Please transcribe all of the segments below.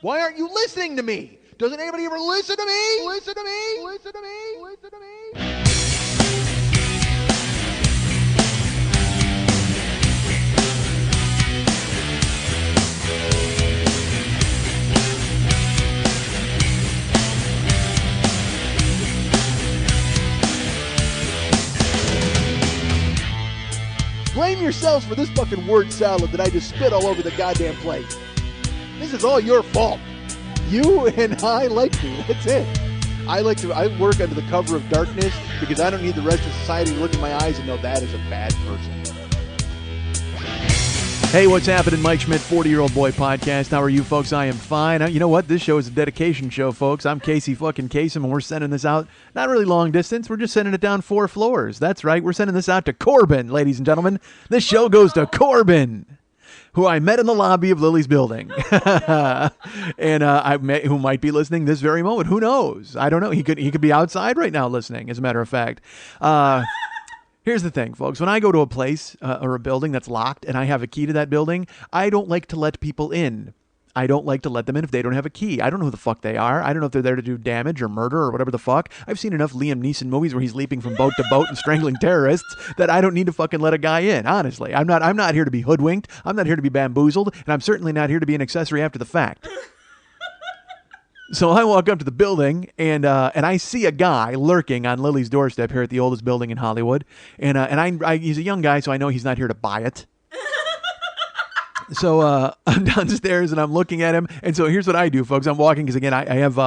Why aren't you listening to me? Doesn't anybody ever listen to me? Listen to me? Listen to me? Listen to me? Blame yourselves for this fucking word salad that I just spit all over the goddamn plate. This is all your fault. You and I like to. That's it. I work under the cover of darkness because I don't need the rest of society to look in my eyes and know that is a bad person. Hey, what's happening? Mike Schmidt, 40-Year-Old Boy Podcast. How are you folks? I am fine. You know what? This show is a dedication show, folks. I'm Casey fucking Kasem, and we're sending this out not really long distance. We're just sending it down 4 floors. That's right. We're sending this out to Corbin, ladies and gentlemen. This show goes to Corbin, who I met in the lobby of Lily's building. And who might be listening this very moment. Who knows? I don't know. He could be outside right now listening, as a matter of fact. Here's the thing, folks. When I go to a place or a building that's locked and I have a key to that building, I don't like to let people in. I don't like to let them in if they don't have a key. I don't know who the fuck they are. I don't know if they're there to do damage or murder or whatever the fuck. I've seen enough Liam Neeson movies where he's leaping from boat to boat and strangling terrorists that I don't need to fucking let a guy in, honestly. I'm not here to be hoodwinked. I'm not here to be bamboozled. And I'm certainly not here to be an accessory after the fact. So I walk up to the building, and I see a guy lurking on Lily's doorstep here at the oldest building in Hollywood. And he's a young guy, so I know he's not here to buy it. So I'm downstairs and I'm looking at him. And so here's what I do, folks. I'm walking because, again, I have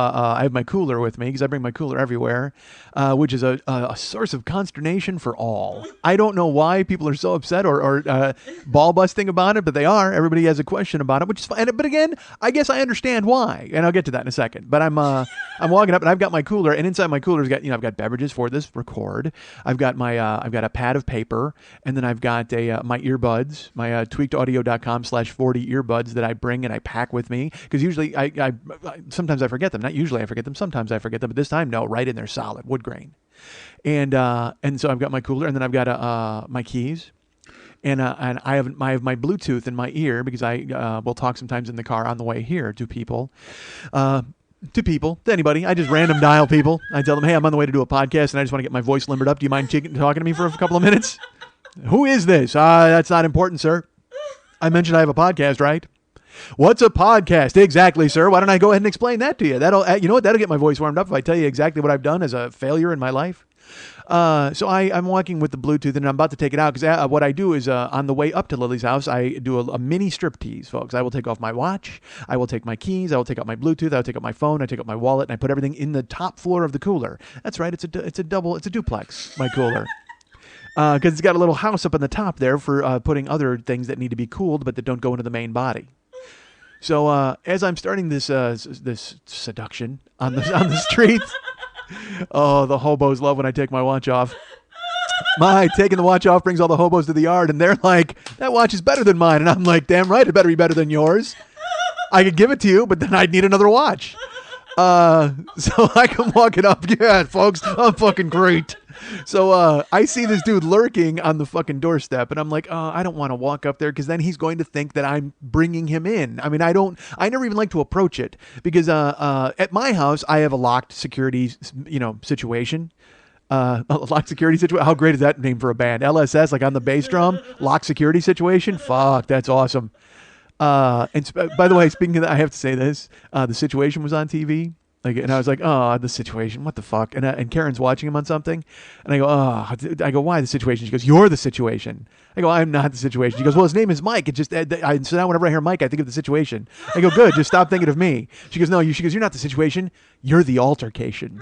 my cooler with me because I bring my cooler everywhere, which is a source of consternation for all. I don't know why people are so upset or ball busting about it, but they are. Everybody has a question about it, which is fine. But again, I guess I understand why, and I'll get to that in a second. But I'm walking up and I've got my cooler, and inside my cooler's got I've got beverages for this record. I've got I've got a pad of paper, and then I've got my earbuds, my tweakedaudio.com/40 earbuds that I bring and I pack with me because usually I sometimes I forget them. Not usually I forget them. Sometimes I forget them, but this time no, right in there, solid wood grain. And so I've got my cooler, and then I've got my keys. And I have my Bluetooth in my ear because I will talk sometimes in the car on the way here to people. To anybody. I just random dial people. I tell them, hey, I'm on the way to do a podcast and I just want to get my voice limbered up. Do you mind talking to me for a couple of minutes? Who is this? That's not important, sir. I mentioned I have a podcast, right? What's a podcast? Exactly, sir. Why don't I go ahead and explain that to you? You know what? That'll get my voice warmed up if I tell you exactly what I've done as a failure in my life. So I'm walking with the Bluetooth and I'm about to take it out because what I do is on the way up to Lily's house, I do a mini striptease, folks. I will take off my watch. I will take my keys. I will take out my Bluetooth. I will take out my phone. I take out my wallet and I put everything in the top floor of the cooler. That's right. It's a duplex, my cooler. Because it's got a little house up on the top there for putting other things that need to be cooled but that don't go into the main body. So as I'm starting this seduction on the street, oh, the hobos love when I take my watch off. Taking the watch off brings all the hobos to the yard, and they're like, that watch is better than mine. And I'm like, damn right, it better be better than yours. I could give it to you, but then I'd need another watch. So I come walking up. Yeah, folks, I'm fucking great. So I see this dude lurking on the fucking doorstep, and I'm like, I don't want to walk up there because then he's going to think that I'm bringing him in. I mean, I never even like to approach it because at my house I have a locked security, situation. A locked security situation. How great is that name for a band? LSS, like on the bass drum. Locked security situation. Fuck, that's awesome. And by the way, speaking of that, I have to say this. The Situation was on TV. And I was like, oh, The Situation, what the fuck? And Karen's watching him on something. And I go, why The Situation? She goes, you're The Situation. I go, I'm not The Situation. She goes, well, his name is Mike. So now whenever I hear Mike, I think of The Situation. I go, good, just stop thinking of me. She goes, no, you're not The Situation. You're the altercation.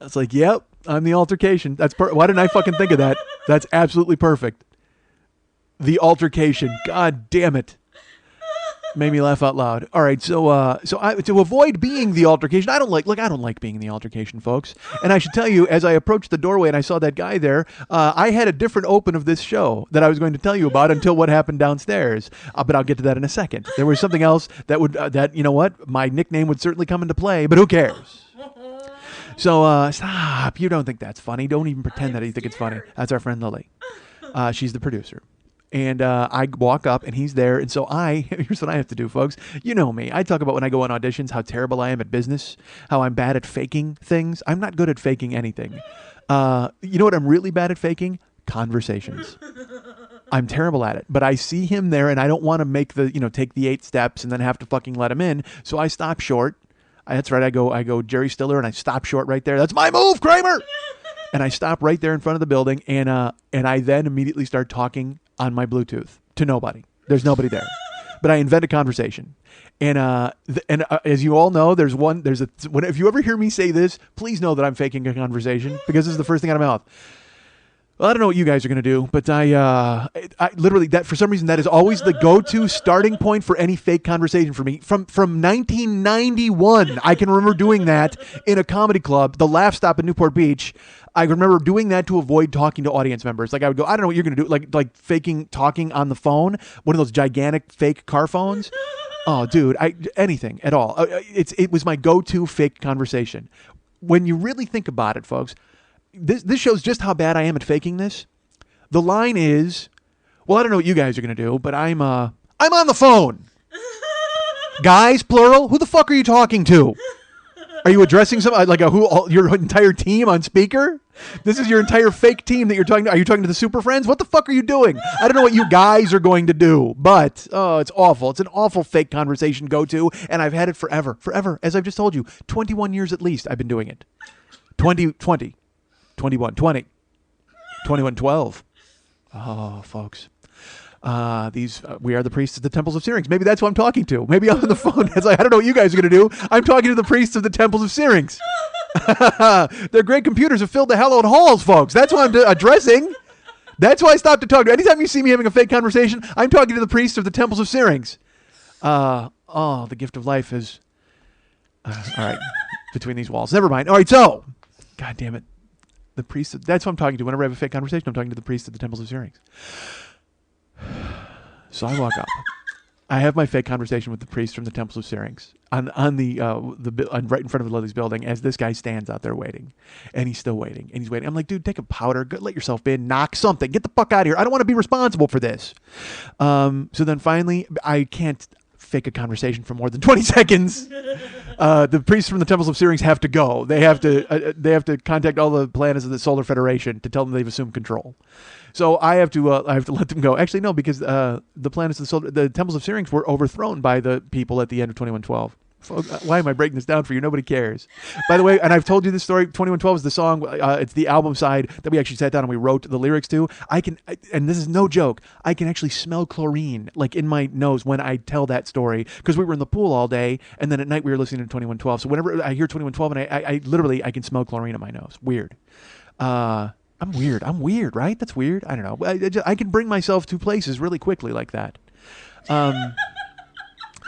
I was like, yep, I'm the altercation. Why didn't I fucking think of that? That's absolutely perfect. The altercation. God damn it. Made me laugh out loud. All right, so to avoid being the altercation, I don't like being in the altercation, folks. And I should tell you, as I approached the doorway and I saw that guy there, I had a different open of this show that I was going to tell you about until what happened downstairs. But I'll get to that in a second. There was something else that would you know what, my nickname would certainly come into play, but who cares? So stop. You don't think that's funny. Don't even pretend that you think it's funny. That's our friend Lily. She's the producer. And I walk up, and he's there. And so here's what I have to do, folks. You know me. I talk about when I go on auditions how terrible I am at business, how I'm bad at faking things. I'm not good at faking anything. You know what I'm really bad at faking? Conversations. I'm terrible at it. But I see him there, and I don't want to take the 8 steps and then have to fucking let him in. So I stop short. That's right. I go Jerry Stiller, and I stop short right there. That's my move, Kramer. And I stop right there in front of the building, and I then immediately start talking on my Bluetooth to nobody. There's nobody there, but I invent a conversation. And as you all know, if you ever hear me say this, please know that I'm faking a conversation because this is the first thing out of my mouth. Well, I don't know what you guys are going to do, but I literally, that for some reason, that is always the go-to starting point for any fake conversation for me. From 1991, I can remember doing that in a comedy club, the Laugh Stop in Newport Beach. I remember doing that to avoid talking to audience members. Like I would go, I don't know what you're going to do, like faking talking on the phone, one of those gigantic fake car phones. Oh, dude, anything at all. It was my go-to fake conversation. When you really think about it, folks, this shows just how bad I am at faking this. The line is, well, I don't know what you guys are going to do, but I'm on the phone. Guys, plural, who the fuck are you talking to? Are you addressing your entire team on speaker? This is your entire fake team that you're talking to. Are you talking to the Super Friends? What the fuck are you doing? I don't know what you guys are going to do, but it's awful. It's an awful fake conversation go-to, and I've had it forever. As I've just told you, 21 years at least I've been doing it. 2020, 21, 20, 21, 12. Oh, folks. We are the priests of the temples of Syrinx. Maybe that's who I'm talking to. Maybe I'm on the phone. It's like, I don't know what you guys are going to do. I'm talking to the priests of the temples of Syrinx. Their great computers have filled the hallowed halls, folks. That's what I'm addressing. That's why I stopped to talk to. Anytime you see me having a fake conversation, I'm talking to the priests of the temples of Syrinx. The gift of life is all right between these walls. Never mind. All right, so, God damn it, the priests. That's what I'm talking to. Whenever I have a fake conversation, I'm talking to the priests of the temples of Syrinx. So I walk up. I have my fake conversation with the priest from the temples of Syrinx on right in front of Lily's building as this guy stands out there waiting, and he's still waiting, and he's waiting. I'm like, dude, take a powder, let yourself in, knock something, get the fuck out of here. I don't want to be responsible for this. So then finally, I can't fake a conversation for more than 20 seconds. The priests from the temples of Syrinx have to go. They have to contact all the planets of the Solar Federation to tell them they've assumed control. So I have to let them go. Actually, no, because the planets of the temples of Syrinx were overthrown by the people at the end of 2112. Why am I breaking this down for you? Nobody cares. By the way, and I've told you this story. 2112 is the song. It's the album side that we actually sat down and we wrote the lyrics to. And this is no joke, I can actually smell chlorine like in my nose when I tell that story because we were in the pool all day, and then at night we were listening to 2112. So whenever I hear 2112, and I literally can smell chlorine in my nose. Weird. I'm weird, right? That's weird. I don't know. I can bring myself to places really quickly like that.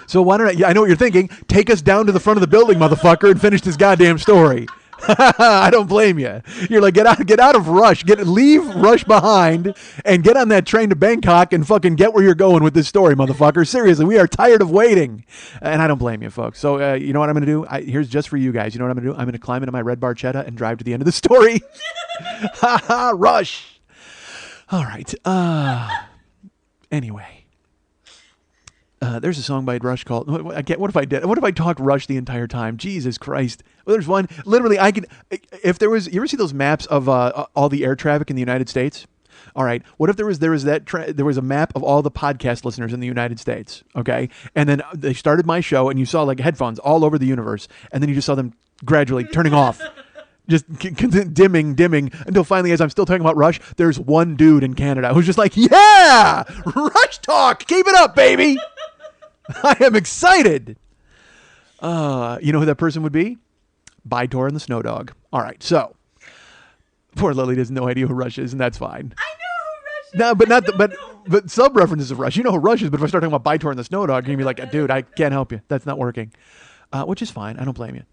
So why don't I know what you're thinking. Take us down to the front of the building, motherfucker, and finish this goddamn story. I don't blame you. You're like, get out of Rush. Leave Rush behind and get on that train to Bangkok and fucking get where you're going with this story, motherfucker. Seriously, we are tired of waiting. And I don't blame you, folks. So you know what I'm going to do? Here's just for you guys. You know what I'm going to do? I'm going to climb into my red Barchetta and drive to the end of the story. Ha ha, Rush. All right. Anyway. There's a song by Rush called, what if I talked Rush the entire time? Jesus Christ. Well, there's one, literally, if there was, you ever see those maps of all the air traffic in the United States? All right. What if there was a map of all the podcast listeners in the United States? Okay. And then they started my show and you saw like headphones all over the universe. And then you just saw them gradually turning off. Just dimming until finally, as I'm still talking about Rush, there's one dude in Canada who's just like, yeah, Rush talk. Keep it up, baby. I am excited. You know who that person would be? Bytor and the Snow Dog. All right, so poor Lily has no idea who Rush is, and that's fine. I know who Rush is. No, but sub references of Rush. You know who Rush is, but if I start talking about Bytor and the Snow Dog, you're gonna be like, dude, I can't help you. That's not working. Which is fine. I don't blame you.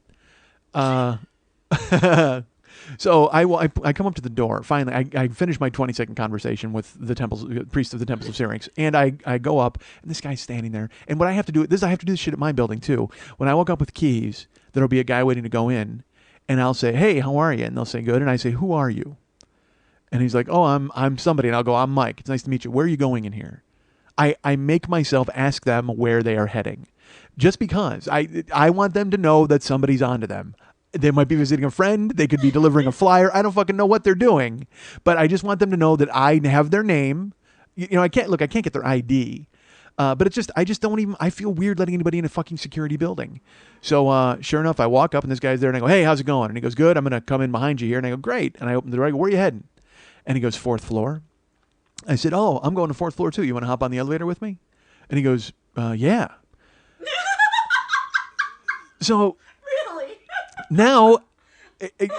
So I come up to the door. Finally, I finish my 20-second conversation with the priest of the temples of Syrinx, and I go up, and this guy's standing there. And what I have to do I have to do this shit at my building too. When I walk up with keys, there'll be a guy waiting to go in, and I'll say, "Hey, how are you?" And they'll say, "Good." And I say, "Who are you?" And he's like, oh, I'm somebody. And I'll go, I'm Mike. It's nice to meet you. Where are you going in here? I make myself ask them where they are heading. Just because I want them to know that somebody's onto them. They might be visiting a friend. They could be delivering a flyer. I don't fucking know what they're doing. But I just want them to know that I have their name. You know, I can't get their ID. But it's just, I just don't even, I feel weird letting anybody in a fucking security building. So sure enough, I walk up and this guy's there and I go, hey, how's it going? And he goes, good. I'm going to come in behind you here. And I go, great. And I open the door. I go, where are you heading? And he goes, 4th floor. I said, oh, I'm going to 4th floor too. You want to hop on the elevator with me? And he goes, yeah. So Really? now,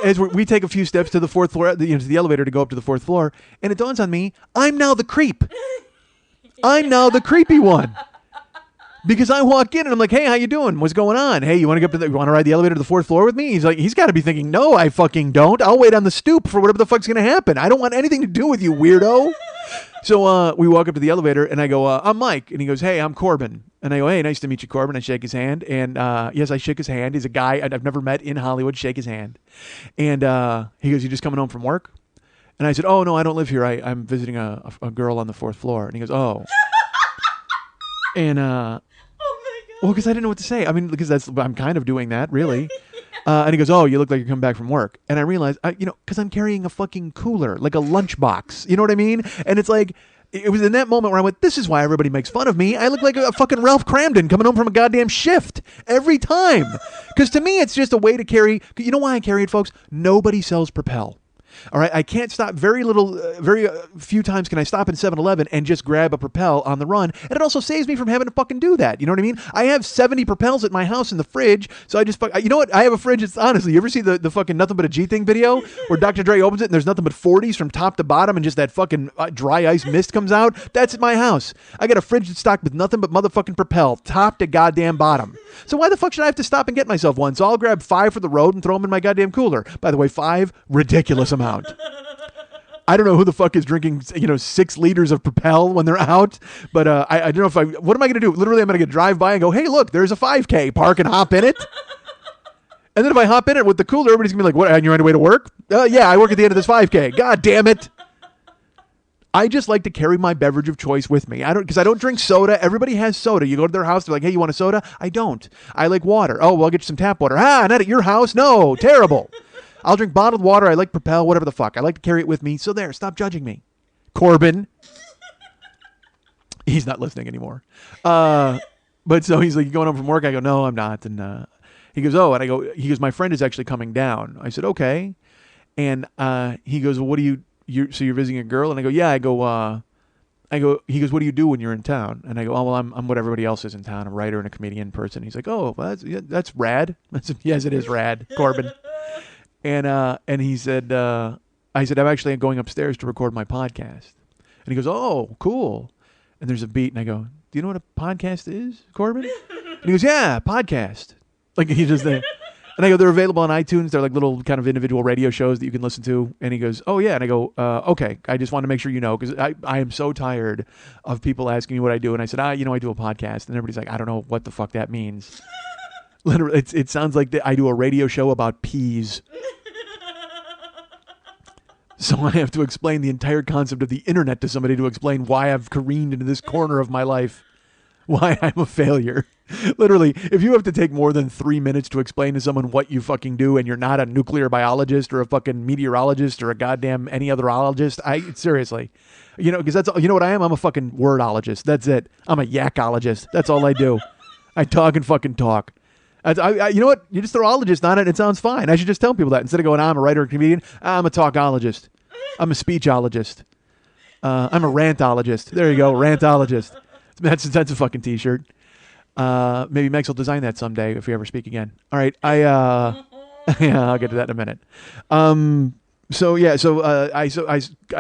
as we take a few steps to the 4th floor, to the elevator to go up to the 4th floor, and it dawns on me, I'm now the creep. I'm now the creepy one. Because I walk in and I'm like, hey, how you doing? What's going on? Hey, you want to ride the elevator to the 4th floor with me? He's like, he's got to be thinking, no, I fucking don't. I'll wait on the stoop for whatever the fuck's going to happen. I don't want anything to do with you, weirdo. So we walk up to the elevator and I go, I'm Mike. And he goes, hey, I'm Corbin. And I go, hey, nice to meet you, Corbin. I shake his hand. And yes, I shook his hand. He's a guy I've never met in Hollywood. Shake his hand. And he goes, you just coming home from work? And I said, oh, no, I don't live here. I'm visiting a girl on the 4th floor. And he goes, oh. And well, because I didn't know what to say. I mean, because I'm kind of doing that, really. And he goes, oh, you look like you're coming back from work. And I realized, because I'm carrying a fucking cooler, like a lunchbox. You know what I mean? And it's like, it was in that moment where I went, this is why everybody makes fun of me. I look like a fucking Ralph Cramden coming home from a goddamn shift every time. Because to me, it's just a way to carry. You know why I carry it, folks? Nobody sells Propel. All right, I can't stop. Very few times can I stop in 7-Eleven and just grab a Propel on the run. And it also saves me from having to fucking do that. You know what I mean? I have 70 Propels at my house in the fridge. So I just, you know what? I have a fridge. It's honestly, you ever see the fucking Nothing But a G Thing video where Dr. Dre opens it and there's nothing but 40s from top to bottom and just that fucking dry ice mist comes out? That's at my house. I got a fridge that's stocked with nothing but motherfucking Propel, top to goddamn bottom. So why the fuck should I have to stop and get myself one? So I'll grab 5 for the road and throw them in my goddamn cooler. By the way, 5, ridiculous amount. I don't know who the fuck is drinking, 6 liters of Propel when they're out, but I don't know what am I going to do? Literally, I'm going to drive by and go, hey, look, there's a 5K, park and hop in it. And then if I hop in it with the cooler, everybody's going to be like, what, and you're on your way to work? Yeah, I work at the end of this 5K. God damn it. I just like to carry my beverage of choice with me. Because I don't drink soda. Everybody has soda. You go to their house, they're like, hey, you want a soda? I don't. I like water. Oh, well, I'll get you some tap water. Not at your house. No, terrible. I'll drink bottled water. I like Propel, whatever the fuck. I like to carry it with me. So there, stop judging me. Corbin. He's not listening anymore. But so he's like, you going home from work? I go, no, I'm not. And he goes, oh, and he goes, my friend is actually coming down. I said, okay. And he goes, well, what do so you're visiting a girl? And I go, yeah. I go, he goes, what do you do when you're in town? And I go, oh, well, I'm what everybody else is in town, a writer and a comedian person. He's like, oh, well, that's rad. I said, yes, it is rad, Corbin. And he said, I said, I'm actually going upstairs to record my podcast. And he goes, oh, cool. And there's a beat. And I go, do you know what a podcast is, Corbin? And he goes, yeah, podcast. Like he just, and I go, they're available on iTunes. They're like little kind of individual radio shows that you can listen to. And he goes, oh, yeah. And I go, okay. I just want to make sure you know, because I am so tired of people asking me what I do. And I said, I do a podcast. And everybody's like, I don't know what the fuck that means. Literally, it sounds like I do a radio show about peas. So I have to explain the entire concept of the internet to somebody to explain why I've careened into this corner of my life, why I'm a failure. Literally, if you have to take more than 3 minutes to explain to someone what you fucking do and you're not a nuclear biologist or a fucking meteorologist or a goddamn any other ologist, seriously, because that's, you know what I am? I'm a fucking wordologist. That's it. I'm a yakologist. That's all I do. I talk and fucking talk. You know what? You just throw ologist on it, it sounds fine. I should just tell people that. Instead of going, I'm a writer or comedian, I'm a talkologist. I'm a speechologist. I'm a rantologist. There you go, rantologist. That's a fucking t-shirt. Maybe Mex will design that someday if we ever speak again. All right, yeah, I'll get to that in a minute. I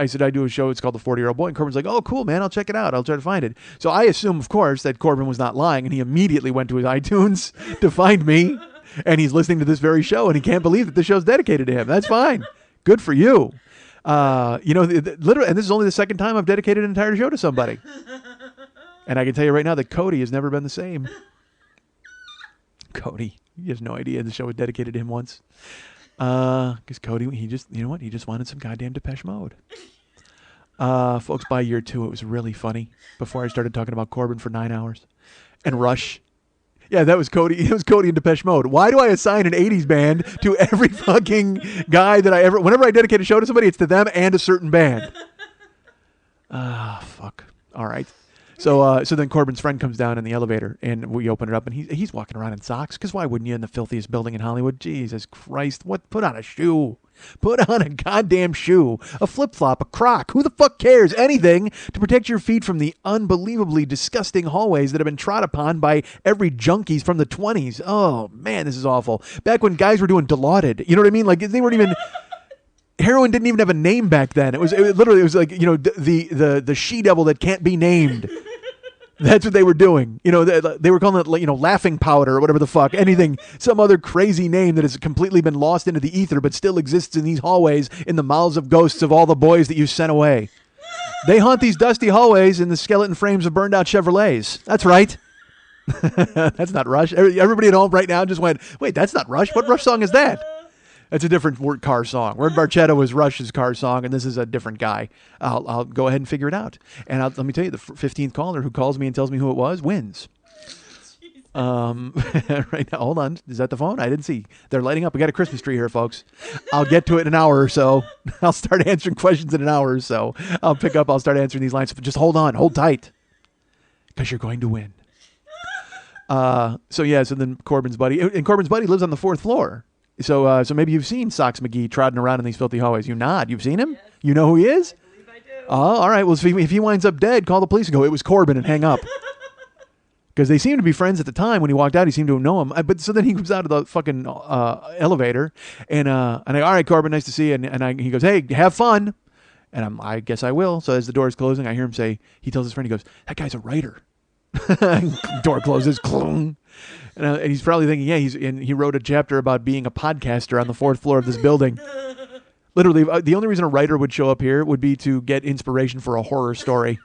said I do a show. It's called The 40-Year-Old Boy. And Corbin's like, oh, cool, man. I'll check it out. I'll try to find it. So I assume, of course, that Corbin was not lying, and he immediately went to his iTunes to find me, and he's listening to this very show, and he can't believe that the show's dedicated to him. That's fine. Good for you. Literally, and this is only the second time I've dedicated an entire show to somebody. And I can tell you right now that Cody has never been the same. Cody, he has no idea the show was dedicated to him once. Because Cody, he just, you know what? He just wanted some goddamn Depeche Mode. Folks, by year 2, it was really funny. Before I started talking about Corbin for 9 hours. And Rush. Yeah, that was Cody. It was Cody and Depeche Mode. Why do I assign an 80s band to every fucking guy that I ever... Whenever I dedicate a show to somebody, it's to them and a certain band. Fuck. All right. So then Corbin's friend comes down in the elevator, and we open it up, and he's walking around in socks, because why wouldn't you in the filthiest building in Hollywood? Jesus Christ. What? Put on a shoe. Put on a goddamn shoe. A flip-flop, a croc. Who the fuck cares? Anything to protect your feet from the unbelievably disgusting hallways that have been trod upon by every junkies from the 20s. Oh, man, this is awful. Back when guys were doing Dilaudid. You know what I mean? Like, they weren't even... Heroin didn't even have a name back then. It was like, you know, the she-devil that can't be named. That's what they were doing. You know, they were calling it, you know, laughing powder or whatever the fuck. Anything, some other crazy name that has completely been lost into the ether but still exists in these hallways in the mouths of ghosts of all the boys that you sent away. They haunt these dusty hallways in the skeleton frames of burned out Chevrolets. That's right. That's not Rush. Everybody at home right now just went, wait, that's not Rush. What Rush song is that? It's a different car song. Word Barchetta was Rush's car song, and this is a different guy. I'll go ahead and figure it out. And let me tell you, the 15th caller who calls me and tells me who it was wins. Right now, hold on. Is that the phone? I didn't see. They're lighting up. We got a Christmas tree here, folks. I'll get to it in an hour or so. I'll start answering questions in an hour or so. I'll pick up. I'll start answering these lines. Just hold on. Hold tight. Because you're going to win. So then Corbin's buddy. And Corbin's buddy lives on the 4th floor. So maybe you've seen Socks McGee trotting around in these filthy hallways. You nod. You've seen him? Yes. You know who he is? I believe I do. Oh, all right. Well, if he winds up dead, call the police and go, it was Corbin, and hang up. Because they seemed to be friends at the time. When he walked out, he seemed to know him. But so then he comes out of the fucking elevator, and all right, Corbin, nice to see you. And he goes, hey, have fun. And I guess I will. So as the door is closing, I hear him say, he tells his friend, he goes, that guy's a writer. Door closes, clong. And he's probably thinking, yeah, he wrote a chapter about being a podcaster on the 4th floor of this building. Literally, the only reason a writer would show up here would be to get inspiration for a horror story.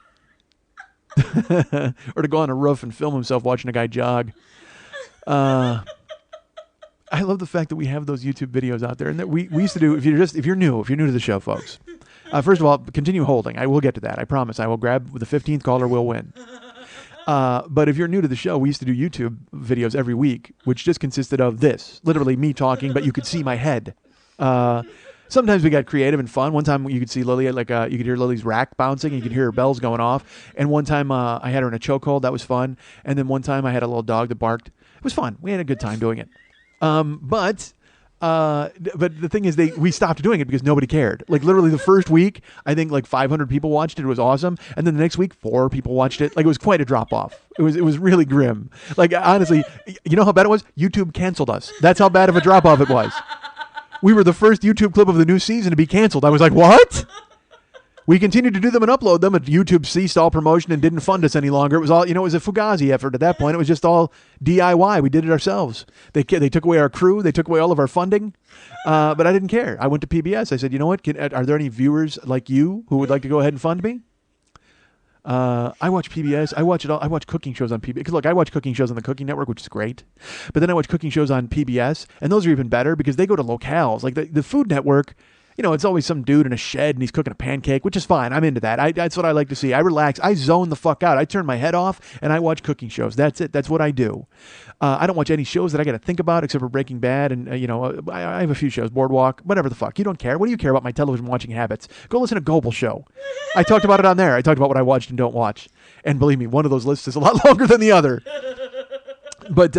Or to go on a roof and film himself watching a guy jog. I love the fact that we have those YouTube videos out there, and that we used to do. If you're new to the show, folks. First of all, continue holding. I will get to that. I promise. I will grab the 15th caller. Will win. But if you're new to the show, we used to do YouTube videos every week, which just consisted of this, literally me talking, but you could see my head. Sometimes we got creative and fun. One time you could see Lily, you could hear Lily's rack bouncing, and you could hear her bells going off. And one time I had her in a chokehold. That was fun. And then one time I had a little dog that barked. It was fun. We had a good time doing it. But the thing is, we stopped doing it because nobody cared. Like literally the first week, I think like 500 people watched it. It was awesome. And then the next week, 4 people watched it. Like it was quite a drop off. It was really grim. Like honestly, you know how bad it was? YouTube canceled us. That's how bad of a drop off it was. We were the first YouTube clip of the new season to be canceled. I was like, what? We continued to do them and upload them, but YouTube ceased all promotion and didn't fund us any longer. It was all, it was a Fugazi effort at that point. It was just all DIY. We did it ourselves. They took away our crew. They took away all of our funding. But I didn't care. I went to PBS. I said, you know what? Are there any viewers like you who would like to go ahead and fund me? I watch PBS. I watch it all. I watch cooking shows on PBS. Because look, I watch cooking shows on the Cooking Network, which is great. But then I watch cooking shows on PBS, and those are even better because they go to locales. Like the Food Network, it's always some dude in a shed and he's cooking a pancake, which is fine. I'm into that. That's what I like to see. I relax. I zone the fuck out. I turn my head off and I watch cooking shows. That's it. That's what I do. I don't watch any shows that I got to think about except for Breaking Bad. And, I have a few shows, Boardwalk, whatever the fuck. You don't care. What do you care about my television watching habits? Go listen to Goebel Show. I talked about it on there. I talked about what I watched and don't watch. And believe me, one of those lists is a lot longer than the other. But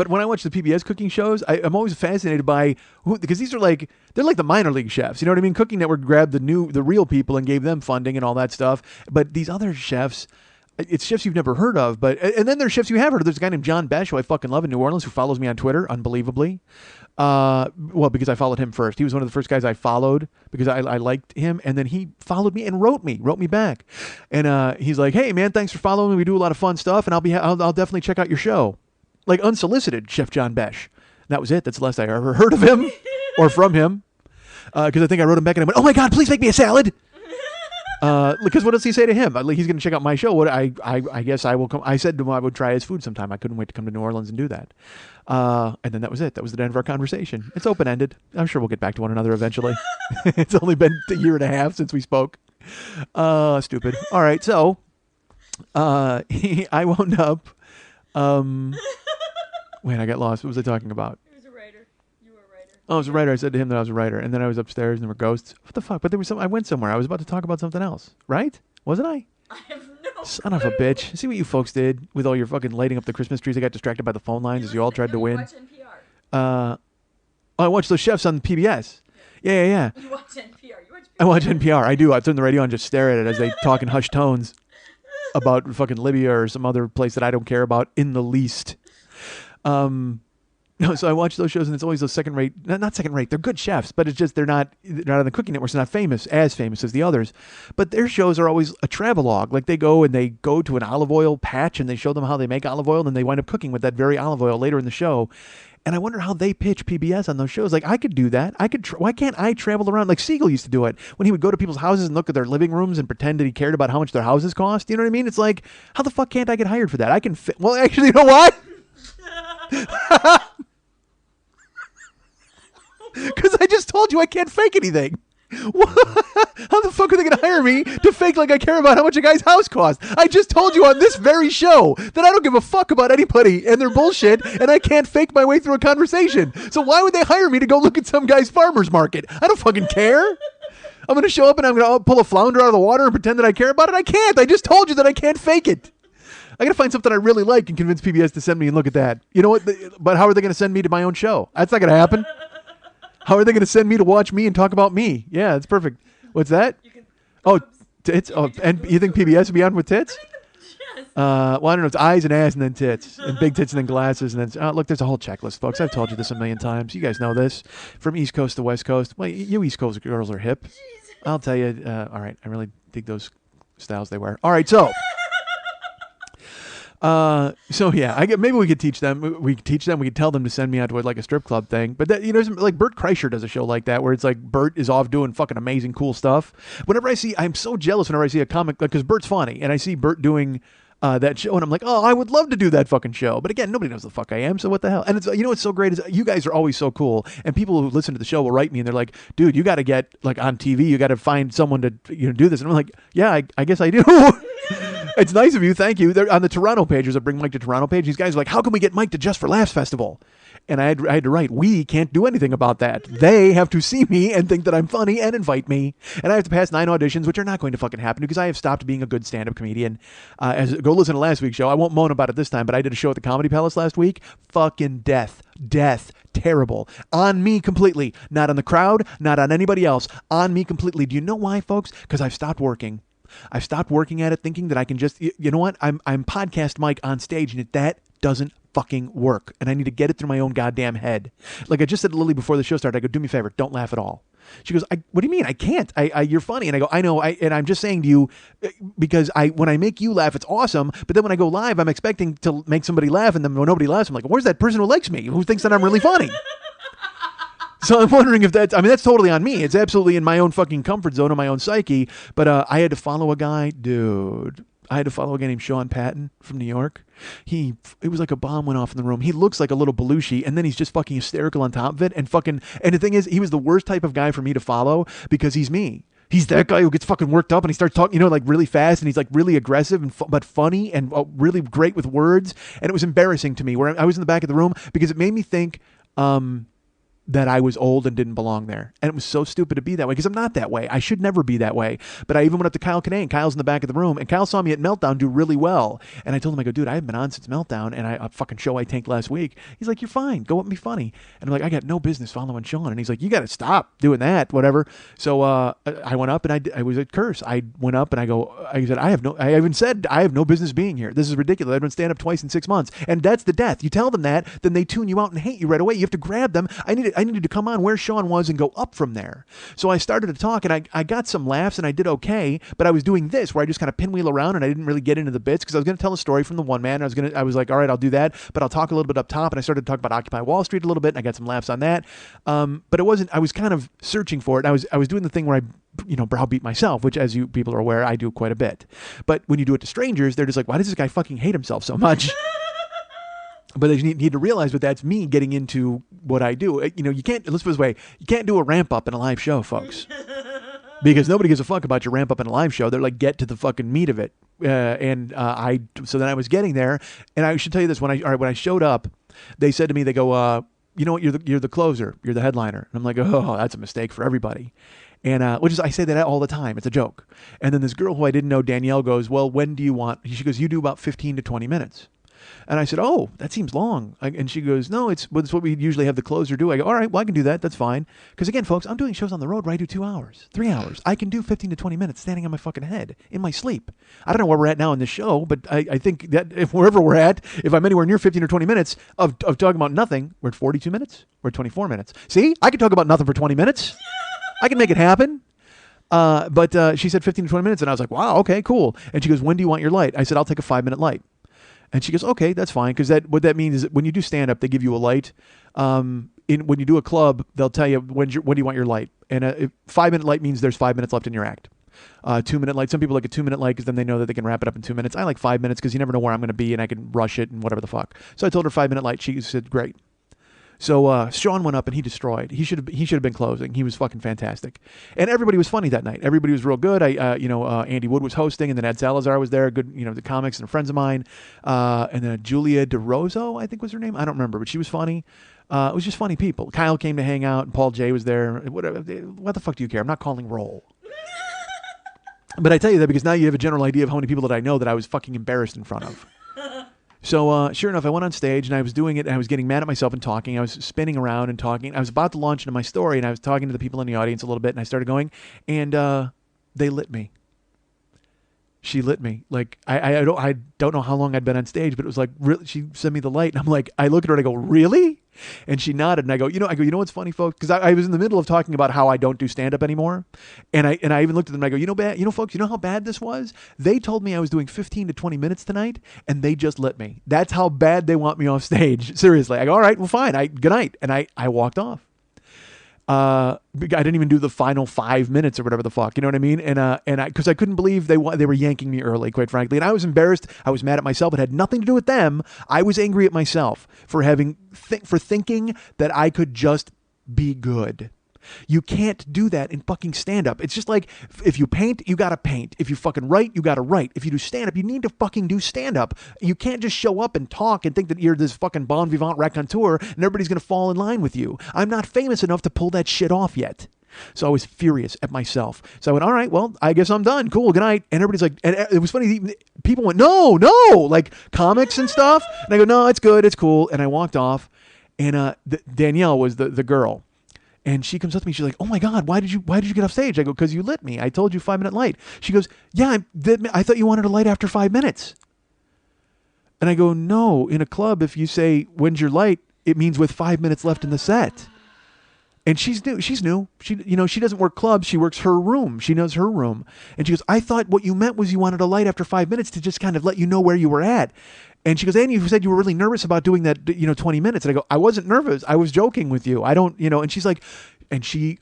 when I watch the PBS cooking shows, I'm always fascinated by because they're like the minor league chefs. You know what I mean? Cooking Network grabbed the real people and gave them funding and all that stuff. But these other chefs, it's chefs you've never heard of. And then there's chefs you have heard of. There's a guy named John Besh, who I fucking love in New Orleans, who follows me on Twitter, unbelievably. Well, because I followed him first. He was one of the first guys I followed because I liked him. And then he followed me and wrote me back. And he's like, hey, man, thanks for following me. We do a lot of fun stuff. And I'll definitely check out your show. Like unsolicited, Chef John Besh. That was it. That's the last I ever heard of him or from him. Because I think I wrote him back and I went, oh my God, please make me a salad. Because what does he say to him? Like, he's going to check out my show. What I guess I will come. I said to him I would try his food sometime. I couldn't wait to come to New Orleans and do that. And then that was it. That was the end of our conversation. It's open ended. I'm sure we'll get back to one another eventually. It's only been a year and a half since we spoke. Stupid. All right, so I wound up. Wait, I got lost. What was I talking about? He was a writer. You were a writer. Oh, I was a writer. I said to him that I was a writer, and then I was upstairs and there were ghosts. What the fuck? But there was some. I went somewhere. I was about to talk about something else, right? Wasn't I? I have no Son of a bitch. See what you folks did with all your fucking lighting up the Christmas trees. I got distracted by the phone lines as you all tried to win. You watch NPR. I watched those chefs on PBS. Yeah. You watch NPR. You watch I watch NPR. I do. I turn the radio on and just stare at it as they talk in hushed tones about fucking Libya or some other place that I don't care about in the least. No, so I watch those shows and it's always those second rate, not second rate. They're good chefs, but it's just they're not on the cooking networks. They're not as famous as the others. But their shows are always a travelogue. Like they go to an olive oil patch and they show them how they make olive oil, and then they wind up cooking with that very olive oil later in the show. And I wonder how they pitch PBS on those shows. Like, I could do that. Why can't I travel around? Like Siegel used to do it when he would go to people's houses and look at their living rooms and pretend that he cared about how much their houses cost. You know what I mean? It's like, how the fuck can't I get hired for that? I can well, actually, you know what? Because I just told you I can't fake anything. How the fuck are they going to hire me to fake like I care about how much a guy's house costs? I just told you on this very show that I don't give a fuck about anybody and their bullshit, and I can't fake my way through a conversation. So why would they hire me to go look at some guy's farmer's market? I don't fucking care. I'm going to show up and I'm going to pull a flounder out of the water and pretend that I care about it? I can't. I just told you that I can't fake it. I got to find something I really like and convince PBS to send me and look at that. You know what? But how are they going to send me to my own show? That's not going to happen. How are they going to send me to watch me and talk about me? Yeah, that's perfect. What's that? Oh, tits. Oh, and you think PBS would be on with tits? Yes. Well, I don't know. It's eyes and ass and then tits. And big tits and then glasses. And then, look, there's a whole checklist, folks. I've told you this a million times. You guys know this. From East Coast to West Coast. Well, you East Coast girls are hip. Jesus. I'll tell you. All right. I really dig those styles they wear. All right. So. So yeah, maybe we could teach them. We could tell them to send me out to like a strip club thing. But that, like Bert Kreischer does a show like that where it's like Bert is off doing fucking amazing cool stuff. I'm so jealous whenever I see a comic, because Bert's funny, and I see Bert doing that show, and I'm like, oh, I would love to do that fucking show. But again, nobody knows the fuck I am, so what the hell? And it's, what's so great is you guys are always so cool, and people who listen to the show will write me and they're like, dude, you got to get like on TV, you got to find someone to do this. And I'm like, yeah, I guess I do. It's nice of you, thank you. They're on the Toronto page. There's a Bring Mike to Toronto page. These guys are like, how can we get Mike to Just for Laughs Festival? And I had to write, we can't do anything about that. They have to see me and think that I'm funny and invite me. And I have to pass 9 auditions, which are not going to fucking happen because I have stopped being a good stand-up comedian. Go listen to last week's show. I won't moan about it this time, but I did a show at the Comedy Palace last week. Fucking death. Terrible. On me completely. Not on the crowd, not on anybody else. On me completely. Do you know why, folks? Because I've stopped working. I've stopped working at it thinking that I can just, you know what? I'm podcast Mike on stage, and that doesn't fucking work. And I need to get it through my own goddamn head. Like I just said to Lily before the show started, I go, do me a favor, don't laugh at all. She goes, what do you mean? I can't. You're funny. And I go, I know. And I'm just saying to you, because when I make you laugh, it's awesome. But then when I go live, I'm expecting to make somebody laugh. And then when nobody laughs, I'm like, where's that person who likes me? Who thinks that I'm really funny? So I'm wondering if that's totally on me. It's absolutely in my own fucking comfort zone, in my own psyche. But I had to follow a guy, dude. I had to follow a guy named Sean Patton from New York. It was like a bomb went off in the room. He looks like a little Belushi, and then he's just fucking hysterical on top of it. And the thing is, he was the worst type of guy for me to follow because he's me. He's that guy who gets fucking worked up and he starts talking, like really fast, and he's like really aggressive and but funny and really great with words. And it was embarrassing to me where I was in the back of the room because it made me think, that I was old and didn't belong there. And it was so stupid to be that way because I'm not that way. I should never be that way. But I even went up to Kyle Kinane. Kyle's in the back of the room, and Kyle saw me at Meltdown do really well. And I told him, I go, dude, I haven't been on since Meltdown, and a fucking show I tanked last week. He's like, you're fine. Go up and be funny. And I'm like, I got no business following Sean. And he's like, you got to stop doing that, whatever. So I went up, and I was at Curse. I went up, and I said, I even said, I have no business being here. This is ridiculous. I've been stand up twice in 6 months. And that's the death. You tell them that, then they tune you out and hate you right away. You have to grab them. I needed to come on where Sean was and go up from there. So I started to talk, and I got some laughs, and I did okay. But I was doing this where I just kind of pinwheel around, and I didn't really get into the bits because I was going to tell a story from the one man. I was like, all right, I'll do that, but I'll talk a little bit up top. And I started to talk about Occupy Wall Street a little bit, and I got some laughs on that. But it wasn't. I was kind of searching for it. I was doing the thing where I browbeat myself, which, as you people are aware, I do quite a bit. But when you do it to strangers, they're just like, why does this guy fucking hate himself so much? But they need to realize that that's me getting into what I do. You can't, let's put it this way, you can't do a ramp up in a live show, folks. Because nobody gives a fuck about your ramp up in a live show. They're like, get to the fucking meat of it. So then I was getting there, and I should tell you this, when I showed up, they said to me, they go, you know what, you're the closer, you're the headliner. And I'm like, oh, that's a mistake for everybody. And I say that all the time. It's a joke. And then this girl who I didn't know, Danielle, goes, well, when do you want? She goes, you do about 15 to 20 minutes. And I said, oh, that seems long. And she goes, no, it's what we usually have the closer do. I go, all right, well, I can do that. That's fine. Because again, folks, I'm doing shows on the road where I do 2 hours, 3 hours. I can do 15 to 20 minutes standing on my fucking head in my sleep. I don't know where we're at now in the show, but I think that if wherever we're at, if I'm anywhere near 15 or 20 minutes of talking about nothing, we're at 42 minutes. We're at 24 minutes. See, I can talk about nothing for 20 minutes. I can make it happen. But she said 15 to 20 minutes, and I was like, wow, okay, cool. And she goes, when do you want your light? I said, I'll take a 5-minute light. And she goes, okay, that's fine. Because what that means is that when you do stand-up, they give you a light. When you do a club, they'll tell you, when do you want your light? And a 5-minute light means there's 5 minutes left in your act. 2-minute light. Some people like a 2-minute light because then they know that they can wrap it up in 2 minutes. I like 5 minutes because you never know where I'm going to be and I can rush it and whatever the fuck. So I told her 5-minute light. She said, great. So Sean went up and he destroyed. He should have been closing. He was fucking fantastic, and everybody was funny that night. Everybody was real good. Andy Wood was hosting, and then Ed Salazar was there. Good, the comics and friends of mine, and then Julia DeRozo, I think was her name. I don't remember, but she was funny. It was just funny people. Kyle came to hang out, and Paul J was there. Whatever. What the fuck do you care? I'm not calling roll. But I tell you that because now you have a general idea of how many people that I know that I was fucking embarrassed in front of. So sure enough, I went on stage and I was doing it and I was getting mad at myself and talking. I was spinning around and talking. I was about to launch into my story and I was talking to the people in the audience a little bit and I started going and they lit me. She lit me. Like, I don't know how long I'd been on stage, but it was like, really, she sent me the light and I'm like, I look at her and I go, really? And she nodded and I go, you know what's funny, folks? Because I was in the middle of talking about how I don't do stand-up anymore. And I even looked at them and I go, folks, you know how bad this was? They told me I was doing 15 to 20 minutes tonight and they just lit me. That's how bad they want me off stage. Seriously. I go, all right, well, fine. Good night. And I walked off. I didn't even do the final 5 minutes or whatever the fuck, you know what I mean? And because I couldn't believe they were yanking me early, quite frankly. And I was embarrassed. I was mad at myself. It had nothing to do with them. I was angry at myself for thinking that I could just be good. You can't do that in fucking stand-up. It's just like, if you paint, you gotta paint. If you fucking write, you gotta write. If you do stand-up, you need to fucking do stand-up. You can't just show up and talk and think that you're this fucking bon vivant raconteur and everybody's gonna fall in line with you. I'm not famous enough to pull that shit off yet. So I was furious at myself. So I went, all right, well, I guess I'm done. Cool, good night. And everybody's like, and it was funny, people went, no, like comics and stuff. And I go, no, it's good, it's cool. And I walked off and Danielle was the girl. And she comes up to me. She's like, "Oh my God, why did you get off stage?" I go, "Because you lit me. I told you 5-minute light." She goes, "Yeah, I thought you wanted a light after 5 minutes." And I go, "No, in a club, if you say when's your light, it means with 5 minutes left in the set." And she's new. She doesn't work clubs. She works her room. She knows her room. And she goes, "I thought what you meant was you wanted a light after 5 minutes to just kind of let you know where you were at." And she goes, "Andy, you said you were really nervous about doing that, 20 minutes. And I go, "I wasn't nervous. I was joking with you. I don't, and she's like, and she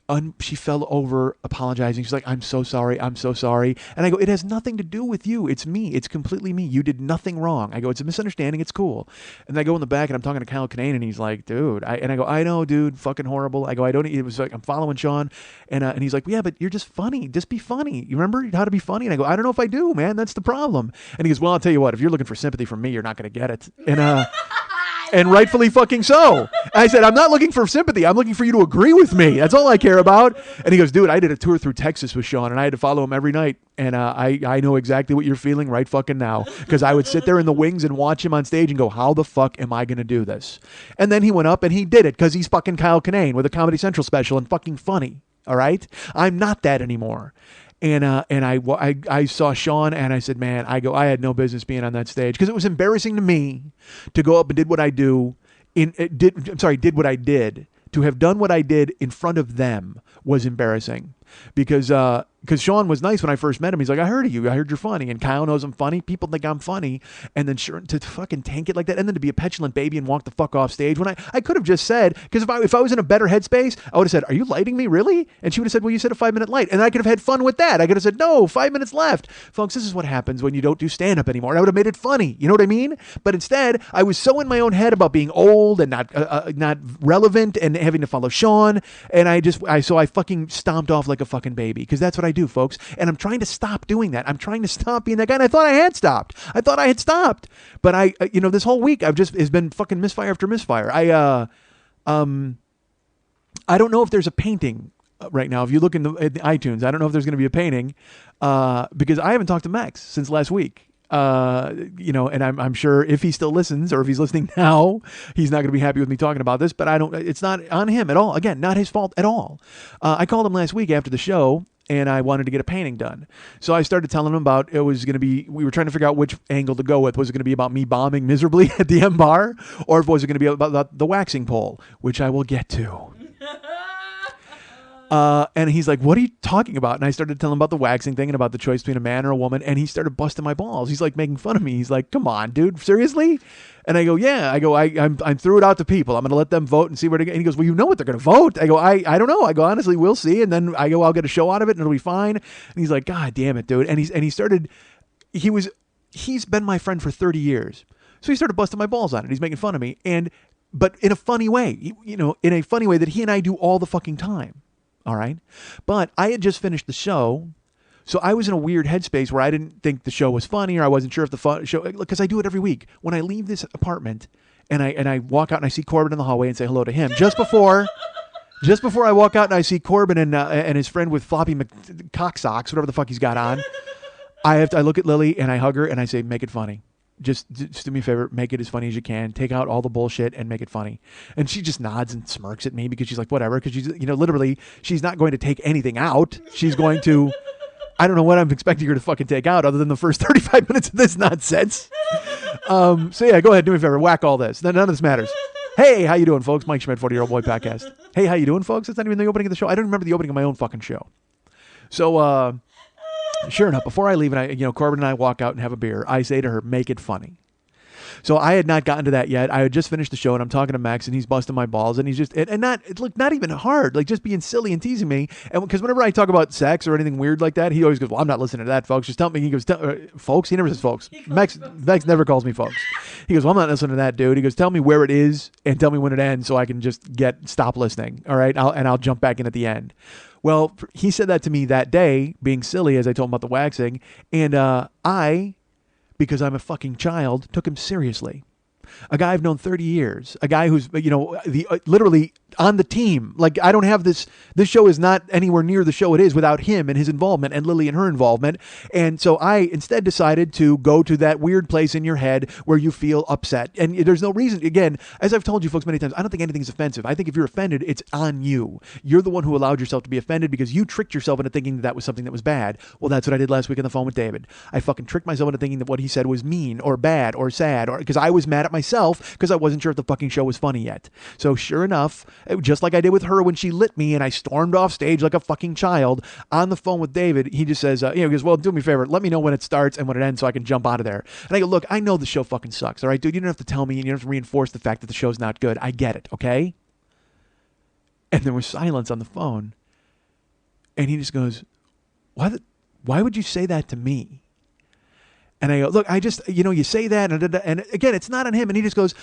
fell over apologizing. She's like, I'm so sorry. And I go, "It has nothing to do with you. It's me. It's completely me. You did nothing wrong." I go, "It's a misunderstanding. It's cool." And I go in the back and I'm talking to Kyle Kinane and he's like, "Dude," and I go, "I know, dude, fucking horrible." I go, it was like, I'm following Sean. And he's like, "Yeah, but you're just funny. Just be funny. You remember how to be funny?" And I go, "I don't know if I do, man. That's the problem." And he goes, "Well, I'll tell you what, if you're looking for sympathy from me, you're not going to get it." And rightfully fucking so. I said, "I'm not looking for sympathy. I'm looking for you to agree with me. That's all I care about." And he goes, "Dude, I did a tour through Texas with Sean and I had to follow him every night. And I know exactly what you're feeling right fucking now. Because I would sit there in the wings and watch him on stage and go, how the fuck am I going to do this?" And then he went up and he did it because he's fucking Kyle Kinane with a Comedy Central special and fucking funny. All right? I'm not that anymore. And I saw Sean and I said, "Man," I had no business being on that stage because it was embarrassing to me to go up and did what I did to to have done what I did in front of them was embarrassing because Sean was nice when I first met him. He's like, I heard of you. I heard you're funny. And Kyle knows I'm funny. People think I'm funny. And then sure, to fucking tank it like that and then to be a petulant baby and walk the fuck off stage when I could have just said, because if I was in a better headspace, I would have said, are you lighting me really? And she would have said, well, you said a 5-minute light. And I could have had fun with that. I could have said, no, 5 minutes left. Folks, this is what happens when you don't do stand-up anymore. I would have made it funny. You know what I mean? But instead, I was so in my own head about being old and not relevant and having to follow Sean. And so I fucking stomped off like a fucking baby because that's what I do, folks. And I'm trying to stop doing that. I'm trying to stop being that guy. And I thought I had stopped. But this whole week it's been fucking misfire after misfire. I don't know if there's a painting right now. If you look at the iTunes, I don't know if there's going to be a painting because I haven't talked to Max since last week. And I'm sure if he still listens or if he's listening now, he's not going to be happy with me talking about this, but it's not on him at all. Again, not his fault at all. I called him last week after the show and I wanted to get a painting done. So I started telling him about, we were trying to figure out which angle to go with. Was it going to be about me bombing miserably at the M Bar or was it going to be about the waxing pole, which I will get to. And he's like, what are you talking about? And I started telling him about the waxing thing and about the choice between a man or a woman. And he started busting my balls. He's like making fun of me. He's like, come on, dude, seriously? And I go, yeah. I go, I threw it out to people. I'm going to let them vote and see where to go. And he goes, well, you know what they're going to vote. I go, I don't know. I go, honestly, we'll see. And then I go, I'll get a show out of it and it'll be fine. And he's like, God damn it, dude. And he's been my friend for 30 years. So he started busting my balls on it. He's making fun of me. But in a funny way, in a funny way that he and I do all the fucking time. All right. But I had just finished the show. So I was in a weird headspace where I didn't think the show was funny or I wasn't sure if the show, because I do it every week. When I leave this apartment and I walk out and I see Corbin in the hallway and say hello to him just before I walk out and I see Corbin and his friend with floppy cock socks, whatever the fuck he's got on, I look at Lily and I hug her and I say, make it funny. Just do me a favor, make it as funny as you can. Take out all the bullshit and make it funny. And she just nods and smirks at me because she's like, whatever. Because she's, literally, she's not going to take anything out. She's going to, I don't know what I'm expecting her to fucking take out other than the first 35 minutes of this nonsense. So yeah, go ahead, do me a favor, whack all this. None of this matters. Hey, how you doing, folks? Mike Schmidt, 40-Year-Old Boy Podcast. Hey, how you doing, folks? It's not even the opening of the show. I don't remember the opening of my own fucking show. So, sure enough, before I leave and Corbin and I walk out and have a beer, I say to her, make it funny. So I had not gotten to that yet. I had just finished the show and I'm talking to Max and he's busting my balls and he's just, not even hard, like just being silly and teasing me. And because whenever I talk about sex or anything weird like that, he always goes, well, I'm not listening to that, folks. Just tell me. He goes, folks? He never says folks. Max never calls me folks. He goes, well, I'm not listening to that, dude. He goes, tell me where it is and tell me when it ends so I can just stop listening. All right. I'll jump back in at the end. Well, he said that to me that day, being silly, as I told him about the waxing, and I, because I'm a fucking child, took him seriously. A guy I've known 30 years, a guy who's, literally on the team. Like, I don't have this show is not anywhere near the show it is without him and his involvement and Lily and her involvement. And so I instead decided to go to that weird place in your head where you feel upset. And there's no reason, again, as I've told you folks many times, I don't think anything's offensive. I think if you're offended, it's on you. You're the one who allowed yourself to be offended because you tricked yourself into thinking that was something that was bad. Well, that's what I did last week on the phone with David. I fucking tricked myself into thinking that what he said was mean or bad or sad, or because I was mad at myself because I wasn't sure if the fucking show was funny yet. So sure enough, just like I did with her when she lit me and I stormed off stage like a fucking child on the phone with David, he just says, he goes, well, do me a favor, let me know when it starts and when it ends so I can jump out of there. And I go, look, I know the show fucking sucks, all right, dude? You don't have to tell me and you don't have to reinforce the fact that the show's not good. I get it, okay? And there was silence on the phone. And he just goes, why would you say that to me? And I go, look, I just, you say that. And again, it's not on him. And he just goes,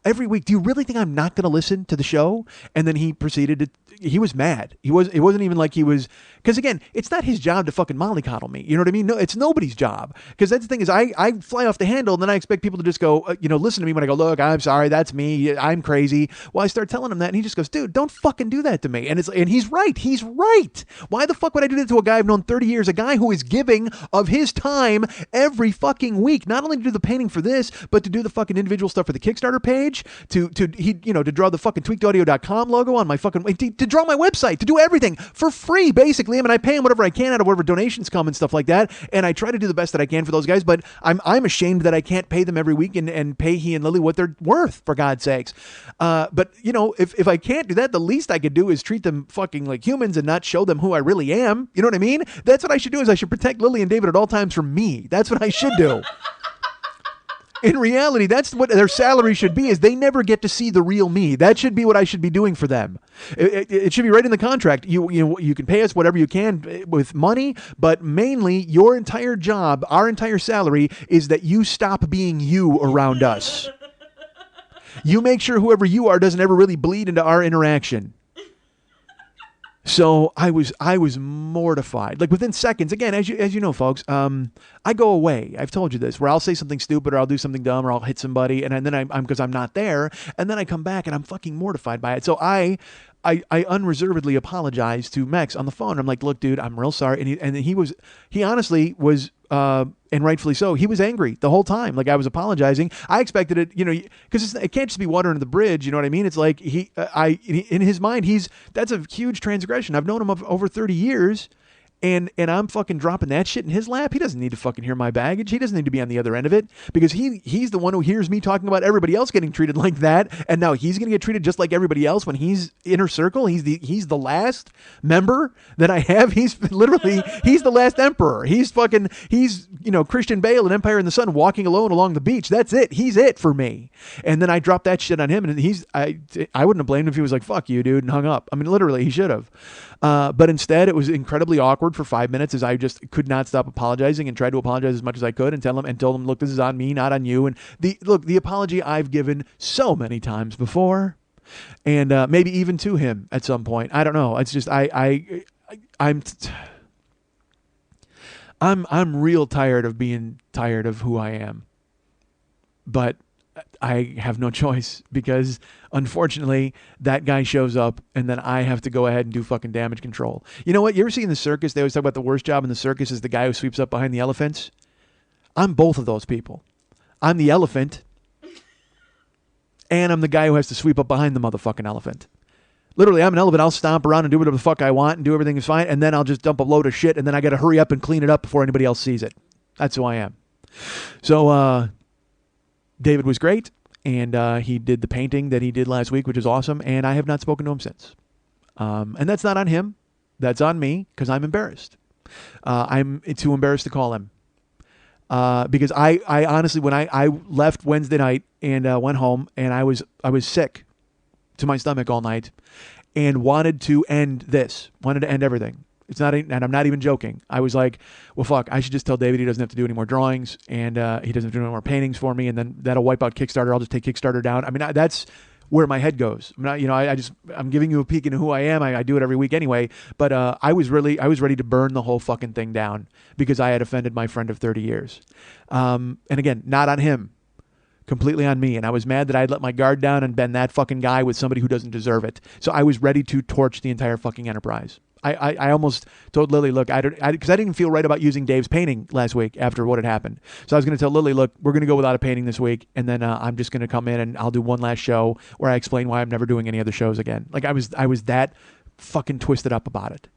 every week, do you really think I'm not going to listen to the show? And then he proceeded to, he was mad. It wasn't even like he was, because again, it's not his job to fucking mollycoddle me. You know what I mean? No, it's nobody's job. Because that's the thing is I fly off the handle and then I expect people to just go, listen to me when I go, look, I'm sorry, that's me. I'm crazy. Well, I start telling him that and he just goes, dude, don't fucking do that to me. And he's right. He's right. Why the fuck would I do that to a guy I've known 30 years, a guy who is giving of his time every fucking week, not only to do the painting for this, but to do the fucking individual stuff for the Kickstarter page, to draw the fucking tweakedaudio.com logo on my fucking, to draw my website, to do everything for free, basically. I mean, I pay them whatever I can out of whatever donations come and stuff like that, and I try to do the best that I can for those guys, but I'm ashamed that I can't pay them every week and pay he and Lily what they're worth, for God's sakes. But, you know, if I can't do that, the least I could do is treat them fucking like humans and not show them who I really am. You know what I mean? That's what I should do, is I should protect Lily and David at all times from me. That's what I should do. In reality, that's what their salary should be, is they never get to see the real me. That should be what I should be doing for them. It should be right in the contract. You can pay us whatever you can with money, but mainly your entire job, our entire salary, is that you stop being you around us. You make sure whoever you are doesn't ever really bleed into our interaction. So I was mortified. Like within seconds, again, as you know, folks, I go away. I've told you this, where I'll say something stupid or I'll do something dumb or I'll hit somebody, and then I'm because I'm not there, and then I come back and I'm fucking mortified by it. So I unreservedly apologized to Mex on the phone. I'm like, look, dude, I'm real sorry. And he honestly was, and rightfully so, he was angry the whole time. Like I was apologizing. I expected it, you know, because it can't just be water under the bridge. You know what I mean? It's like in his mind, that's a huge transgression. I've known him over 30 years. And I'm fucking dropping that shit in his lap. He doesn't need to fucking hear my baggage. He doesn't need to be on the other end of it, because he's the one who hears me talking about everybody else getting treated like that. And now he's going to get treated just like everybody else when he's inner circle. He's the last member that I have. He's the last emperor. He's you know, Christian Bale in Empire in the Sun walking alone along the beach. That's it. He's it for me. And then I dropped that shit on him, and I wouldn't have blamed him if he was like, fuck you, dude, and hung up. I mean, literally, he should have. But instead, it was incredibly awkward for 5 minutes, as I just could not stop apologizing and tried to apologize as much as I could and told him, look, this is on me, not on you. And the apology I've given so many times before, and maybe even to him at some point. I don't know. It's just I'm real tired of being tired of who I am, but I have no choice, because unfortunately that guy shows up and then I have to go ahead and do fucking damage control. You know what? You ever see in the circus, they always talk about the worst job in the circus is the guy who sweeps up behind the elephants. I'm both of those people. I'm the elephant, and I'm the guy who has to sweep up behind the motherfucking elephant. Literally, I'm an elephant. I'll stomp around and do whatever the fuck I want and do everything is fine, and then I'll just dump a load of shit, and then I got to hurry up and clean it up before anybody else sees it. That's who I am. So, David was great, and he did the painting that he did last week, which is awesome, and I have not spoken to him since. And that's not on him. That's on me, because I'm embarrassed. I'm too embarrassed to call him. Because I honestly, when I left Wednesday night and went home, and I was sick to my stomach all night, and wanted to end everything. It's not, and I'm not even joking. I was like, well, fuck, I should just tell David he doesn't have to do any more drawings, and he doesn't have to do any more paintings for me, and then that'll wipe out Kickstarter. I'll just take Kickstarter down. I mean, that's where my head goes. I'm not, you know, I'm giving you a peek into who I am. I do it every week anyway, but I was ready to burn the whole fucking thing down, because I had offended my friend of 30 years. And again, not on him, completely on me. And I was mad that I'd let my guard down and been that fucking guy with somebody who doesn't deserve it. So I was ready to torch the entire fucking enterprise. I almost told Lily, look, because I didn't feel right about using Dave's painting last week after what had happened. So I was going to tell Lily, look, we're going to go without a painting this week, and then I'm just going to come in and I'll do one last show where I explain why I'm never doing any other shows again. Like I was that fucking twisted up about it.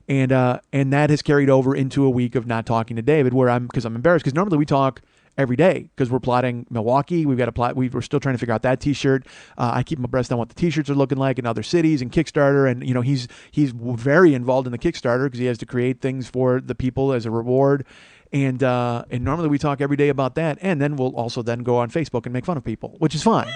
And that has carried over into a week of not talking to David, because I'm embarrassed, because normally we talk every day, because we're plotting Milwaukee. We've got to plot. We're still trying to figure out that T-shirt. I keep him abreast on what the T-shirts are looking like in other cities and Kickstarter. And you know, he's very involved in the Kickstarter, because he has to create things for the people as a reward. And normally we talk every day about that. And then we'll also then go on Facebook and make fun of people, which is fine.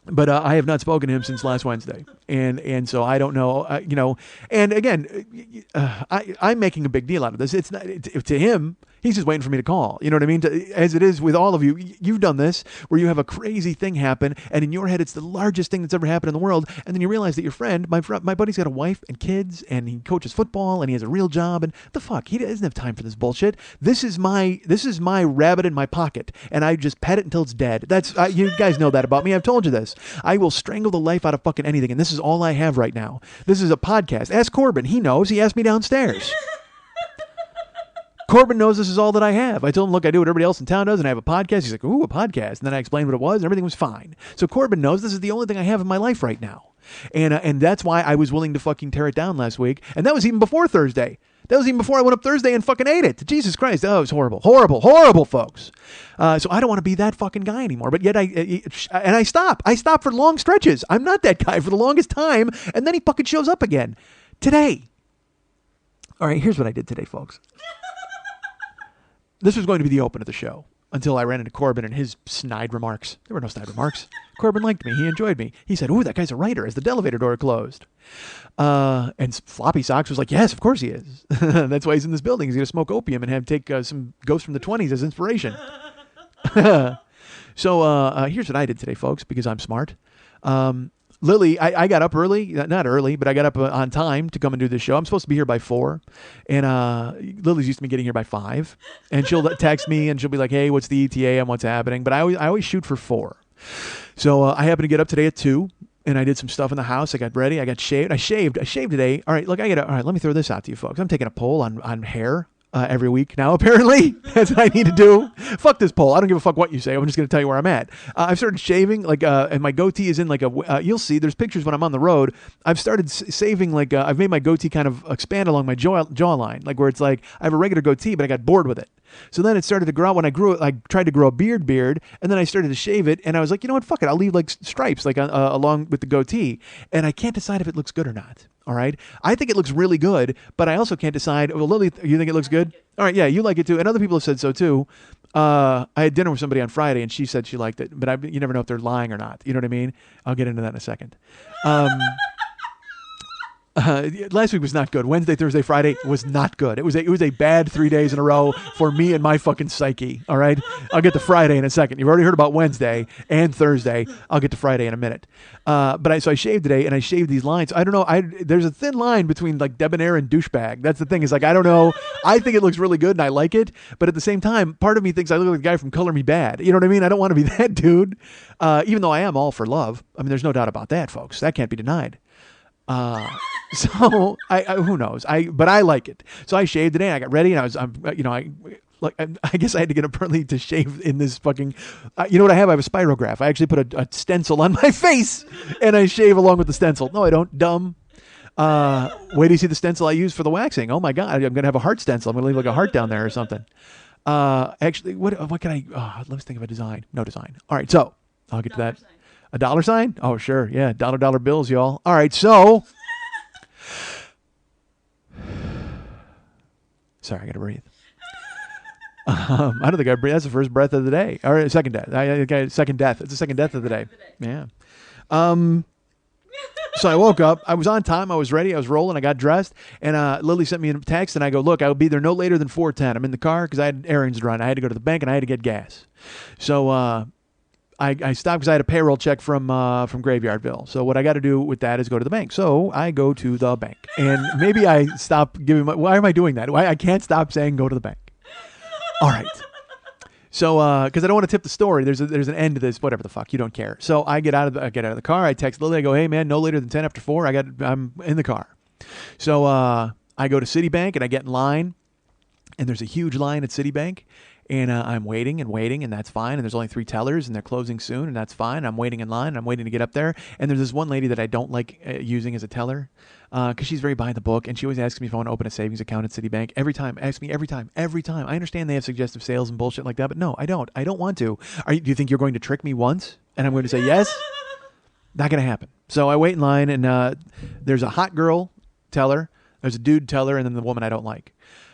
But I have not spoken to him since last Wednesday, and so I don't know, you know. And again, I'm making a big deal out of this. It's not to him. He's just waiting for me to call. You know what I mean? As it is with all of you, you've done this where you have a crazy thing happen, and in your head, it's the largest thing that's ever happened in the world, and then you realize that your friend, my buddy's got a wife and kids, and he coaches football, and he has a real job, and the fuck, he doesn't have time for this bullshit. This is my rabbit in my pocket, and I just pet it until it's dead. That's you guys know that about me. I've told you this. I will strangle the life out of fucking anything, and this is all I have right now. This is a podcast. Ask Corbin. He knows. He asked me downstairs. Corbin knows this is all that I have. I told him, look, I do what everybody else in town does, and I have a podcast. He's like, ooh, a podcast. And then I explained what it was, and everything was fine. So Corbin knows this is the only thing I have in my life right now. And that's why I was willing to fucking tear it down last week. And that was even before Thursday. That was even before I went up Thursday and fucking ate it. Jesus Christ. Oh, it was horrible. Horrible. Horrible, folks. So I don't want to be that fucking guy anymore. But yet I stop. I stop for long stretches. I'm not that guy for the longest time. And then he fucking shows up again. Today. All right, here's what I did today, folks. This was going to be the open of the show until I ran into Corbin and his snide remarks. There were no snide remarks. Corbin liked me. He enjoyed me. He said, ooh, that guy's a writer, as the elevator door closed. And Floppy Socks was like, yes, of course he is. That's why he's in this building. He's going to smoke opium and take some ghosts from the 20s as inspiration. So here's what I did today, folks, because I'm smart. Lily, I got up early, not early, but I got up on time to come and do this show. I'm supposed to be here by 4, and Lily's used to me getting here by 5, and she'll text me and she'll be like, hey, what's the ETA and what's happening? But I always shoot for 4. So I happened to get up today at 2, and I did some stuff in the house. I got ready. I got shaved. I shaved today. All right, look, all right, let me throw this out to you folks. I'm taking a poll on hair. Every week now, apparently. That's what I need to do. Fuck this poll. I don't give a fuck what you say. I'm just going to tell you where I'm at. I've started shaving, and my goatee is in like you'll see, there's pictures when I'm on the road. I've started saving, I've made my goatee kind of expand along my jawline, like where it's like, I have a regular goatee, but I got bored with it. So then it started to grow out. When I grew it, I tried to grow a beard, and then I started to shave it, and I was like, you know what, fuck it. I'll leave like stripes, along with the goatee, and I can't decide if it looks good or not. All right. I think it looks really good, but I also can't decide. Well, Lily, you think it looks good? All right. Yeah, you like it too. And other people have said so too. I had dinner with somebody on Friday and she said she liked it, but you never know if they're lying or not. You know what I mean? I'll get into that in a second. Last week was not good. Wednesday, Thursday, Friday was not good. It was a bad 3 days in a row for me and my fucking psyche. All right. I'll get to Friday in a second. You've already heard about Wednesday and Thursday. I'll get to Friday in a minute. So I shaved today and I shaved these lines. I don't know. There's a thin line between like debonair and douchebag. That's the thing. Is like, I don't know. I think it looks really good and I like it. But at the same time, part of me thinks I look like the guy from Color Me Bad. You know what I mean? I don't want to be that dude. Even though I am all for love. I mean, there's no doubt about that, folks. That can't be denied. So who knows? But I like it. So I shaved today. And I got ready, and I guess I had to get up early to shave in this fucking. You know what I have? I have a spirograph. I actually put a stencil on my face, and I shave along with the stencil. No, I don't. Dumb. Wait till you see the stencil I use for the waxing. Oh my god, I'm gonna have a heart stencil. I'm gonna leave like a heart down there or something. Actually, what can I? Let's think of a design. No design. All right, so I'll get to that. Sign. A dollar sign? Oh, sure. Yeah. Dollar bills, y'all. All right. So, sorry, I got to breathe. I don't think I breathe. That's the first breath of the day. Or second death. Second death. It's the second death of the day. Yeah. So I woke up. I was on time. I was ready. I was rolling. I got dressed. And Lily sent me a text. And I go, look, I'll be there no later than 4:10. I'm in the car because I had errands to run. I had to go to the bank and I had to get gas. So, I stopped because I had a payroll check from Graveyardville. So what I got to do with that is go to the bank. So I go to the bank, and maybe I stop giving why am I doing that? Why I can't stop saying go to the bank. All right. So because I don't want to tip the story. There's an end to this. Whatever the fuck, you don't care. So I get out of the car. I text Lily. I go, hey man, no later than 10 after 4. I'm in the car. So I go to Citibank and I get in line, and there's a huge line at Citibank. And I'm waiting, and that's fine. And there's only 3 tellers, and they're closing soon, and that's fine. I'm waiting in line, and I'm waiting to get up there. And there's this one lady that I don't like using as a teller because she's very by the book, and she always asks me if I want to open a savings account at Citibank. Every time. I understand they have suggestive sales and bullshit like that, but no, I don't. I don't want to. Do you think you're going to trick me once, and I'm going to say yes? Not going to happen. So I wait in line, and there's a hot girl teller, there's a dude teller, and then the woman I don't like.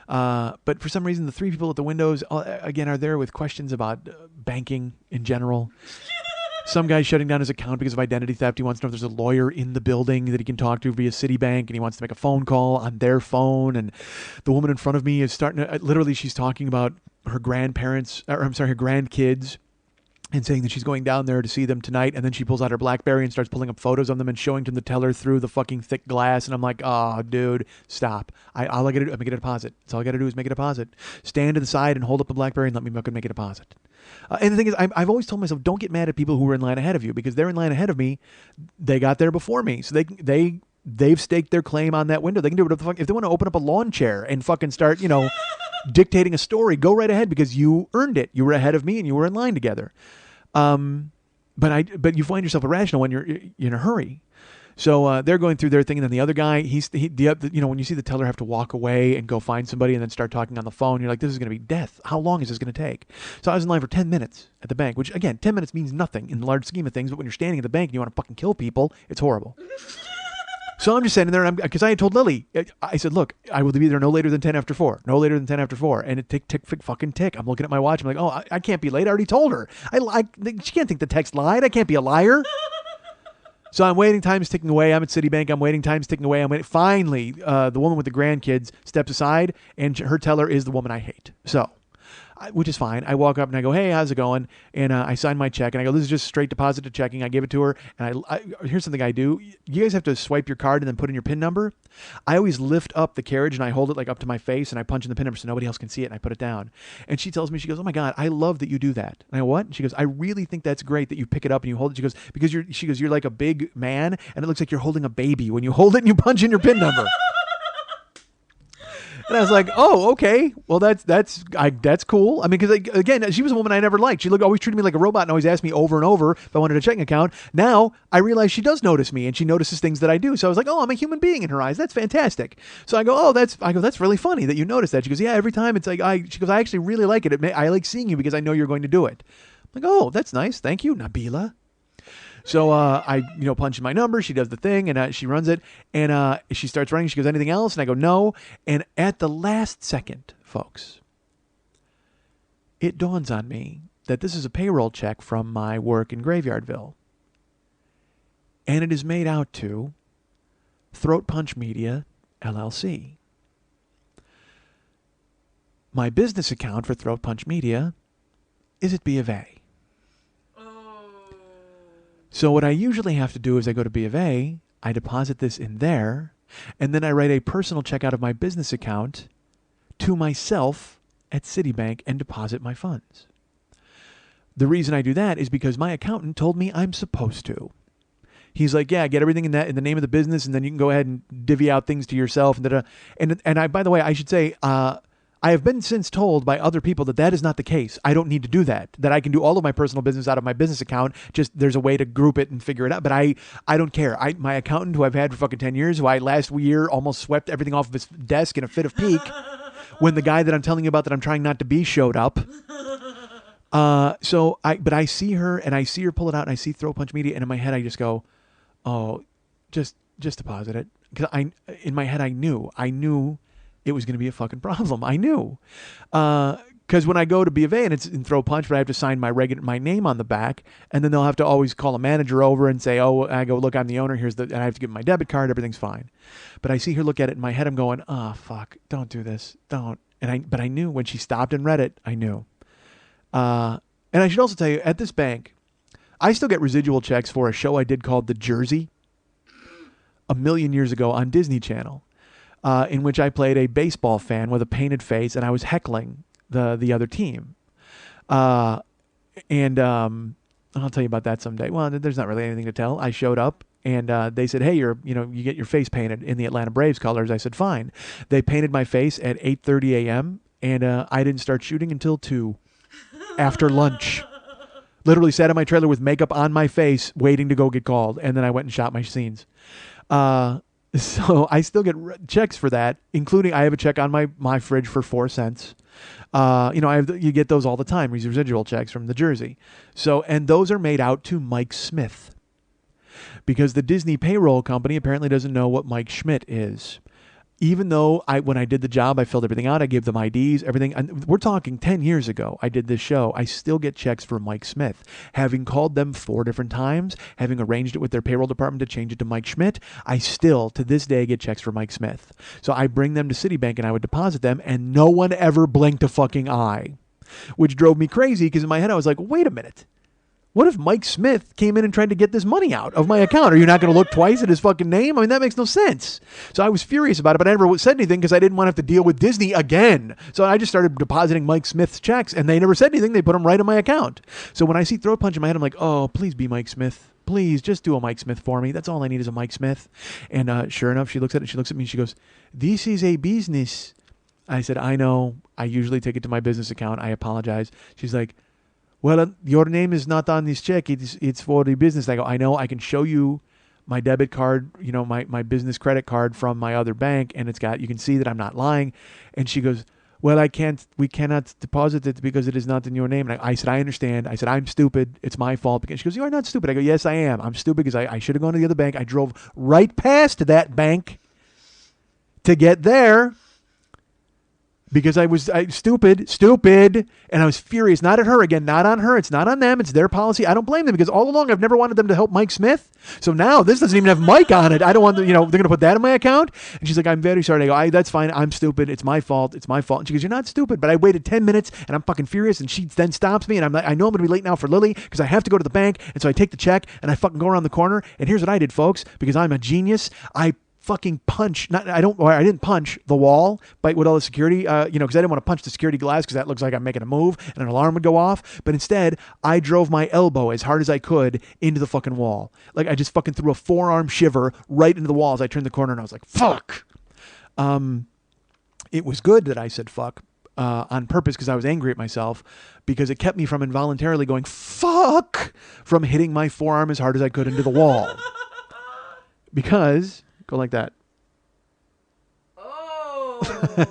But for some reason, the 3 people at the windows, again, are there with questions about banking in general. Some guy's shutting down his account because of identity theft. He wants to know if there's a lawyer in the building that he can talk to via Citibank, and he wants to make a phone call on their phone. And the woman in front of me is starting to, literally, she's talking about her grandkids, and saying that she's going down there to see them tonight. And then she pulls out her BlackBerry and starts pulling up photos of them and showing to the teller through the fucking thick glass. And I'm like, oh, dude, stop. All I got to do is make a deposit. That's all I got to do is make a deposit. Stand to the side and hold up the BlackBerry and let me make a deposit. And the thing is, I've always told myself, don't get mad at people who are in line ahead of you, because they're in line ahead of me. They got there before me. So they've staked their claim on that window. They can do whatever the fuck. If they want to open up a lawn chair and fucking start, dictating a story, go right ahead because you earned it. You were ahead of me and you were in line together. But you find yourself irrational when you're in a hurry. So they're going through their thing, and then the other guy, when you see the teller have to walk away and go find somebody and then start talking on the phone, you're like, this is going to be death. How long is this going to take? So I was in line for 10 minutes at the bank, which, again, 10 minutes means nothing in the large scheme of things, but when you're standing at the bank and you want to fucking kill people, it's horrible. So I'm just sitting there, because I had told Lily, I said, look, I will be there no later than 10 after 4. No later than 10 after 4. And it tick, fucking tick. I'm looking at my watch. I'm like, oh, I can't be late. I already told her. She can't think the text lied. I can't be a liar. So I'm waiting. Time's ticking away. I'm at Citibank. I'm waiting. Time's ticking away. I'm waiting. Finally, the woman with the grandkids steps aside, and her teller is the woman I hate. So, which is fine. I walk up and I go, hey, how's it going? And I sign my check, and I go, this is just straight deposit to checking. I give it to her, and here's something I do. You guys have to swipe your card and then put in your PIN number. I always lift up the carriage, and I hold it like up to my face, and I punch in the PIN number so nobody else can see it, and I put it down. And she tells me, she goes, oh my God, I love that you do that. And I go, what? And she goes, I really think that's great that you pick it up and you hold it. She goes, because you're like a big man, and it looks like you're holding a baby when you hold it and you punch in your PIN number. And I was like, oh, okay. Well, that's cool. I mean, because again, she was a woman I never liked. She always treated me like a robot and always asked me over and over if I wanted a checking account. Now I realize she does notice me and she notices things that I do. So I was like, oh, I'm a human being in her eyes. That's fantastic. So I go, that's really funny that you notice that. She goes, yeah, every time it's like, she goes, I actually really like it. I like seeing you because I know you're going to do it. I'm like, oh, that's nice. Thank you, Nabila. So I punch in my number. She does the thing, and she runs it, and she starts running. She goes, anything else? And I go, no. And at the last second, folks, it dawns on me that this is a payroll check from my work in Graveyardville. And it is made out to Throat Punch Media, LLC. My business account for Throat Punch Media is at B of A. So what I usually have to do is I go to B of A, I deposit this in there, and then I write a personal check out of my business account to myself at Citibank and deposit my funds. The reason I do that is because my accountant told me I'm supposed to. He's like, yeah, get everything in the name of the business, and then you can go ahead and divvy out things to yourself. And I, by the way, I should say, I have been since told by other people that is not the case. I don't need to do that. That I can do all of my personal business out of my business account. Just there's a way to group it and figure it out. But I don't care. My accountant, who I've had for fucking 10 years, who I last year almost swept everything off of his desk in a fit of pique, when the guy that I'm telling you about that I'm trying not to be showed up. But I see her and I see her pull it out and I see Throat Punch Media, and in my head I just go, oh, just deposit it. Because in my head I knew it was going to be a fucking problem. I knew. Because when I go to B of A and it's in Throat Punch, but I have to sign my name on the back, and then they'll have to always call a manager over and say, oh, I go, look, I'm the owner. And I have to give them my debit card. Everything's fine. But I see her look at it in my head. I'm going, oh, fuck, don't do this. Don't. But I knew when she stopped and read it, I knew. And I should also tell you, at this bank, I still get residual checks for a show I did called The Jersey a million years ago on Disney Channel. In which I played a baseball fan with a painted face, and I was heckling the other team. I'll tell you about that someday. Well, there's not really anything to tell. I showed up, and they said, hey, you get your face painted in the Atlanta Braves colors. I said, fine. They painted my face at 8:30 a.m., and I didn't start shooting until 2 after lunch. Literally sat in my trailer with makeup on my face, waiting to go get called, and then I went and shot my scenes. So I still get checks for that, including I have a check on my fridge for 4 cents. You get those all the time, these residual checks from the Jersey. So, and those are made out to Mike Smith, because the Disney payroll company apparently doesn't know what Mike Schmidt is. Even though when I did the job, I filled everything out. I gave them IDs, everything. And we're talking 10 years ago. I did this show. I still get checks for Mike Smith. Having called them 4 different times, having arranged it with their payroll department to change it to Mike Schmidt, I still, to this day, get checks for Mike Smith. So I bring them to Citibank and I would deposit them, and no one ever blinked a fucking eye, which drove me crazy because in my head I was like, wait a minute. What if Mike Smith came in and tried to get this money out of my account? Are you not going to look twice at his fucking name? I mean, that makes no sense. So I was furious about it, but I never said anything because I didn't want to have to deal with Disney again. So I just started depositing Mike Smith's checks, and they never said anything. They put them right in my account. So when I see Throat Punch in my head, I'm like, oh, please be Mike Smith. Please just do a Mike Smith for me. That's all I need is a Mike Smith. And sure enough, she looks at it. She looks at me and she goes, this is a business. I said, I know. I usually take it to my business account. I apologize. She's like, well, your name is not on this check. It's for the business. I go, I know. I can show you my debit card, my business credit card from my other bank, and you can see that I'm not lying. And she goes, well, we cannot deposit it because it is not in your name. And I said, I understand. I said, I'm stupid. It's my fault. She goes, you are not stupid. I go, yes, I am. I'm stupid because I should have gone to the other bank. I drove right past that bank to get there. Because I was stupid, and I was furious. Not at her again, not on her. It's not on them. It's their policy. I don't blame them because all along I've never wanted them to help Mike Smith. So now this doesn't even have Mike on it. I don't want they're going to put that in my account. And she's like, I'm very sorry. I go, that's fine. I'm stupid. It's my fault. It's my fault. And she goes, you're not stupid. But I waited 10 minutes and I'm fucking furious. And she then stops me and I'm like, I know I'm going to be late now for Lily because I have to go to the bank. And so I take the check and I fucking go around the corner. And here's what I did, folks, because I'm a genius. I fucking I didn't punch the wall with all the security, because I didn't want to punch the security glass because that looks like I'm making a move and an alarm would go off. But instead, I drove my elbow as hard as I could into the fucking wall. Like I just fucking threw a forearm shiver right into the wall as I turned the corner and I was like, fuck. It was good that I said fuck on purpose because I was angry at myself because it kept me from involuntarily going fuck from hitting my forearm as hard as I could into the wall. Because... Go like that. Oh,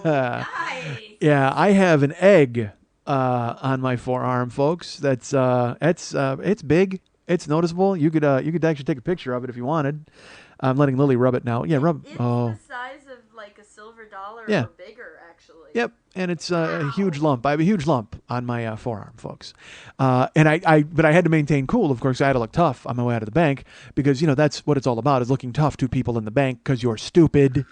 nice. Yeah, I have an egg on my forearm, folks. That's it's big. It's noticeable. You could actually take a picture of it if you wanted. I'm letting Lily rub it now. Yeah, rub. It's the size of like a silver dollar or bigger, actually. Yep, and it's a huge lump. I have a huge lump on my forearm, folks. But I had to maintain cool. Of course, I had to look tough on my way out of the bank because that's what it's all about: is looking tough to people in the bank because you're stupid.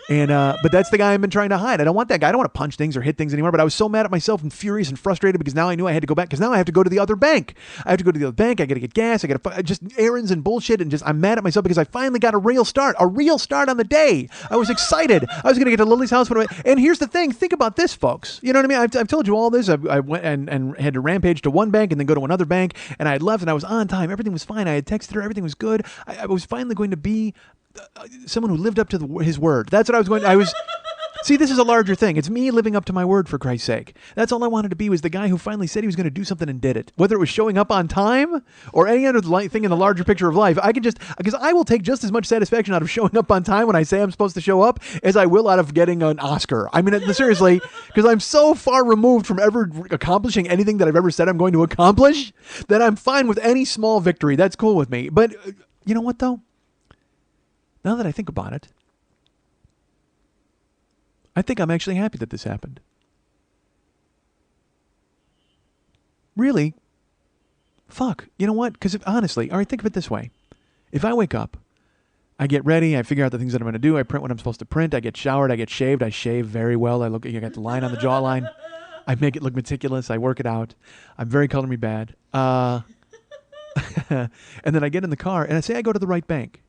And but that's the guy I've been trying to hide. I don't want that guy. I don't want to punch things or hit things anymore. But I was so mad at myself and furious and frustrated because now I knew I had to go back. Because now I have to go to the other bank. I have to go to the other bank. I got to get gas. I got to just errands and bullshit. And I'm mad at myself because I finally got a real start on the day. I was excited. I was going to get to Lily's house. And here's the thing. Think about this, folks. You know what I mean? I've told you all this. I went and had to rampage to one bank and then go to another bank. And I had left and I was on time. Everything was fine. I had texted her. Everything was good. I was finally going to be someone who lived up to his word. That's what I was. See, this is a larger thing. It's me living up to my word, for Christ's sake. That's all I wanted to be, was the guy who finally said he was going to do something and did it. Whether it was showing up on time or any other thing in the larger picture of life, because I will take just as much satisfaction out of showing up on time when I say I'm supposed to show up as I will out of getting an Oscar. I mean, seriously, because I'm so far removed from ever accomplishing anything that I've ever said I'm going to accomplish that I'm fine with any small victory. That's cool with me. But you know what, though? Now that I think about it, I think I'm actually happy that this happened. Really? Fuck. You know what? Because honestly, all right, think of it this way. If I wake up, I get ready, I figure out the things that I'm going to do, I print what I'm supposed to print, I get showered, I get shaved, I shave very well, I got the line on the jawline, I make it look meticulous, I work it out, I'm very color me bad. And then I get in the car and I say I go to the right bank.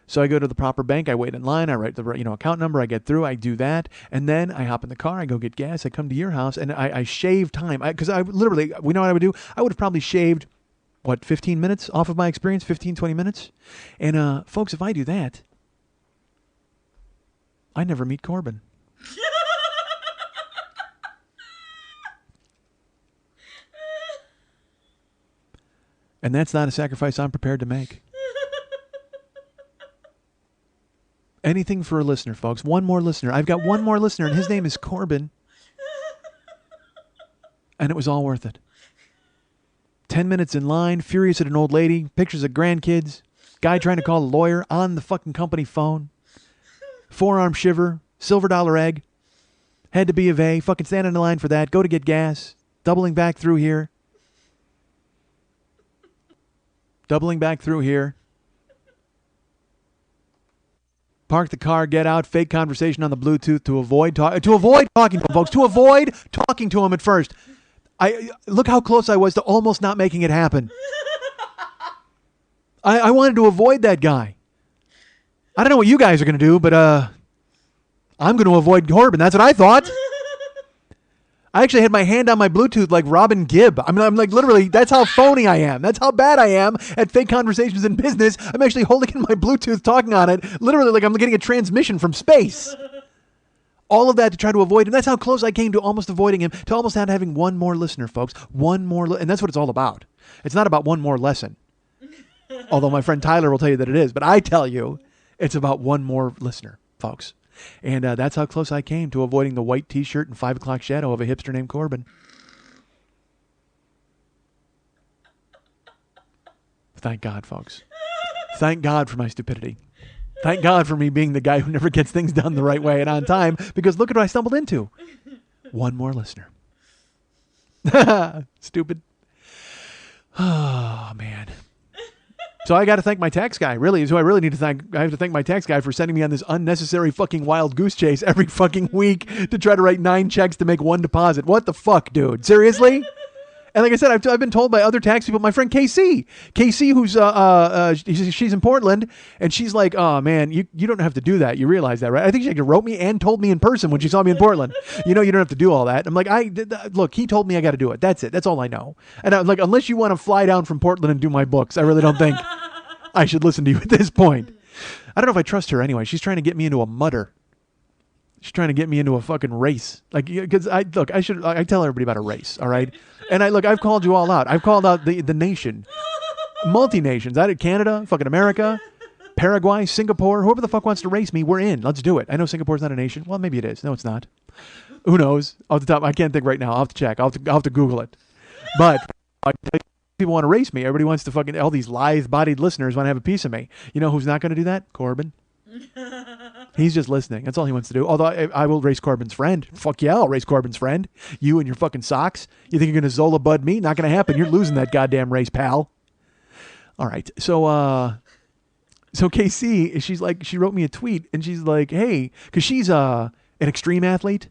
So I go to the proper bank, I wait in line, I write the account number, I get through, I do that, and then I hop in the car, I go get gas, I come to your house, and I shave time. Because I literally, we know what I would do? I would have probably shaved, 15 minutes off of my experience? 15, 20 minutes? And folks, if I do that, I never meet Corbin. And that's not a sacrifice I'm prepared to make. Anything for a listener, folks. One more listener. I've got one more listener, and his name is Corbin. And it was all worth it. 10 minutes in line, furious at an old lady, pictures of grandkids, guy trying to call a lawyer on the fucking company phone, forearm shiver, silver dollar egg, had to be of A, fucking stand in the line for that, go to get gas, doubling back through here. Park the car, get out, fake conversation on the Bluetooth to avoid talking to him, folks. To avoid talking to him at first. Look how close I was to almost not making it happen. I wanted to avoid that guy. I don't know what you guys are going to do, but I'm going to avoid Corbin. That's what I thought. I actually had my hand on my Bluetooth like Robin Gibb. I mean, I'm like literally, that's how phony I am. That's how bad I am at fake conversations in business. I'm actually holding in my Bluetooth talking on it, literally like I'm getting a transmission from space. All of that to try to avoid him. That's how close I came to almost avoiding him, to almost not having one more listener, folks. One more, and that's what it's all about. It's not about one more lesson. Although my friend Tyler will tell you that it is. But I tell you, it's about one more listener, folks. And that's how close I came to avoiding the white T-shirt and 5 o'clock shadow of a hipster named Corbin. Thank God, folks. Thank God for my stupidity. Thank God for me being the guy who never gets things done the right way and on time, because look at what I stumbled into. One more listener. Stupid. Oh, man. So I got to thank my tax guy, really. So I really need to thank, I have to thank my tax guy for sending me on this unnecessary fucking wild goose chase every fucking week to try to write 9 checks to make 1 deposit. What the fuck, dude? Seriously? And like I said, I've been told by other tax people, my friend KC, who's she's in Portland, and she's like, oh man, you don't have to do that. You realize that, right? I think she actually wrote me and told me in person when she saw me in Portland. You don't have to do all that. I'm like, look, he told me I got to do it. That's it. That's all I know. And I'm like, unless you want to fly down from Portland and do my books, I really don't think I should listen to you at this point. I don't know if I trust her anyway. She's trying to get me into a mutter. She's trying to get me into a fucking race. Like, because I tell everybody about a race, all right? And I've called you all out. I've called out the nation, multi-nations. I did Canada, fucking America, Paraguay, Singapore, whoever the fuck wants to race me, we're in. Let's do it. I know Singapore's not a nation. Well, maybe it is. No, it's not. Who knows? Off the top, I can't think right now. I'll have to check. I'll have to Google it. But people want to race me. Everybody wants to fucking, all these lithe-bodied listeners want to have a piece of me. You know who's not going to do that? Corbin. He's just listening. That's all he wants to do. Although I will race Corbin's friend. Fuck yeah, I'll race Corbin's friend. You and your fucking socks. You think you're going to Zola Bud me? Not going to happen. You're losing that goddamn race, pal. All right. So KC, she wrote me a tweet and she's like, hey, because she's an extreme athlete.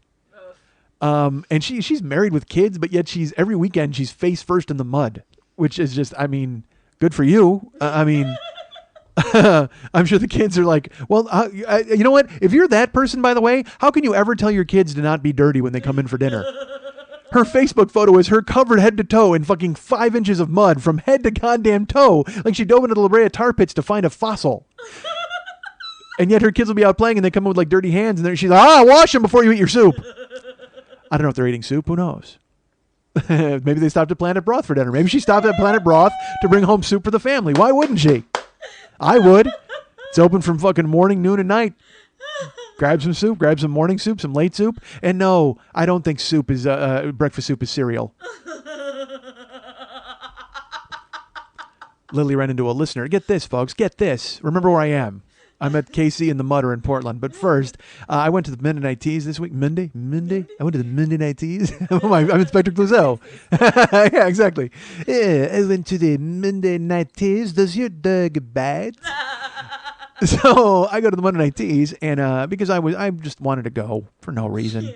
And she's married with kids, but yet every weekend she's face first in the mud, which is just, I mean, good for you. I'm sure the kids are like, well, you know what? If you're that person, by the way, how can you ever tell your kids to not be dirty when they come in for dinner? Her Facebook photo is her covered head to toe in fucking 5 inches of mud from head to goddamn toe. Like she dove into the La Brea tar pits to find a fossil. And yet her kids will be out playing and they come in with like dirty hands and she's like, wash them before you eat your soup. I don't know if they're eating soup. Who knows? Maybe they stopped at Planet Broth for dinner. Maybe she stopped at Planet Broth to bring home soup for the family. Why wouldn't she? I would. It's open from fucking morning, noon, and night. Grab some soup, grab some morning soup, some late soup. And no, I don't think soup is breakfast soup is cereal. Lily ran into a listener. Get this, folks. Get this. Remember where I am. I'm at KC in the Mutter in Portland. But first, I went to the Monday Night Teas this week. Monday? I went to the Monday Night Teas. I'm Inspector Clouseau. Yeah, exactly. Yeah, I went to the Monday Night Teas. Does your dog bite? So I go to the Monday Night Teas, and because I just wanted to go for no reason.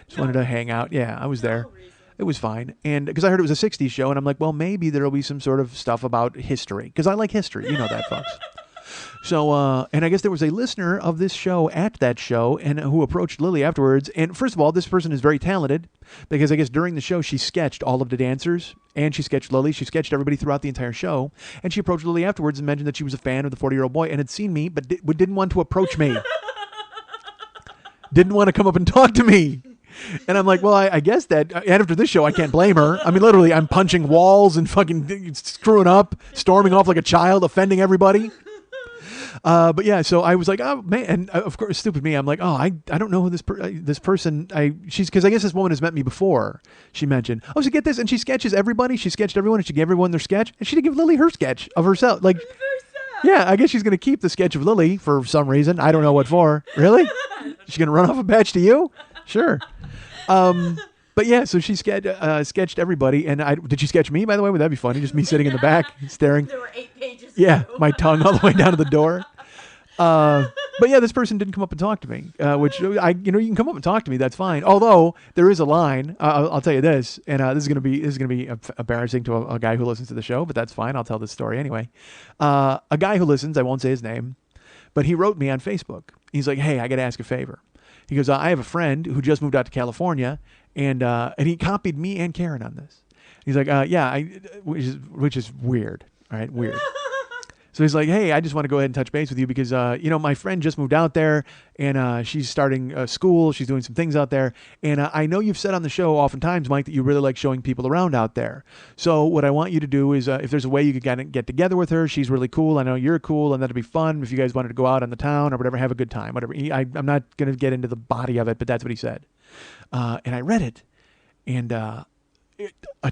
Just wanted to hang out. Yeah, I was there. It was fine. And because I heard it was a 60s show, and I'm like, well, maybe there'll be some sort of stuff about history. Because I like history. You know that, folks. So, and I guess there was a listener of this show at that show and who approached Lily afterwards. And first of all, this person is very talented because I guess during the show, she sketched all of the dancers and she sketched Lily. She sketched everybody throughout the entire show. And she approached Lily afterwards and mentioned that she was a fan of the 40-year-old boy and had seen me, but didn't want to approach me. Didn't want to come up and talk to me. And I'm like, well, I guess that, and after this show, I can't blame her. I mean, literally, I'm punching walls and fucking screwing up, storming off like a child, offending everybody. But yeah, so I was like, oh man, and of course, stupid me. I'm like, oh, I don't know who this person. She's because I guess this woman has met me before. She mentioned, oh, so get this, and she sketches everybody. She sketched everyone, and she gave everyone their sketch, and she didn't give Lily her sketch of herself. Like, yeah, I guess she's gonna keep the sketch of Lily for some reason. I don't know what for. Really? She's gonna run off a patch to you? Sure. But yeah, so she sketched everybody, and did she sketch me, by the way? Would that be funny? Just me sitting in the back, staring. There were 8 pages. Yeah, my tongue all the way down to the door. But yeah, this person didn't come up and talk to me, which you can come up and talk to me. That's fine. Although there is a line, I'll tell you this, and this is gonna be embarrassing to a guy who listens to the show, but that's fine. I'll tell this story anyway. A guy who listens, I won't say his name, but he wrote me on Facebook. He's like, hey, I got to ask a favor. He goes, I have a friend who just moved out to California, and he copied me and Karen on this. He's like, which is weird. All right, weird. So he's like, hey, I just want to go ahead and touch base with you because, my friend just moved out there and she's starting school. She's doing some things out there. And I know you've said on the show oftentimes, Mike, that you really like showing people around out there. So what I want you to do is if there's a way you could get together with her, she's really cool. I know you're cool and that'd be fun. If you guys wanted to go out on the town or whatever, have a good time, whatever. I'm not going to get into the body of it, but that's what he said. And I read it and a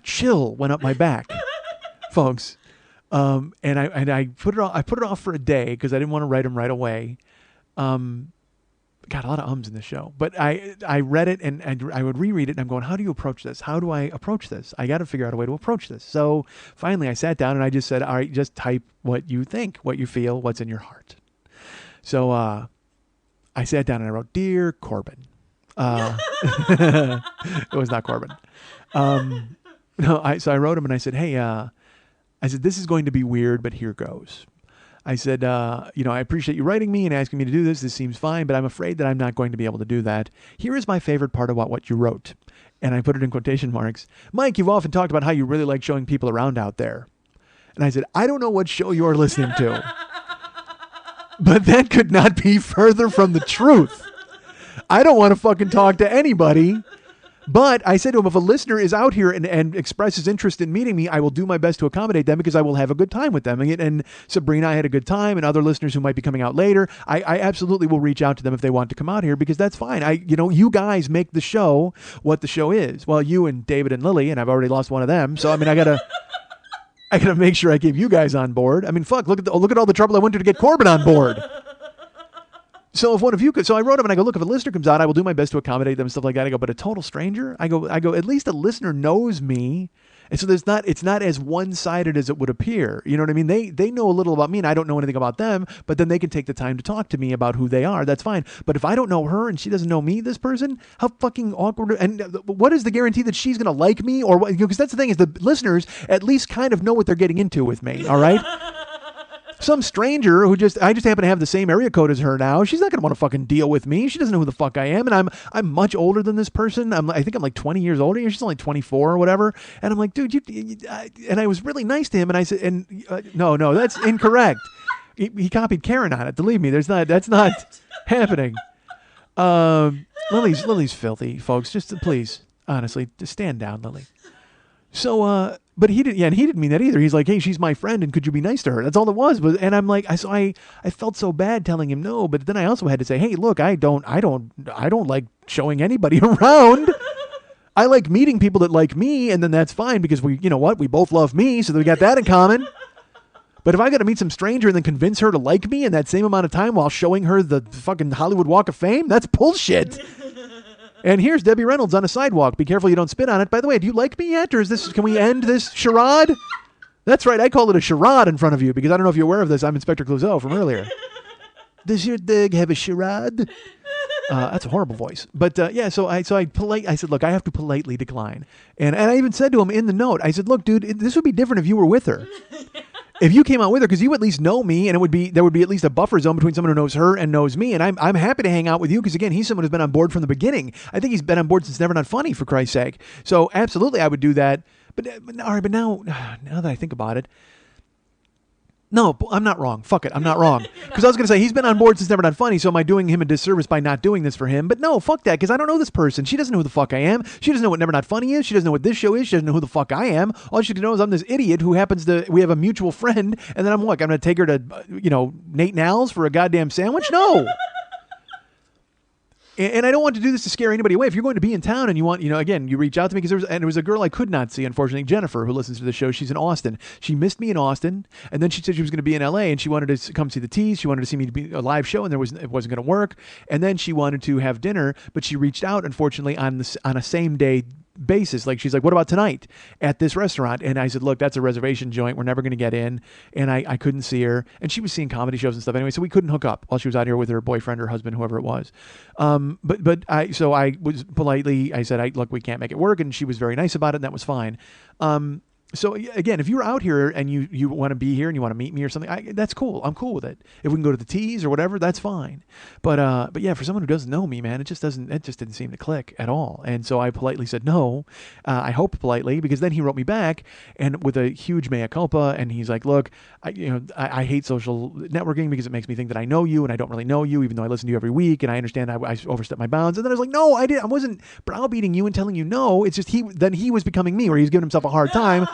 chill went up my back, folks. And I put it off for a day because I didn't want to write him right away. Got a lot of ums in the show, but I read it and I would reread it and I'm going, how do you approach this? How do I approach this? I got to figure out a way to approach this. So finally I sat down and I just said, all right, just type what you think, what you feel, what's in your heart. So, I sat down and I wrote, Dear Corbin. It was not Corbin. So I wrote him and I said, hey, I said, this is going to be weird, but here goes. I said, I appreciate you writing me and asking me to do this. This seems fine, but I'm afraid that I'm not going to be able to do that. Here is my favorite part about what you wrote. And I put it in quotation marks. Mike, you've often talked about how you really like showing people around out there. And I said, I don't know what show you're listening to, but that could not be further from the truth. I don't want to fucking talk to anybody. But I said to him, if a listener is out here and expresses interest in meeting me, I will do my best to accommodate them because I will have a good time with them. And Sabrina, I had a good time, and other listeners who might be coming out later, I absolutely will reach out to them if they want to come out here because that's fine. You guys make the show what the show is. Well, you and David and Lily, and I've already lost one of them. So, I mean, I gotta make sure I keep you guys on board. I mean, fuck, look at all the trouble I went to get Corbin on board. So if one of you could, so I wrote him and I go, look, if a listener comes out, I will do my best to accommodate them and stuff like that. I go, but a total stranger? I go, at least a listener knows me. And so it's not as one-sided as it would appear. You know what I mean? They know a little about me and I don't know anything about them, but then they can take the time to talk to me about who they are. That's fine. But if I don't know her and she doesn't know me, this person, how fucking awkward. And what is the guarantee that she's going to like me or what? Because that's the thing is the listeners at least kind of know what they're getting into with me. All right. Some stranger who I just happen to have the same area code as her now. She's not going to want to fucking deal with me. She doesn't know who the fuck I am. And I'm much older than this person. I think I'm like 20 years older. She's only 24 or whatever. And I'm like, dude, and I was really nice to him. And I said, no, that's incorrect. He copied Karen on it. Believe me, that's not happening. Lily's filthy, folks. Just please, honestly, just stand down, Lily. So, but he didn't mean that either. He's like, hey, she's my friend and could you be nice to her? That's all it was. And I'm like, I felt so bad telling him no, but then I also had to say, hey, look, I don't like showing anybody around. I like meeting people that like me, and then that's fine because we both love me, so we got that in common. But if I got to meet some stranger and then convince her to like me in that same amount of time while showing her the fucking Hollywood Walk of Fame, that's bullshit. And here's Debbie Reynolds on a sidewalk. Be careful you don't spit on it. By the way, do you like me yet? Or can we end this charade? That's right. I call it a charade in front of you because I don't know if you're aware of this. I'm Inspector Clouseau from earlier. Does your dog have a charade? That's a horrible voice. But so I said, look, I have to politely decline. And I even said to him in the note, I said, look, dude, this would be different if you were with her. If you came out with her, because you at least know me, and there would be at least a buffer zone between someone who knows her and knows me, and I'm happy to hang out with you because again, he's someone who's been on board from the beginning. I think he's been on board since Never Not Funny, for Christ's sake. So absolutely, I would do that. But now that I think about it, no, I'm not wrong. Fuck it, I'm not wrong. Because I was going to say, he's been on board since Never Not Funny, so am I doing him a disservice by not doing this for him? But no, fuck that, because I don't know this person. She doesn't know who the fuck I am. She doesn't know what Never Not Funny is. She doesn't know what this show is. She doesn't know who the fuck I am. All she knows is I'm this idiot who we have a mutual friend, and then I'm going to take her to, Nate Nal's for a goddamn sandwich? No. And I don't want to do this to scare anybody away. If you're going to be in town and you want, again, you reach out to me because there was a girl I could not see, unfortunately, Jennifer, who listens to the show. She's in Austin. She missed me in Austin, and then she said she was going to be in LA, and she wanted to come see the Tees. She wanted to see me to be a live show, and it wasn't going to work. And then she wanted to have dinner, but she reached out, unfortunately, on a same day basis. Like she's like, what about tonight at this restaurant? And I said, look, that's a reservation joint. We're never going to get in. And I couldn't see her. And she was seeing comedy shows and stuff anyway, so we couldn't hook up while she was out here with her boyfriend or husband, whoever it was. But I was politely, I said, look, we can't make it work. And she was very nice about it, and that was fine. So again, if you're out here and you want to be here and you want to meet me or something, that's cool. I'm cool with it. If we can go to the T's or whatever, that's fine. But yeah, for someone who doesn't know me, man, it just didn't seem to click at all. And so I politely said no. I hope politely, because then he wrote me back and with a huge mea culpa, and he's like, look, I hate social networking because it makes me think that I know you and I don't really know you, even though I listen to you every week and I understand I overstepped my bounds. And then I was like, no, I wasn't browbeating you and telling you no. It's just he was becoming me, where he was giving himself a hard time.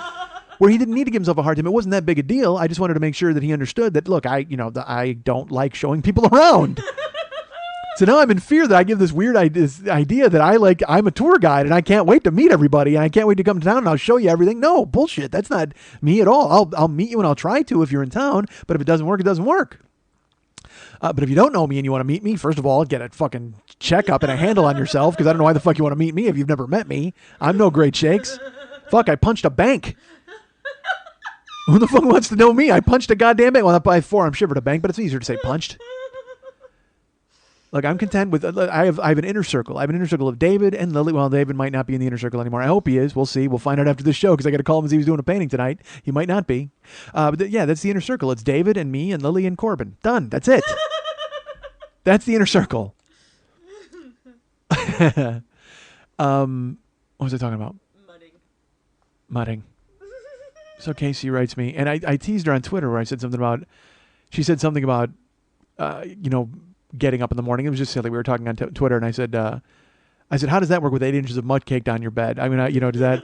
Where he didn't need to give himself a hard time. It wasn't that big a deal. I just wanted to make sure that he understood that, look, I don't like showing people around. So now I'm in fear that I give this weird idea that I'm a tour guide and I can't wait to meet everybody and I can't wait to come to town and I'll show you everything. No, bullshit. That's not me at all. I'll meet you and I'll try to if you're in town, but if it doesn't work, it doesn't work. But if you don't know me and you want to meet me, first of all, get a fucking checkup and a handle on yourself, because I don't know why the fuck you want to meet me if you've never met me. I'm no great shakes. Fuck, I punched a bank. Who the fuck wants to know me? I punched a goddamn bank. Well, not by forearm shivered a bank, but it's easier to say punched. Look, I'm content with. I have an inner circle. I have an inner circle of David and Lily. Well, David might not be in the inner circle anymore. I hope he is. We'll see. We'll find out after this show, because I got to call him as he was doing a painting tonight. He might not be. Yeah, that's the inner circle. It's David and me and Lily and Corbin. Done. That's it. That's the inner circle. What was I talking about? Mudding. So Casey writes me, and I teased her on Twitter where I said something about, she said something about, getting up in the morning. It was just silly. We were talking on Twitter, and I said, how does that work with 8 inches of mud caked on your bed? I mean, does that?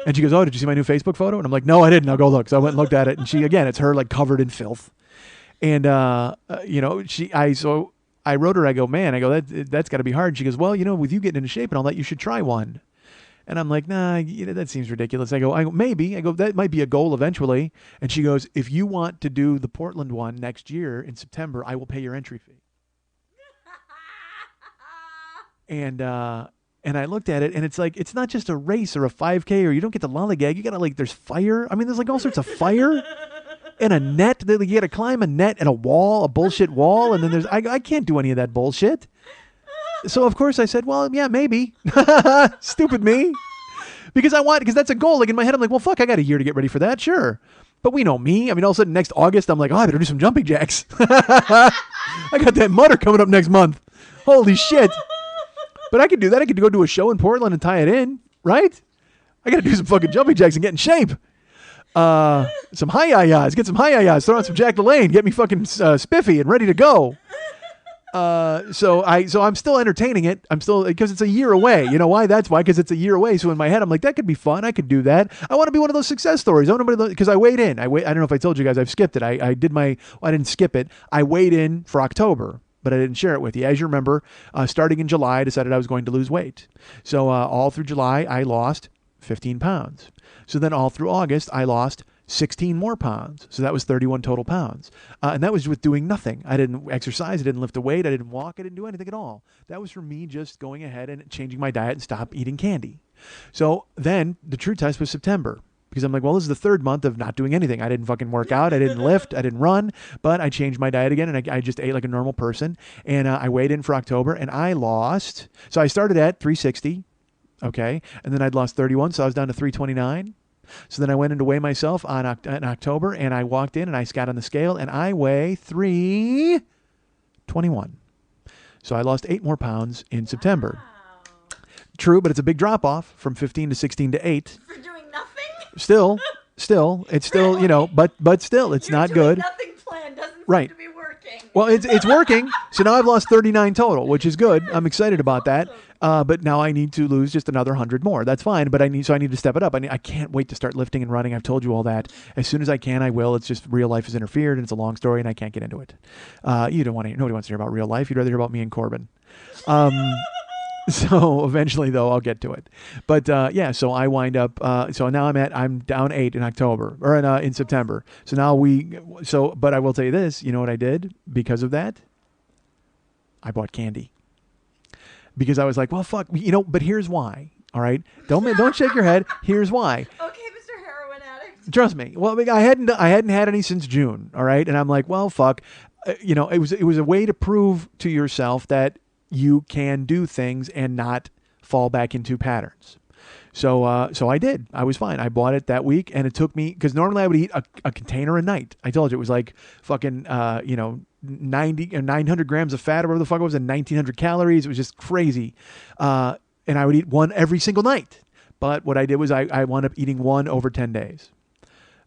And she goes, oh, did you see my new Facebook photo? And I'm like, no, I didn't. I'll go look. So I went and looked at it, and it's her like covered in filth. And, I wrote her, I go, that's got to be hard. She goes, well, with you getting into shape and all that, you should try one. And I'm like, nah, that seems ridiculous. I go, maybe. I go, that might be a goal eventually. And she goes, if you want to do the Portland one next year in September, I will pay your entry fee. And I looked at it, and it's like, it's not just a race or a 5K, or you don't get the lollygag. You got to, there's fire. I mean, there's all sorts of fire. And a net. You got to climb a net and a wall, a bullshit wall. And then I can't do any of that bullshit. So, of course, I said, well, yeah, maybe. Stupid me. Because that's a goal. Like, in my head, I'm like, well, fuck, I got a year to get ready for that. Sure. But we know me. I mean, all of a sudden, next August, I'm like, I better do some jumping jacks. I got that mutter coming up next month. Holy shit. But I could do that. I could go do a show in Portland and tie it in, right? I got to do some fucking jumping jacks and get in shape. Some high-yas. Get some high-yas. Throw on some Jack LaLanne. Get me fucking spiffy and ready to go. So I'm still entertaining it. I'm still, because it's a year away. You know why? That's why, because it's a year away. So in my head, I'm like, that could be fun. I could do that. I want to be one of those success stories. I want to be, because I weighed in. I don't know if I told you guys, I've skipped it. I didn't skip it. I weighed in for October, but I didn't share it with you. As you remember, starting in July, I decided I was going to lose weight. So all through July, I lost 15 pounds. So then all through August, I lost 16 more pounds. So that was 31 total pounds. And that was with doing nothing. I didn't exercise. I didn't lift a weight. I didn't walk. I didn't do anything at all. That was for me just going ahead and changing my diet and stop eating candy. So then the true test was September, because I'm like, well, this is the third month of not doing anything. I didn't fucking work out. I didn't lift. I didn't run. But I changed my diet again, and I just ate like a normal person. And I weighed in for October, and I lost. So I started at 360. Okay. And then I'd lost 31. So I was down to 329. So then I went in to weigh myself in October, and I walked in and I got on the scale, and I weigh 321. So I lost 8 more pounds in September. Wow. True, but it's a big drop off from 15 to 16 to 8. For doing nothing? Still, it's still, but still, it's not good. Nothing plan doesn't right. seem to be working. Well, it's working. So now I've lost 39 total, which is good. I'm excited about that. But now I need to lose just another 100 more. That's fine, but I need to step it up. I can't wait to start lifting and running. I've told you all that. As soon as I can, I will. It's just real life has interfered, and it's a long story, and I can't get into it. Nobody wants to hear about real life. You'd rather hear about me and Corbin. So eventually, though, I'll get to it. But so I wind up. So now I'm down 8 in October, or in September. So now but I will tell you this. You know what I did because of that? I bought candy. Because I was like, well, fuck, but here's why. All right, don't shake your head. Here's why. Okay, Mr. Heroin Addict. Trust me. Well, I hadn't had any since June. All right, and I'm like, well, fuck. It was a way to prove to yourself that you can do things and not fall back into patterns. So I did. I was fine. I bought it that week, and it took me, because normally I would eat a container a night. I told you it was like fucking 90 or 900 grams of fat or whatever the fuck it was, and 1900 calories. It was just crazy. And I would eat one every single night. But what I did was I wound up eating one over 10 days.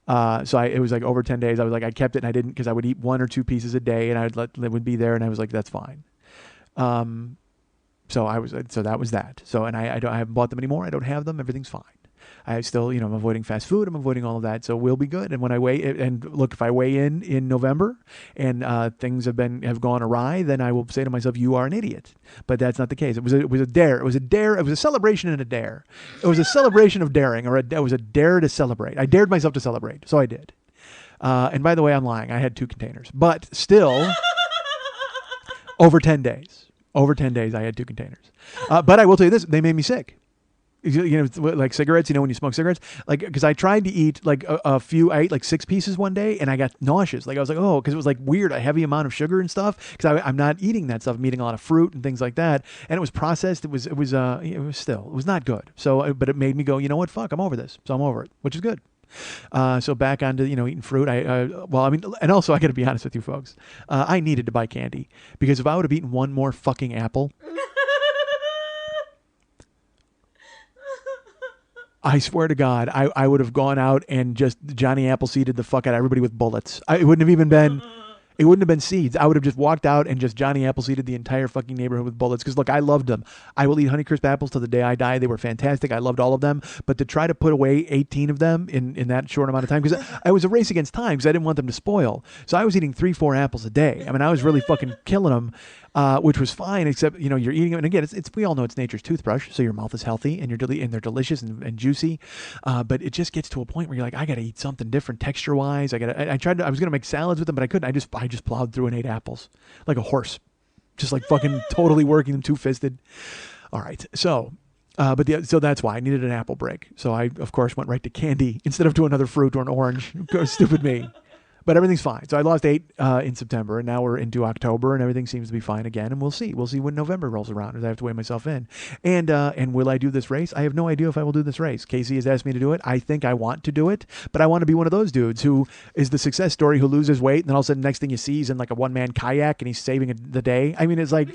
It was like over 10 days. I was like, I kept it and I didn't, because I would eat 1 or 2 pieces a day, and it would be there, and I was like, that's fine. So that was that. So, and I haven't bought them anymore. I don't have them. Everything's fine. I still, I'm avoiding fast food. I'm avoiding all of that. So we'll be good. And when I if I weigh in November and things have gone awry, then I will say to myself, you are an idiot. But that's not the case. It was a dare. It was a dare. It was a celebration and a dare. It was a celebration of daring, it was a dare to celebrate. I dared myself to celebrate. So I did. And by the way, I'm lying. I had 2 containers, but still over 10 days. Over 10 days, I had 2 containers. But I will tell you this, they made me sick. Like cigarettes, when you smoke cigarettes, because I tried to eat a few, I ate like 6 pieces one day, and I got nauseous. I was like, oh, because it was like weird, a heavy amount of sugar and stuff, because I'm not eating that stuff. I'm eating a lot of fruit and things like that, and it was processed. It was not good. So, but it made me go, you know what, fuck, I'm over this. So I'm over it, which is good. So back onto, eating fruit. And also I got to be honest with you folks. I needed to buy candy, because if I would have eaten one more fucking apple, I swear to God, I would have gone out and just Johnny Appleseeded the fuck out of everybody with bullets. It wouldn't have been seeds. I would have just walked out and just Johnny Appleseeded the entire fucking neighborhood with bullets. Because look, I loved them. I will eat Honeycrisp apples till the day I die. They were fantastic. I loved all of them. But to try to put away 18 of them in that short amount of time, because I was a race against time, because I didn't want them to spoil. So I was eating 3-4 apples a day. I mean, I was really fucking killing them. Which was fine, except, you're eating them. And again, we all know it's nature's toothbrush, so your mouth is healthy and and they're delicious and juicy. But it just gets to a point where you're like, I got to eat something different texture-wise. I was going to make salads with them, but I couldn't. I just plowed through and ate apples like a horse, just like fucking totally working them two-fisted. All right. So, so that's why I needed an apple break. So I, of course, went right to candy instead of to another fruit or an orange. Stupid me. But everything's fine. So I lost 8 in September, and now we're into October, and everything seems to be fine again. And we'll see. We'll see when November rolls around, as I have to weigh myself in. And will I do this race? I have no idea if I will do this race. Casey has asked me to do it. I think I want to do it, but I want to be one of those dudes who is the success story, who loses weight, and then all of a sudden, next thing you see, he's in like a one-man kayak, and he's saving the day. I mean, it's like...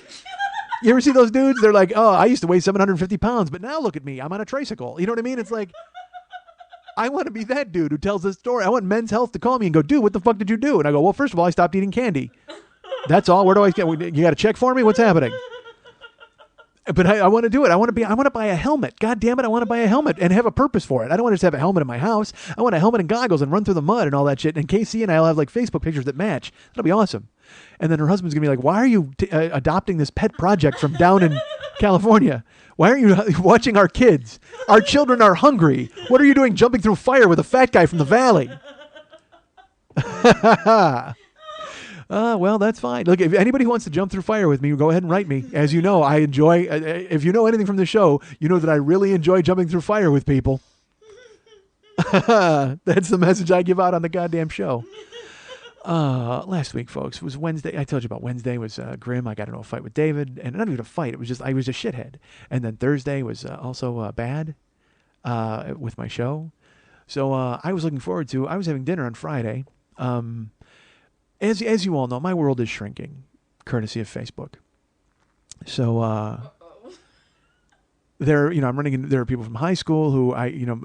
You ever see those dudes? They're like, oh, I used to weigh 750 pounds, but now look at me. I'm on a tricycle. You know what I mean? It's like... I want to be that dude who tells this story. I want Men's Health to call me and go, dude, what the fuck did you do? And I go, well, first of all, I stopped eating candy. That's all. Where do I get? You got to check for me? What's happening? But I want to do it. I want to buy a helmet. God damn it. I want to buy a helmet and have a purpose for it. I don't want to just have a helmet in my house. I want a helmet and goggles and run through the mud and all that shit. And Casey and I will have like Facebook pictures that match. That'll be awesome. And then her husband's going to be like, why are you adopting this pet project from down in California? Why aren't you watching our kids? Our children are hungry. What are you doing jumping through fire with a fat guy from the valley? Well, that's fine. Look, if anybody wants to jump through fire with me, go ahead and write me. As you know, I enjoy, if you know anything from the show, you know that I really enjoy jumping through fire with people. That's the message I give out on the goddamn show. Last week, folks, was Wednesday. I told you about Wednesday was grim. I got into a fight with David, and not even a fight. It was just I was a shithead. And then Thursday was also bad with my show. So I was looking forward to. I was having dinner on Friday. As you all know, my world is shrinking, courtesy of Facebook. So there, I'm running into. There are people from high school who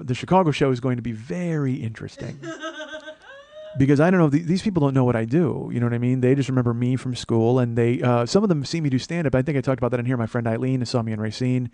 the Chicago show is going to be very interesting. Because I don't know, these people don't know what I do. You know what I mean? They just remember me from school, and they some of them see me do stand-up. I think I talked about that in here. My friend Eileen saw me in Racine.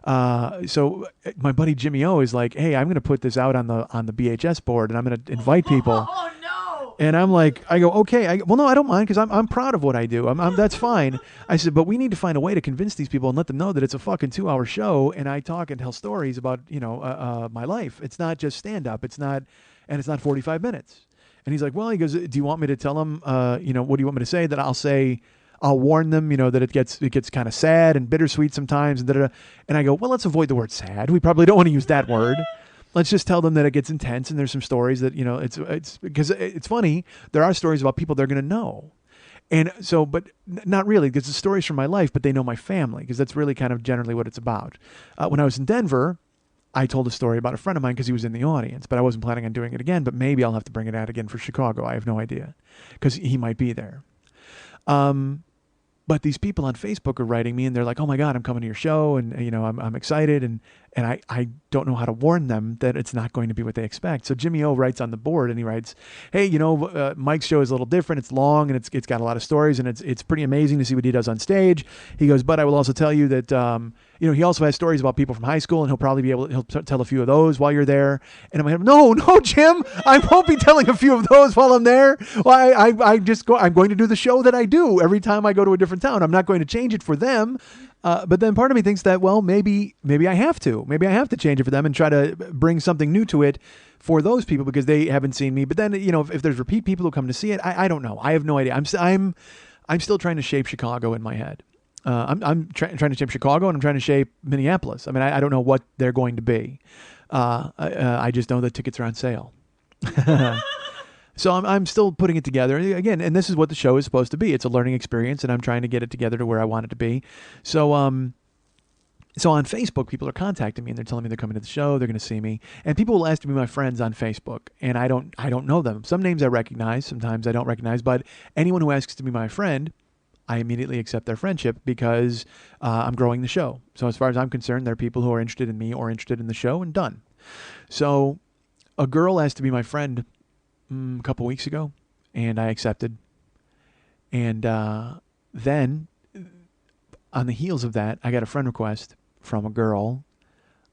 So my buddy Jimmy O is like, hey, I'm going to put this out on the BHS board, and I'm going to invite people. Oh, no. And I'm like, I go, okay. Well, no, I don't mind, because I'm proud of what I do. That's fine. I said, but we need to find a way to convince these people and let them know that it's a fucking 2-hour show, and I talk and tell stories about, my life. It's not just stand-up. It's not 45 minutes. And he's like, well, he goes, do you want me to tell them, what do you want me to say? That I'll warn them, that it gets kind of sad and bittersweet sometimes. And I go, well, let's avoid the word sad. We probably don't want to use that word. Let's just tell them that it gets intense. And there's some stories that, it's because it's funny. There are stories about people they're going to know. And so, but not really, because it's stories from my life, but they know my family, because that's really kind of generally what it's about. When I was in Denver, I told a story about a friend of mine because he was in the audience, but I wasn't planning on doing it again. But maybe I'll have to bring it out again for Chicago. I have no idea because he might be there. But these people on Facebook are writing me and they're like, oh my God, I'm coming to your show. And, I'm excited. And I don't know how to warn them that it's not going to be what they expect. So Jimmy O writes on the board and he writes, hey, Mike's show is a little different. It's long and it's got a lot of stories and it's pretty amazing to see what he does on stage. He goes, but I will also tell you that, he also has stories about people from high school and he'll probably he'll tell a few of those while you're there. And I'm like, no, Jim, I won't be telling a few of those while I'm there. Well, I'm going to do the show that I do every time I go to a different town. I'm not going to change it for them. But then part of me thinks that, well, maybe I have to. Maybe I have to change it for them and try to bring something new to it for those people because they haven't seen me. But then, if there's repeat people who come to see it, I don't know. I have no idea. I'm still trying to shape Chicago in my head. I'm trying to shape Chicago and I'm trying to shape Minneapolis. I mean, I don't know what they're going to be. I just know that tickets are on sale. So I'm still putting it together again, and this is what the show is supposed to be. It's a learning experience, and I'm trying to get it together to where I want it to be. So on Facebook, people are contacting me and they're telling me they're coming to the show, they're going to see me, and people will ask to be my friends on Facebook, and I don't know them. Some names I recognize, sometimes I don't recognize, but anyone who asks to be my friend, I immediately accept their friendship because I'm growing the show. So as far as I'm concerned, they're people who are interested in me or interested in the show, and done. So a girl asked to be my friend a couple weeks ago, and I accepted. And then, on the heels of that, I got a friend request from a girl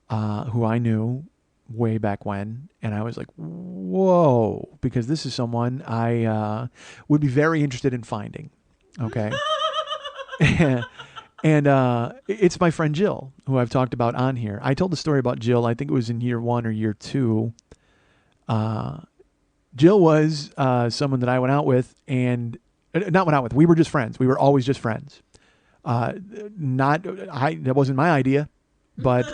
who I knew way back when, and I was like, whoa, because this is someone I would be very interested in finding. Okay. And it's my friend Jill, who I've talked about on here. I told the story about Jill, I think it was in year 1 or year 2. Jill was someone that I went out with, and not went out with. We were just friends. We were always just friends. That wasn't my idea, but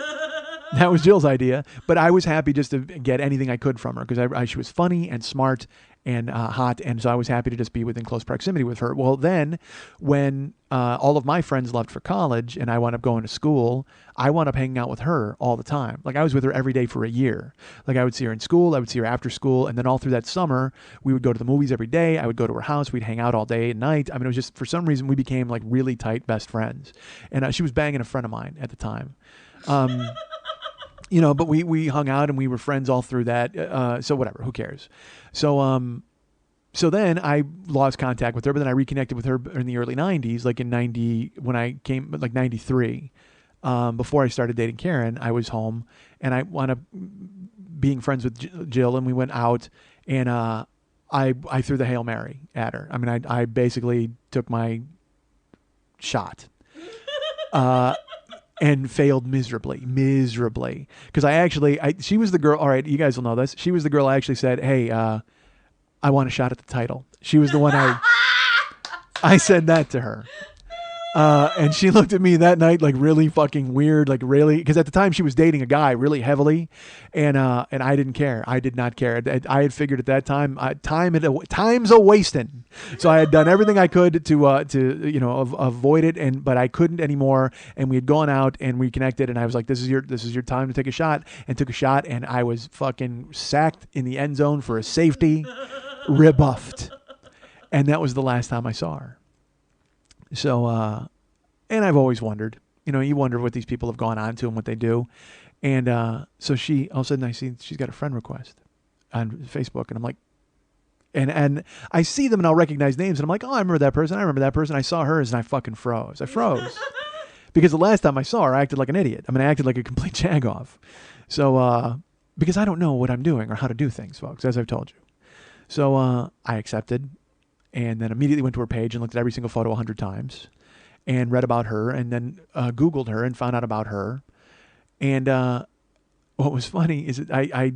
that was Jill's idea. But I was happy just to get anything I could from her because she was funny and smart and hot, and so I was happy to just be within close proximity with her. Well, then when all of my friends left for college and I wound up going to school, I wound up hanging out with her all the time. Like I was with her every day for a year. Like I would see her in school, I would see her after school, and then all through that summer, we would go to the movies every day. I would go to her house, we'd hang out all day and night. I mean, it was just, for some reason, we became like really tight best friends. And she was banging a friend of mine at the time. But we hung out and we were friends all through that. So whatever, who cares? So then I lost contact with her, but then I reconnected with her in the early 90s, like in 90, when I came, like 93. Before I started dating Karen, I was home and I wound up being friends with Jill, and we went out, and I threw the Hail Mary at her. I mean, I basically took my shot. And failed miserably. Because she was the girl, all right, you guys will know this. She was the girl I actually said, hey, I want a shot at the title. She was the one I said that to her. And she looked at me that night like really fucking weird, like really, because at the time she was dating a guy really heavily, and I didn't care. I did not care. I had figured at that time, time's a wasting. So I had done everything I could to avoid it, but I couldn't anymore. And we had gone out and we connected, and I was like, this is your time to take a shot, and took a shot, and I was fucking sacked in the end zone for a safety, rebuffed, and that was the last time I saw her. So, and I've always wondered, you wonder what these people have gone on to and what they do. And so all of a sudden I see she's got a friend request on Facebook, and I'm like, and I see them and I'll recognize names, and I'm like, oh, I remember that person. I saw hers and I fucking froze. I froze because the last time I saw her, I acted like an idiot. I mean, I acted like a complete jagoff. So, because I don't know what I'm doing or how to do things, folks, as I've told you. So, I accepted. And then immediately went to her page and looked at every single photo 100 times and read about her, and then Googled her and found out about her. And what was funny is that I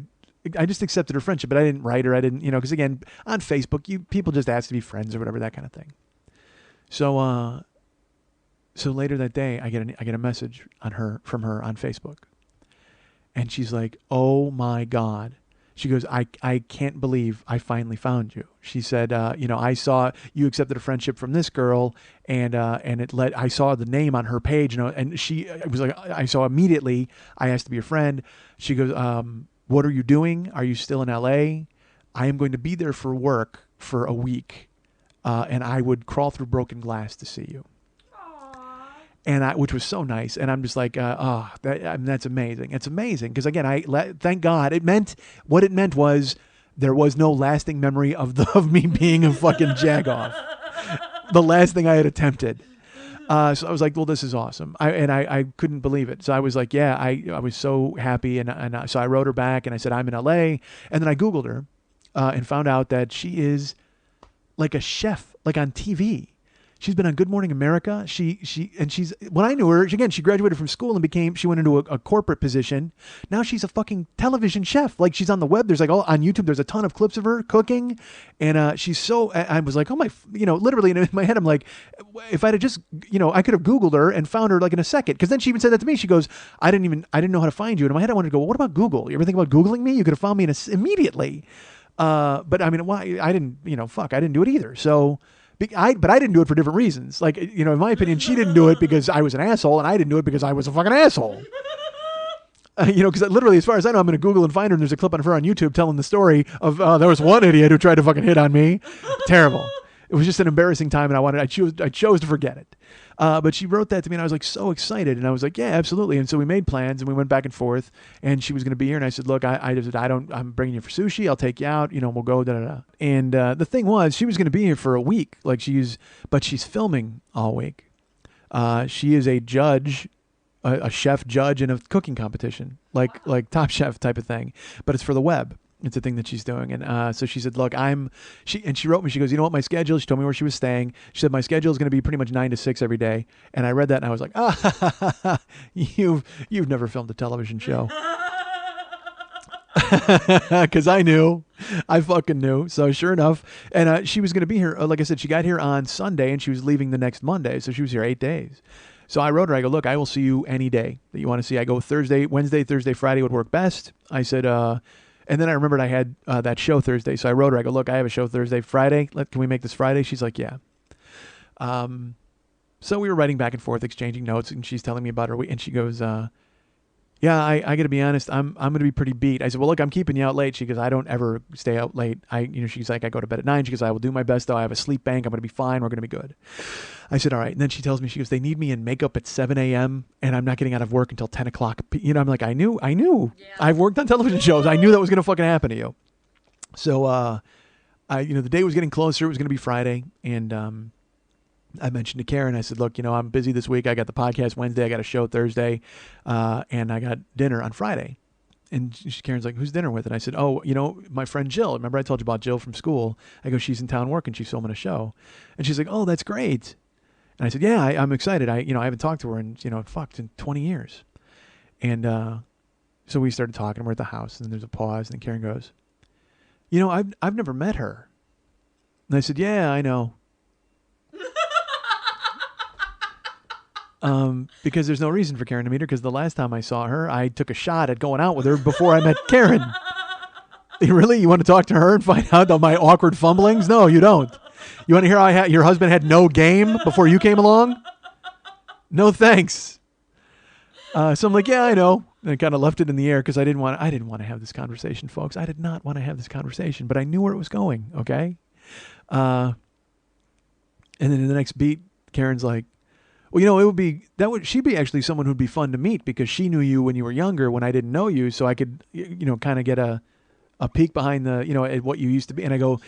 just accepted her friendship, but I didn't write her. I didn't, because again, on Facebook, people just ask to be friends or whatever, that kind of thing. So later that day, I get a message from her on Facebook. And she's like, oh my God. She goes, I can't believe I finally found you. She said, I saw you accepted a friendship from this girl, and I saw the name on her page, and it was like, I saw immediately, I asked to be your friend. She goes, what are you doing? Are you still in LA? I am going to be there for work for a week, and I would crawl through broken glass to see you. And which was so nice. And I'm just like, that's amazing. It's amazing. Because again, thank God what it meant was there was no lasting memory of me being a fucking jagoff. The last thing I had attempted. So I was like, well, this is awesome. I couldn't believe it. So I was like, yeah, I was so happy. And so I wrote her back and I said, I'm in LA. And then I Googled her and found out that she is like a chef, like on TV. She's been on Good Morning America. When I knew her, she graduated from school and she went into a corporate position. Now she's a fucking television chef. Like she's on the web. There's like on YouTube, there's a ton of clips of her cooking. And I was like, oh my, literally in my head, I'm like, if I'd have just, I could have Googled her and found her like in a second. Cause then she even said that to me. She goes, I didn't know how to find you. And in my head, I wanted to go, well, what about Google? You ever think about Googling me? You could have found me immediately. But I mean, why? I didn't, I didn't do it either. So, but I didn't do it for different reasons. Like, in my opinion, she didn't do it because I was an asshole, and I didn't do it because I was a fucking asshole. Because literally, as far as I know, I'm going to Google and find her, and there's a clip of her on YouTube telling the story of there was one idiot who tried to fucking hit on me. Terrible. It was just an embarrassing time, and I chose to forget it. But she wrote that to me, and I was like so excited, and I was like, yeah, absolutely. And so we made plans, and we went back and forth, and she was going to be here, and I said, look, I'm bringing you for sushi. I'll take you out. We'll go. Da da da. And the thing was, she was going to be here for a week, but she's filming all week. She is a judge, a chef judge in a cooking competition, like Top Chef type of thing, but it's for the web. It's a thing that she's doing. And so she said, look, she wrote me, she goes, you know what, my schedule, she told me where she was staying. She said, my schedule is going to be pretty much 9 to 6 every day. And I read that and I was like, you've never filmed a television show. Because I fucking knew. So sure enough. And she was going to be here. Like I said, she got here on Sunday and she was leaving the next Monday. So she was here 8 days. So I wrote her, I go, look, I will see you any day that you want to see. I go Wednesday, Thursday, Friday would work best. I said, and then I remembered I had that show Thursday. So I wrote her, I go, look, I have a show Thursday, Friday. Can we make this Friday? She's like, yeah. So we were writing back and forth, exchanging notes, and she's telling me about her week. And she goes, yeah, I got to be honest, I'm going to be pretty beat. I said, well, look, I'm keeping you out late. She goes, I don't ever stay out late. She's like, I go to bed at 9. She goes, I will do my best, though. I have a sleep bank. I'm going to be fine. We're going to be good. I said, all right. And then she tells me, she goes, they need me in makeup at 7 a.m. and I'm not getting out of work until 10 o'clock. I'm like, I knew. Yeah. I've worked on television shows. I knew that was going to fucking happen to you. So, the day was getting closer. It was going to be Friday. And I mentioned to Karen, I said, look, I'm busy this week. I got the podcast Wednesday. I got a show Thursday. And I got dinner on Friday. And Karen's like, who's dinner with? And I said, oh, my friend Jill. Remember I told you about Jill from school? I go, she's in town working. She's filming a show. And she's like, oh, that's great. And I said, yeah, I'm excited. I haven't talked to her in 20 years. And so we started talking. We're at the house, and then there's a pause, and then Karen goes, I've never met her. And I said, yeah, I know. Because there's no reason for Karen to meet her, because the last time I saw her, I took a shot at going out with her before I met Karen. Really? You want to talk to her and find out about my awkward fumblings? No, you don't. You want to hear how your husband had no game before you came along? No thanks. So I'm like, yeah, I know. And I kind of left it in the air because I didn't want to have this conversation, folks. I did not want to have this conversation, but I knew where it was going. Okay. And then in the next beat, Karen's like, well, she'd be actually someone who'd be fun to meet because she knew you when you were younger, when I didn't know you. So I could, kind of get a peek behind the, at what you used to be. And I go,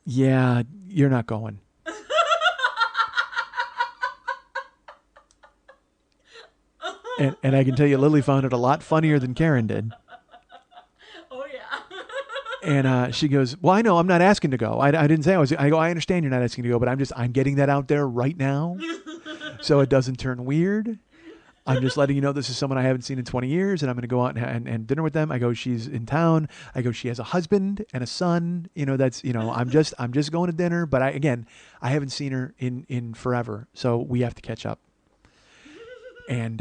yeah, you're not going. and I can tell you, Lily found it a lot funnier than Karen did. Oh, yeah. And she goes, well, I know, I'm not asking to go. I didn't say I go, I understand you're not asking to go, but I'm getting that out there right now so it doesn't turn weird. I'm just letting you know this is someone I haven't seen in 20 years, and I'm going to go out and dinner with them. I go, she's in town. I go, she has a husband and a son. I'm just going to dinner. But I haven't seen her in forever, so we have to catch up. And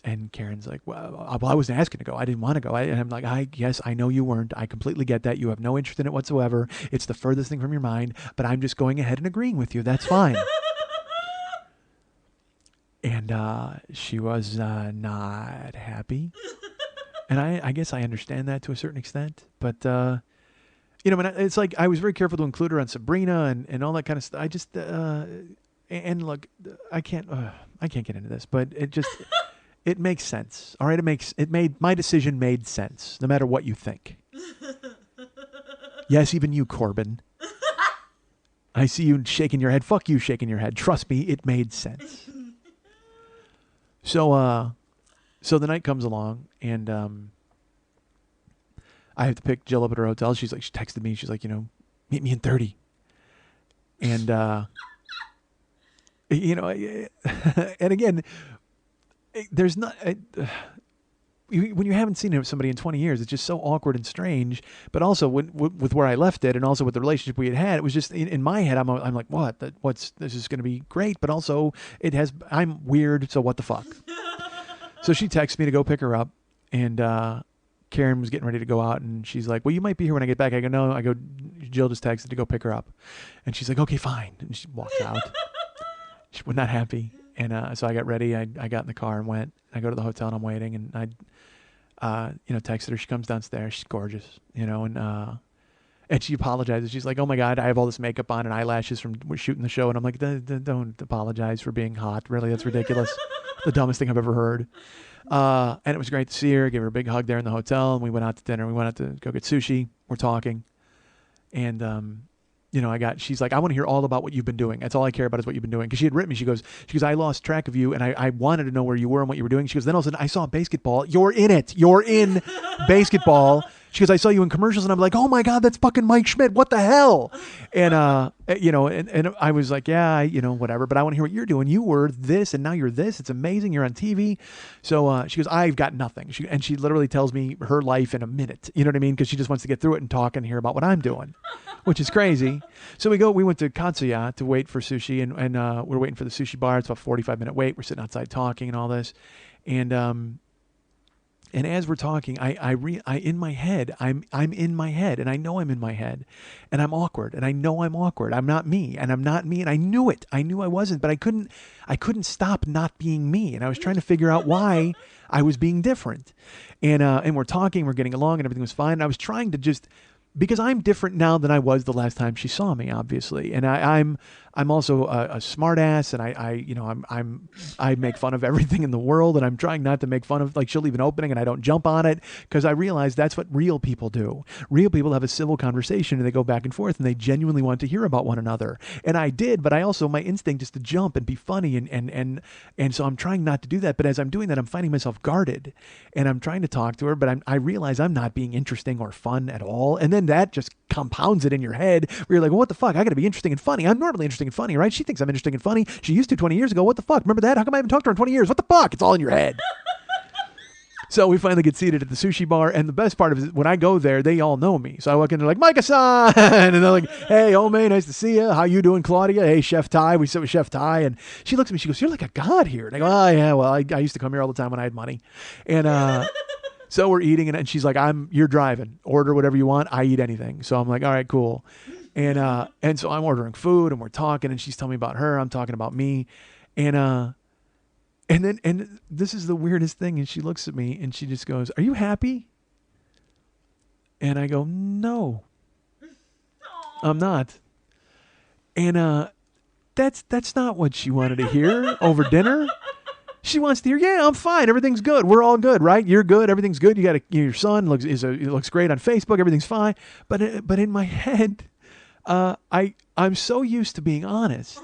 And Karen's like, well, I wasn't asking to go. I didn't want to go. And I'm like, yes, I know you weren't. I completely get that. You have no interest in it whatsoever. It's the furthest thing from your mind, but I'm just going ahead and agreeing with you. That's fine. And she was not happy. And I guess I understand that to a certain extent. But, it's like I was very careful to include her on Sabrina and all that kind of stuff. I just, and look, I can't get into this, but it just... It makes sense. All right, my decision made sense, no matter what you think. Yes, even you, Corbin. I see you shaking your head. Fuck you shaking your head. Trust me, it made sense. So the night comes along, and I have to pick Jill up at her hotel. She texted me. She's like, meet me in 30. And, and again... There's not when you haven't seen somebody in 20 years, it's just so awkward and strange. But also with where I left it, and also with the relationship we had, it was just in my head. I'm like, what? This is going to be great, but also I'm weird, so what the fuck? So she texts me to go pick her up, and Karen was getting ready to go out, and she's like, well, you might be here when I get back. I go, no. I go, Jill just texted to go pick her up, and she's like, okay, fine, and she walked out. She was not happy. And so I got ready. I got in the car and went. I go to the hotel and I'm waiting. And I, texted her. She comes downstairs. She's gorgeous, and she apologizes. She's like, "Oh my God, I have all this makeup on and eyelashes from shooting the show." And I'm like, "Don't apologize for being hot. Really, that's ridiculous. The dumbest thing I've ever heard." And it was great to see her. Gave her a big hug there in the hotel. And we went out to dinner. We went out to go get sushi. We're talking, and she's like, I want to hear all about what you've been doing. That's all I care about is what you've been doing. Because she had written me. She goes, I lost track of you, and I wanted to know where you were and what you were doing. She goes, then all of a sudden I saw basketball. You're in it. You're in basketball. She goes, I saw you in commercials, and I'm like, oh my God, that's fucking Mike Schmidt. What the hell? And, and I was like, yeah, whatever. But I want to hear what you're doing. You were this, and now you're this. It's amazing. You're on TV. So she goes, I've got nothing. She literally tells me her life in a minute. You know what I mean? Because she just wants to get through it and talk and hear about what I'm doing, which is crazy. So we went to Katsuya to wait for sushi, and we're waiting for the sushi bar. It's about a 45-minute wait. We're sitting outside talking and all this. And as we're talking, I in my head, I'm in my head, and I know I'm in my head, and I'm awkward, and I know I'm awkward. I'm not me, and I'm not me, and I knew it. I knew I wasn't, but I couldn't stop not being me, and I was trying to figure out why I was being different. And we're talking, we're getting along, and everything was fine. And I was trying to just, because I'm different now than I was the last time she saw me, obviously, and I'm also a smart ass, and I make fun of everything in the world, and I'm trying not to make fun of, like, she'll leave an opening and I don't jump on it, because I realize that's what real people do. Real people have a civil conversation and they go back and forth and they genuinely want to hear about one another. And I did, but I also, my instinct is to jump and be funny, and so I'm trying not to do that. But as I'm doing that, I'm finding myself guarded, and I'm trying to talk to her, but I realize I'm not being interesting or fun at all. And then that just compounds it in your head where you're like, well, what the fuck? I got to be interesting and funny. I'm normally interesting and funny, right? She thinks I'm interesting and funny. She used to 20 years ago. What the fuck? Remember that? How come I haven't talked to her in 20 years? What the fuck? It's all in your head. So we finally get seated at the sushi bar, and the best part of it is when I go there, they all know me. So I walk in, they're like, Micah-san! And they're like, hey, Ome, nice to see you. How you doing, Claudia? Hey, Chef Ty. We sit with Chef Ty, and she looks at me, she goes, you're like a god here. And I go, oh, yeah, well, I used to come here all the time when I had money. And so we're eating, and she's like, you're driving. Order whatever you want. I eat anything. So I'm like, all right, cool. And so I'm ordering food, and we're talking, and she's telling me about her. I'm talking about me. And this is the weirdest thing. And she looks at me and she just goes, are you happy? And I go, no, I'm not. And that's not what she wanted to hear over dinner. She wants to hear, yeah, I'm fine. Everything's good. We're all good, right? You're good. Everything's good. You got your son looks great on Facebook. Everything's fine. But in my head, I'm so used to being honest.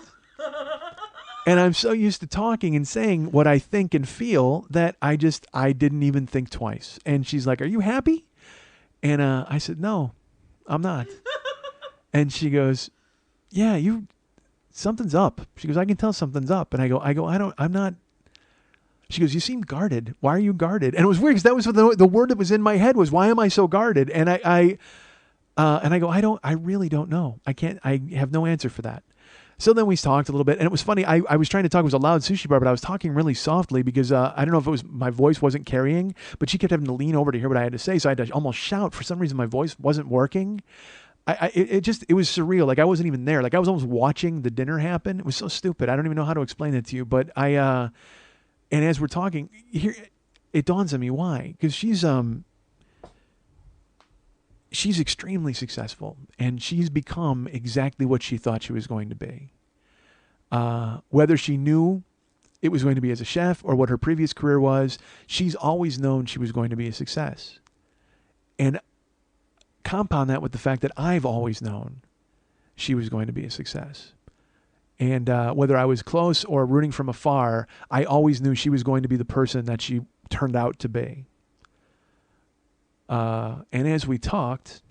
And I'm so used to talking and saying what I think and feel that I didn't even think twice. And she's like, are you happy? And I said, no, I'm not. And she goes, yeah, something's up. She goes, I can tell something's up. And I go, I'm not. She goes, you seem guarded. Why are you guarded? And it was weird because that was the word that was in my head was, why am I so guarded? And I go, I really don't know. I have no answer for that. So then we talked a little bit, and it was funny. I was trying to talk. It was a loud sushi bar, but I was talking really softly because I don't know if it was my voice wasn't carrying, but she kept having to lean over to hear what I had to say. So I had to almost shout. For some reason, my voice wasn't working. It was surreal. Like I wasn't even there. Like I was almost watching the dinner happen. It was so stupid. I don't even know how to explain it to you. But and as we're talking here, it dawns on me why. Because she's extremely successful, and she's become exactly what she thought she was going to be. Whether she knew it was going to be as a chef or what her previous career was, she's always known she was going to be a success. And compound that with the fact that I've always known she was going to be a success. And whether I was close or rooting from afar, I always knew she was going to be the person that she turned out to be. And as we talked,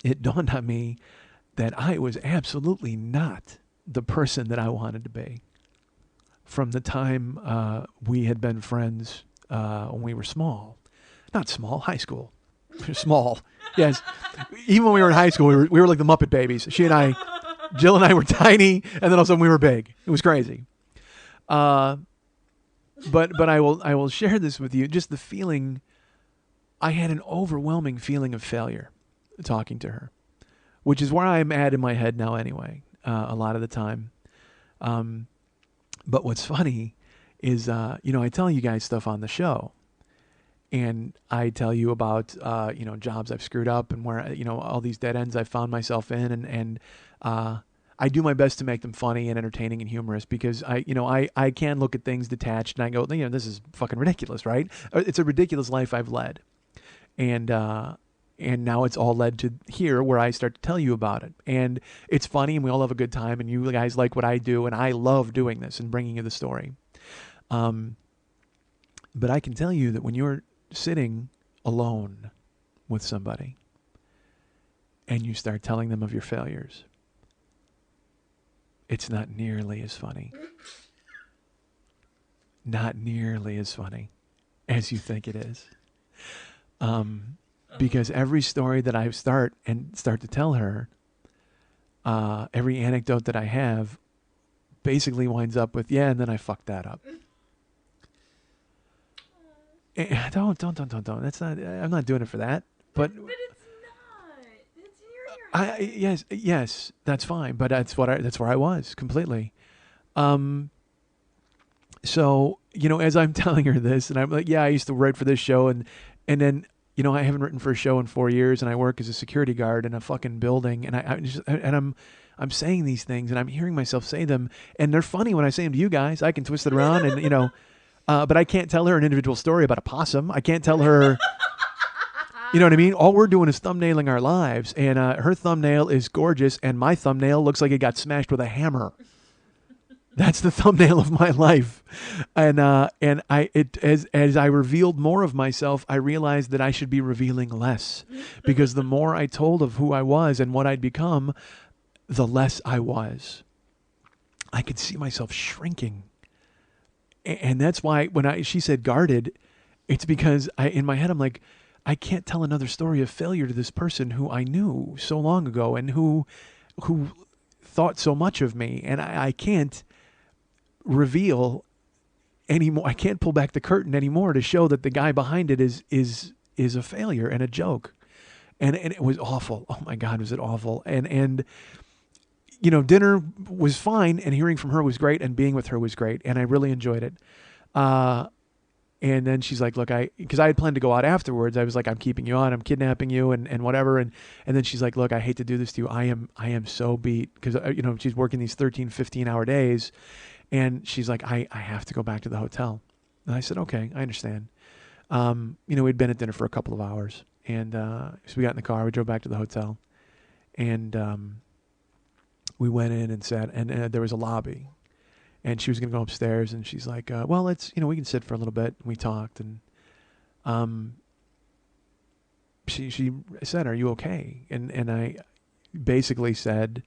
it dawned on me that I was absolutely not the person that I wanted to be. From the time we had been friends when we were small. Not small, high school. Small, yes. Even when we were in high school, we were like the Muppet Babies. She and I, Jill and I were tiny, and then all of a sudden we were big. It was crazy. But I will share this with you. Just the feeling... I had an overwhelming feeling of failure talking to her, which is where I'm at in my head now anyway, a lot of the time. But what's funny is, I tell you guys stuff on the show, and I tell you about, jobs I've screwed up and where, all these dead ends I've found myself in. And I do my best to make them funny and entertaining and humorous because I can look at things detached and I go, this is fucking ridiculous, right? It's a ridiculous life I've led. And now it's all led to here where I start to tell you about it. And it's funny and we all have a good time and you guys like what I do and I love doing this and bringing you the story. But I can tell you that when you're sitting alone with somebody and you start telling them of your failures, it's not nearly as funny. Not nearly as funny as you think it is. Because every story that I start to tell her, every anecdote that I have basically winds up with, and then I fucked that up. Don't. That's not, I'm not doing it for that. But it's not. It's your yes, that's fine. But that's where I was completely. So, as I'm telling her this and I'm like, I used to write for this show and then, I haven't written for a show in 4 years and I work as a security guard in a fucking building and I'm saying these things and I'm hearing myself say them and they're funny when I say them to you guys. I can twist it around and, but I can't tell her an individual story about a possum. I can't tell her, you know what I mean? All we're doing is thumbnailing our lives and her thumbnail is gorgeous and my thumbnail looks like it got smashed with a hammer. That's the thumbnail of my life. And as I revealed more of myself, I realized that I should be revealing less because the more I told of who I was and what I'd become, the less I was. I could see myself shrinking. And that's why when she said guarded, it's because in my head, I'm like, I can't tell another story of failure to this person who I knew so long ago and who thought so much of me. And I can't reveal anymore. I can't pull back the curtain anymore to show that the guy behind it is a failure and a joke. And it was awful. Oh my God, was it awful? And dinner was fine and hearing from her was great and being with her was great and I really enjoyed it. And then she's like, look, because I had planned to go out afterwards. I was like, I'm keeping you on, I'm kidnapping you and whatever. And then she's like, look, I hate to do this to you. I am so beat because, she's working these 13, 15-hour days. And she's like, I have to go back to the hotel. And I said, okay, I understand. We'd been at dinner for a couple of hours. And so we got in the car. We drove back to the hotel. And we went in and sat. And there was a lobby. And she was going to go upstairs. And she's like, well, let's, we can sit for a little bit. And we talked. And she said, are you okay? And I basically said...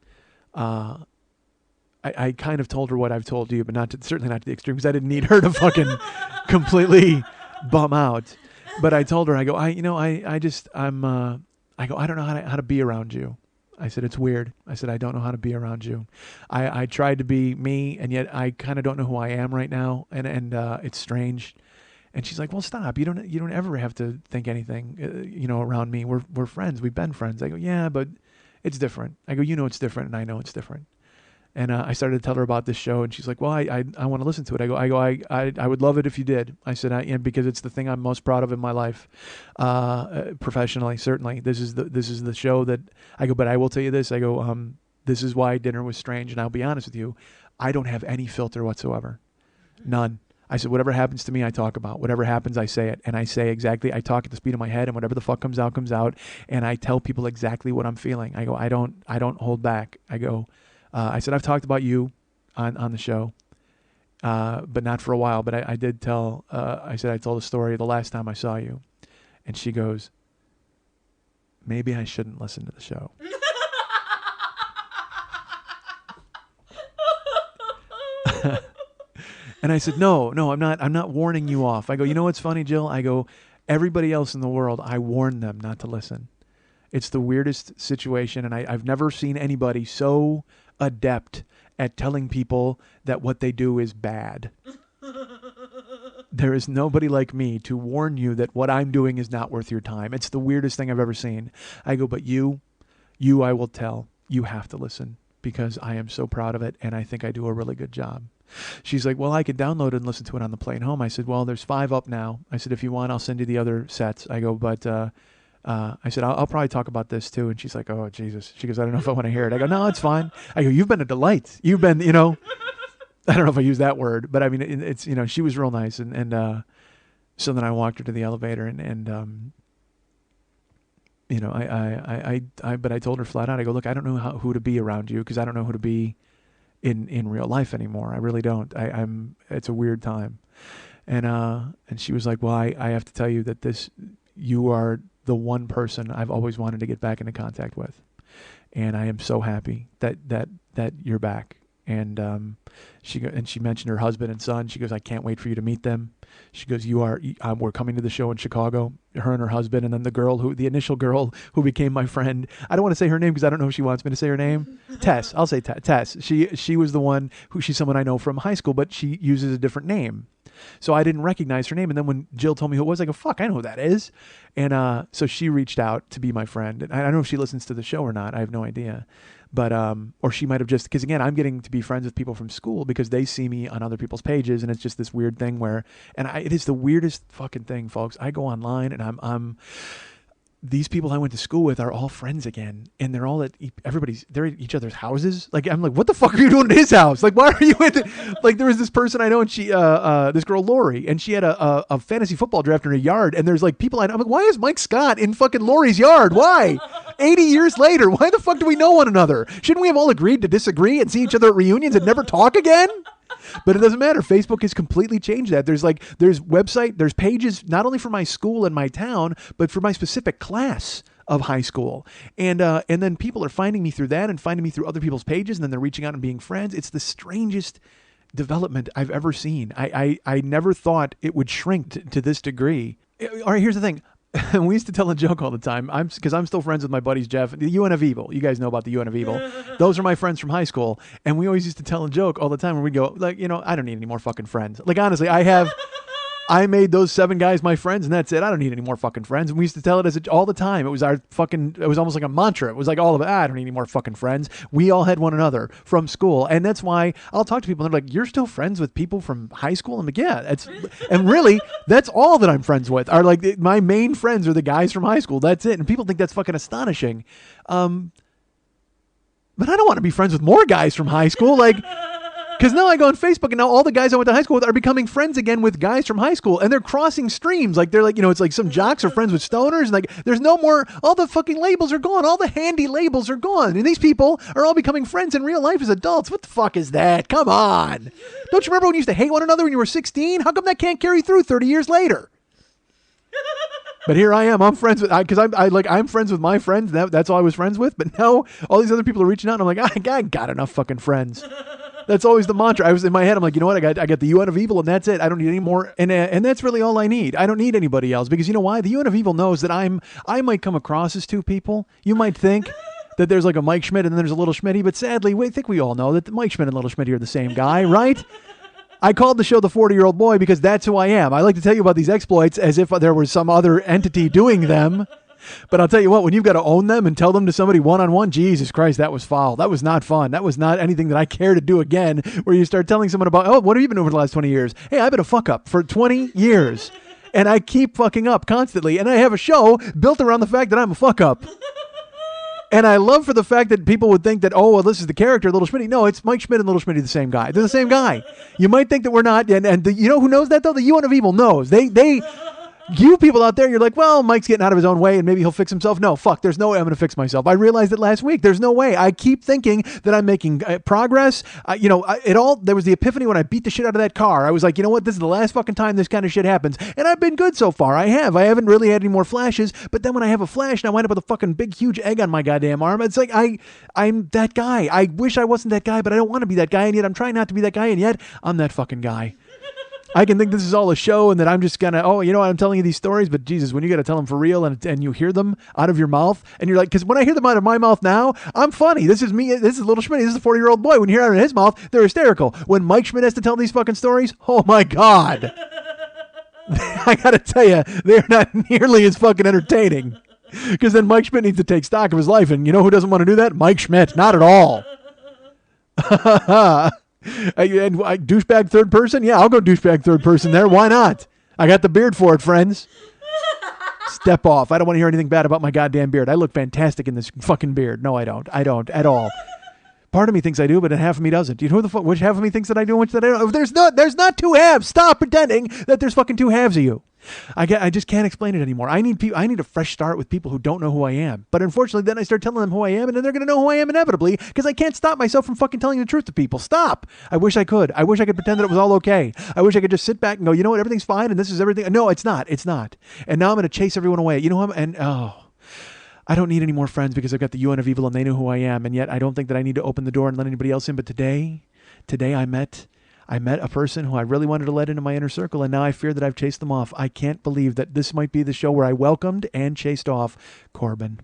I kind of told her what I've told you, but certainly not to the extreme, because I didn't need her to fucking completely bum out. But I told her, I go, I don't know how to be around you. I said, it's weird. I said, I don't know how to be around you. I tried to be me, and yet I kind of don't know who I am right now, and it's strange. And she's like, well, stop. You don't ever have to think anything, around me. We're friends. We've been friends. I go, yeah, but it's different. I go, it's different, and I know it's different. And I started to tell her about this show, and she's like, well, I want to listen to it. I would love it if you did. I said, because it's the thing I'm most proud of in my life, professionally, certainly. This is the show that I go, but I will tell you this. I go, this is why dinner was strange. And I'll be honest with you, I don't have any filter whatsoever. None. I said, whatever happens to me, I talk about. Whatever happens, I say it. And I say exactly, I talk at the speed of my head, and whatever the fuck comes out, comes out. And I tell people exactly what I'm feeling. I go, I don't hold back. I go, I said, I've talked about you on the show, but not for a while. But I did tell, I told the story the last time I saw you. And she goes, maybe I shouldn't listen to the show. And I said, no, I'm not warning you off. I go, you know what's funny, Jill? I go, everybody else in the world, I warn them not to listen. It's the weirdest situation, and I've never seen anybody so adept at telling people that what they do is bad. There is nobody like me to warn you that what I'm doing is not worth your time. It's the weirdest thing I've ever seen. I go, but you I will tell. You have to listen, because I am so proud of it, and I think I do a really good job. She's like, well, I could download it and listen to it on the plane home. I said, well, there's 5 up now. I said, if you want, I'll send you the other sets. I go, but I said, I'll probably talk about this too. And she's like, oh, Jesus. She goes, I don't know if I want to hear it. I go, no, it's fine. I go, you've been a delight. You've been, I don't know if I use that word, but I mean, it's, she was real nice. And so then I walked her to the elevator and but I told her flat out, I go, look, I don't know who to be around you, because I don't know who to be in real life anymore. I really don't. It's a weird time. And she was like, well, I have to tell you that you are the one person I've always wanted to get back into contact with. And I am so happy that you're back. And she mentioned her husband and son. She goes, I can't wait for you to meet them. She goes, we're coming to the show in Chicago, her and her husband. And then the initial girl who became my friend, I don't want to say her name because I don't know if she wants me to say her name. Tess. I'll say Tess. She was the one she's someone I know from high school, but she uses a different name. So I didn't recognize her name. And then when Jill told me who it was, I go, fuck, I know who that is. And so she reached out to be my friend. And I don't know if she listens to the show or not. I have no idea. But, or she might have just, because again, I'm getting to be friends with people from school because they see me on other people's pages, and it's just this weird thing where, it is the weirdest fucking thing, folks. I go online and these people I went to school with are all friends again, and they're all they're at each other's houses. Like, I'm like, what the fuck are you doing at his house? Like, why are you at like, there was this person I know, and she, this girl, Lori, and she had a fantasy football draft in her yard, and there's like people I'm like, why is Mike Scott in fucking Lori's yard? Why? 80 years later, why the fuck do we know one another? Shouldn't we have all agreed to disagree and see each other at reunions and never talk again? But it doesn't matter. Facebook has completely changed that. There's there's pages not only for my school and my town, but for my specific class of high school. And then people are finding me through that and finding me through other people's pages, and then they're reaching out and being friends. It's the strangest development I've ever seen. I never thought it would shrink to this degree. All right, here's the thing. We used to tell a joke all the time. Because I'm still friends with my buddies, Jeff, the UN of Evil. You guys know about the UN of Evil. Those are my friends from high school. And we always used to tell a joke all the time where we'd go, like, I don't need any more fucking friends. Like, honestly, I made those 7 guys my friends, and that's it. I don't need any more fucking friends. And we used to tell it all the time. It was it was almost like a mantra. It was like all of it. I don't need any more fucking friends. We all had one another from school. And that's why I'll talk to people and they're like, you're still friends with people from high school? I'm like, yeah. And really, that's all that I'm friends with are like my main friends are the guys from high school. That's it. And people think that's fucking astonishing. But I don't want to be friends with more guys from high school. Like, because now I go on Facebook and now all the guys I went to high school with are becoming friends again with guys from high school, and they're crossing streams. Like, they're like, it's like some jocks are friends with stoners, and like there's no more, all the fucking labels are gone. All the handy labels are gone. And these people are all becoming friends in real life as adults. What the fuck is that? Come on. Don't you remember when you used to hate one another when you were 16? How come that can't carry through 30 years later? But here I am. I'm friends with, because I'm friends with my friends. That's all I was friends with. But now all these other people are reaching out, and I'm like, I got enough fucking friends. That's always the mantra. I was in my head. I'm like, you know what? I got the UN of Evil, and that's it. I don't need any more. And that's really all I need. I don't need anybody else, because you know why? The UN of Evil knows that I might come across as 2 people. You might think that there's like a Mike Schmidt and then there's a Little Schmitty, but sadly, I think we all know that Mike Schmidt and Little Schmitty are the same guy, right? I called the show The 40-Year-Old Boy because that's who I am. I like to tell you about these exploits as if there was some other entity doing them. But I'll tell you what, when you've got to own them and tell them to somebody one-on-one, Jesus Christ, that was foul. That was not fun. That was not anything that I care to do again, where you start telling someone about, oh, what have you been doing for the last 20 years? Hey, I've been a fuck-up for 20 years. And I keep fucking up constantly. And I have a show built around the fact that I'm a fuck-up. And I love for the fact that people would think that, oh, well, this is the character, Little Schmitty. No, it's Mike Schmidt and Little Schmitty, the same guy. They're the same guy. You might think that we're not, and you know who knows that, though? The UN of Evil knows. You people out there, you're like, well, Mike's getting out of his own way and maybe he'll fix himself. No, fuck, there's no way I'm going to fix myself. I realized it last week. There's no way. I keep thinking that I'm making progress. There was the epiphany when I beat the shit out of that car. I was like, you know what? This is the last fucking time this kind of shit happens. And I've been good so far. I haven't really had any more flashes. But then when I have a flash and I wind up with a fucking big, huge egg on my goddamn arm, it's like, I'm that guy. I wish I wasn't that guy, but I don't want to be that guy. And yet I'm trying not to be that guy. And yet I'm that fucking guy. I can think this is all a show and that I'm just gonna, I'm telling you these stories, but Jesus, when you got to tell them for real and you hear them out of your mouth and you're like, because when I hear them out of my mouth now, I'm funny. This is me. This is Little Schmidt. This is a 40-year-old boy. When you hear it out of his mouth, they're hysterical. When Mike Schmidt has to tell these fucking stories, oh my God. I got to tell you, they're not nearly as fucking entertaining. Because then Mike Schmidt needs to take stock of his life. And you know who doesn't want to do that? Mike Schmidt. Not at all. And douchebag third person? Yeah, I'll go douchebag third person there. Why not? I got the beard for it, friends. Step off. I don't want to hear anything bad about my goddamn beard. I look fantastic in this fucking beard. No, I don't. I don't at all. Part of me thinks I do, but half of me doesn't. Do you know who the fuck? Which half of me thinks that I do and which that I don't? There's not two halves. Stop pretending that there's fucking two halves of you. I just can't explain it anymore. I need a fresh start with people who don't know who I am. But unfortunately, then I start telling them who I am, and then they're going to know who I am inevitably because I can't stop myself from fucking telling the truth to people. Stop. I wish I could. I wish I could pretend that it was all okay. I wish I could just sit back and go, you know what, everything's fine, and this is everything. No, it's not. It's not. And now I'm going to chase everyone away. You know what? I don't need any more friends because I've got the UN of Evil and they know who I am. And yet I don't think that I need to open the door and let anybody else in. But today I met a person who I really wanted to let into my inner circle, and now I fear that I've chased them off. I can't believe that this might be the show where I welcomed and chased off Corbin.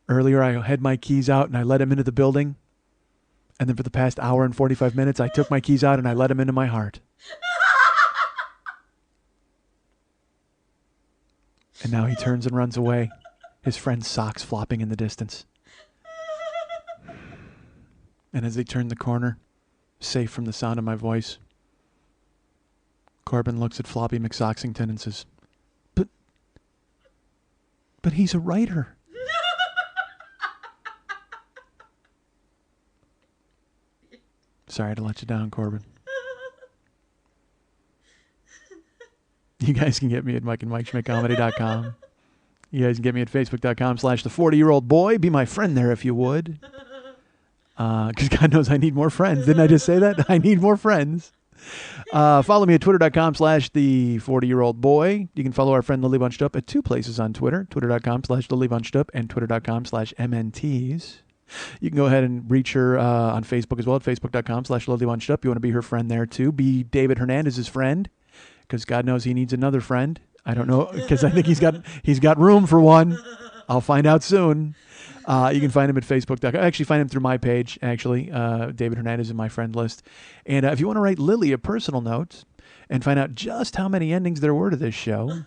Earlier, I had my keys out and I let him into the building. And then for the past hour and 45 minutes, I took my keys out and I let him into my heart. And now he turns and runs away. His friend's socks flopping in the distance. And as they turn the corner, safe from the sound of my voice, Corbin looks at Floppy McSoxington and says, But he's a writer. Sorry to let you down, Corbin. You guys can get me at MikeandMikeSchmidtComedy.com. You guys can get me at Facebook.com/the40-year-old boy. Be my friend there if you would. Because God knows I need more friends. Didn't I just say that? I need more friends. Follow me at Twitter.com/the40-year-old boy. You can follow our friend Lily Bunched Up at two places on Twitter. Twitter.com/LilyBunchedUp and Twitter.com/MNTs. You can go ahead and reach her on Facebook as well at Facebook.com/LilyBunchedUp. You want to be her friend there too. Be David Hernandez's friend. Because God knows he needs another friend. I don't know, because I think he's got room for one. I'll find out soon. You can find him at Facebook.com. Actually, find him through my page, actually. David Hernandez in my friend list. And if you want to write Lily a personal note and find out just how many endings there were to this show,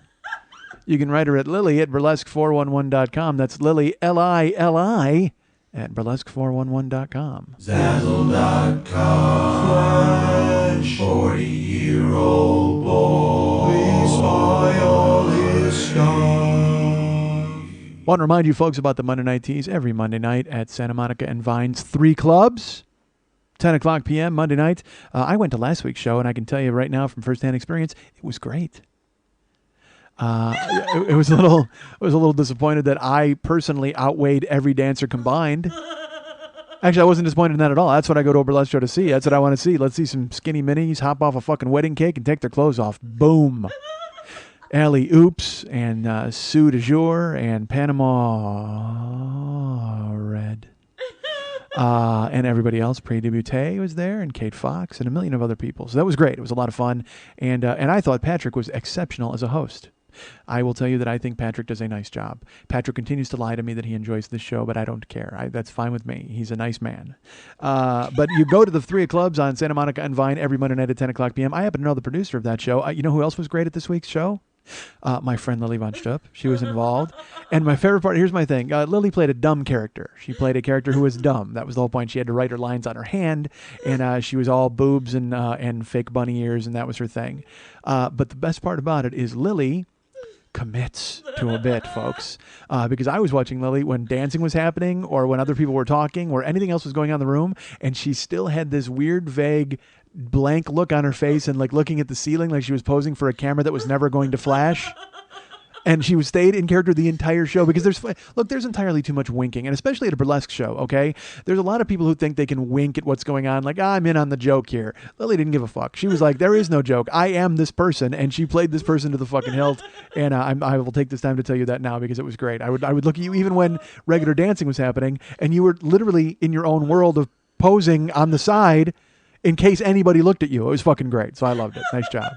you can write her at Lily at burlesque411.com. That's Lily, Lili, at burlesque411.com. Zazzle.com/40-year-old boy. Spoil his stuff. Want to remind you folks about the Monday Night Teas every Monday night at Santa Monica and Vine's 3 clubs. 10 o'clock p.m. Monday night. I went to last week's show, and I can tell you right now from firsthand experience, it was great. It was a little disappointed that I personally outweighed every dancer combined. Actually, I wasn't disappointed in that at all. That's what I go to a burlesque show to see. That's what I want to see. Let's see some skinny minis hop off a fucking wedding cake and take their clothes off. Boom. Alley Oops and Sue de Jour and Panama Red. And everybody else. Pre Debutee was there, and Kate Fox, and a million of other people. So that was great. It was a lot of fun. And I thought Patrick was exceptional as a host. I will tell you that I think Patrick does a nice job. Patrick continues to lie to me that he enjoys this show, but I don't care. That's fine with me. He's a nice man. But you go to the 3 clubs on Santa Monica and Vine every Monday night at 10 o'clock p.m. I happen to know the producer of that show. You know who else was great at this week's show? My friend Lily Von Stupp. She was involved. And my favorite part, here's my thing. Lily played a dumb character. She played a character who was dumb. That was the whole point. She had to write her lines on her hand, and she was all boobs and fake bunny ears, and that was her thing. But the best part about it is Lily commits to a bit, folks, because I was watching Lily when dancing was happening or when other people were talking or anything else was going on in the room, and she still had this weird, vague, blank look on her face and like looking at the ceiling like she was posing for a camera that was never going to flash. And she stayed in character the entire show because there's entirely too much winking, and especially at a burlesque show, okay? There's a lot of people who think they can wink at what's going on, like, I'm in on the joke here. Lily didn't give a fuck. She was like, there is no joke. I am this person, and she played this person to the fucking hilt, and I will take this time to tell you that now because it was great. I would look at you even when regular dancing was happening, and you were literally in your own world of posing on the side in case anybody looked at you. It was fucking great, so I loved it. Nice job.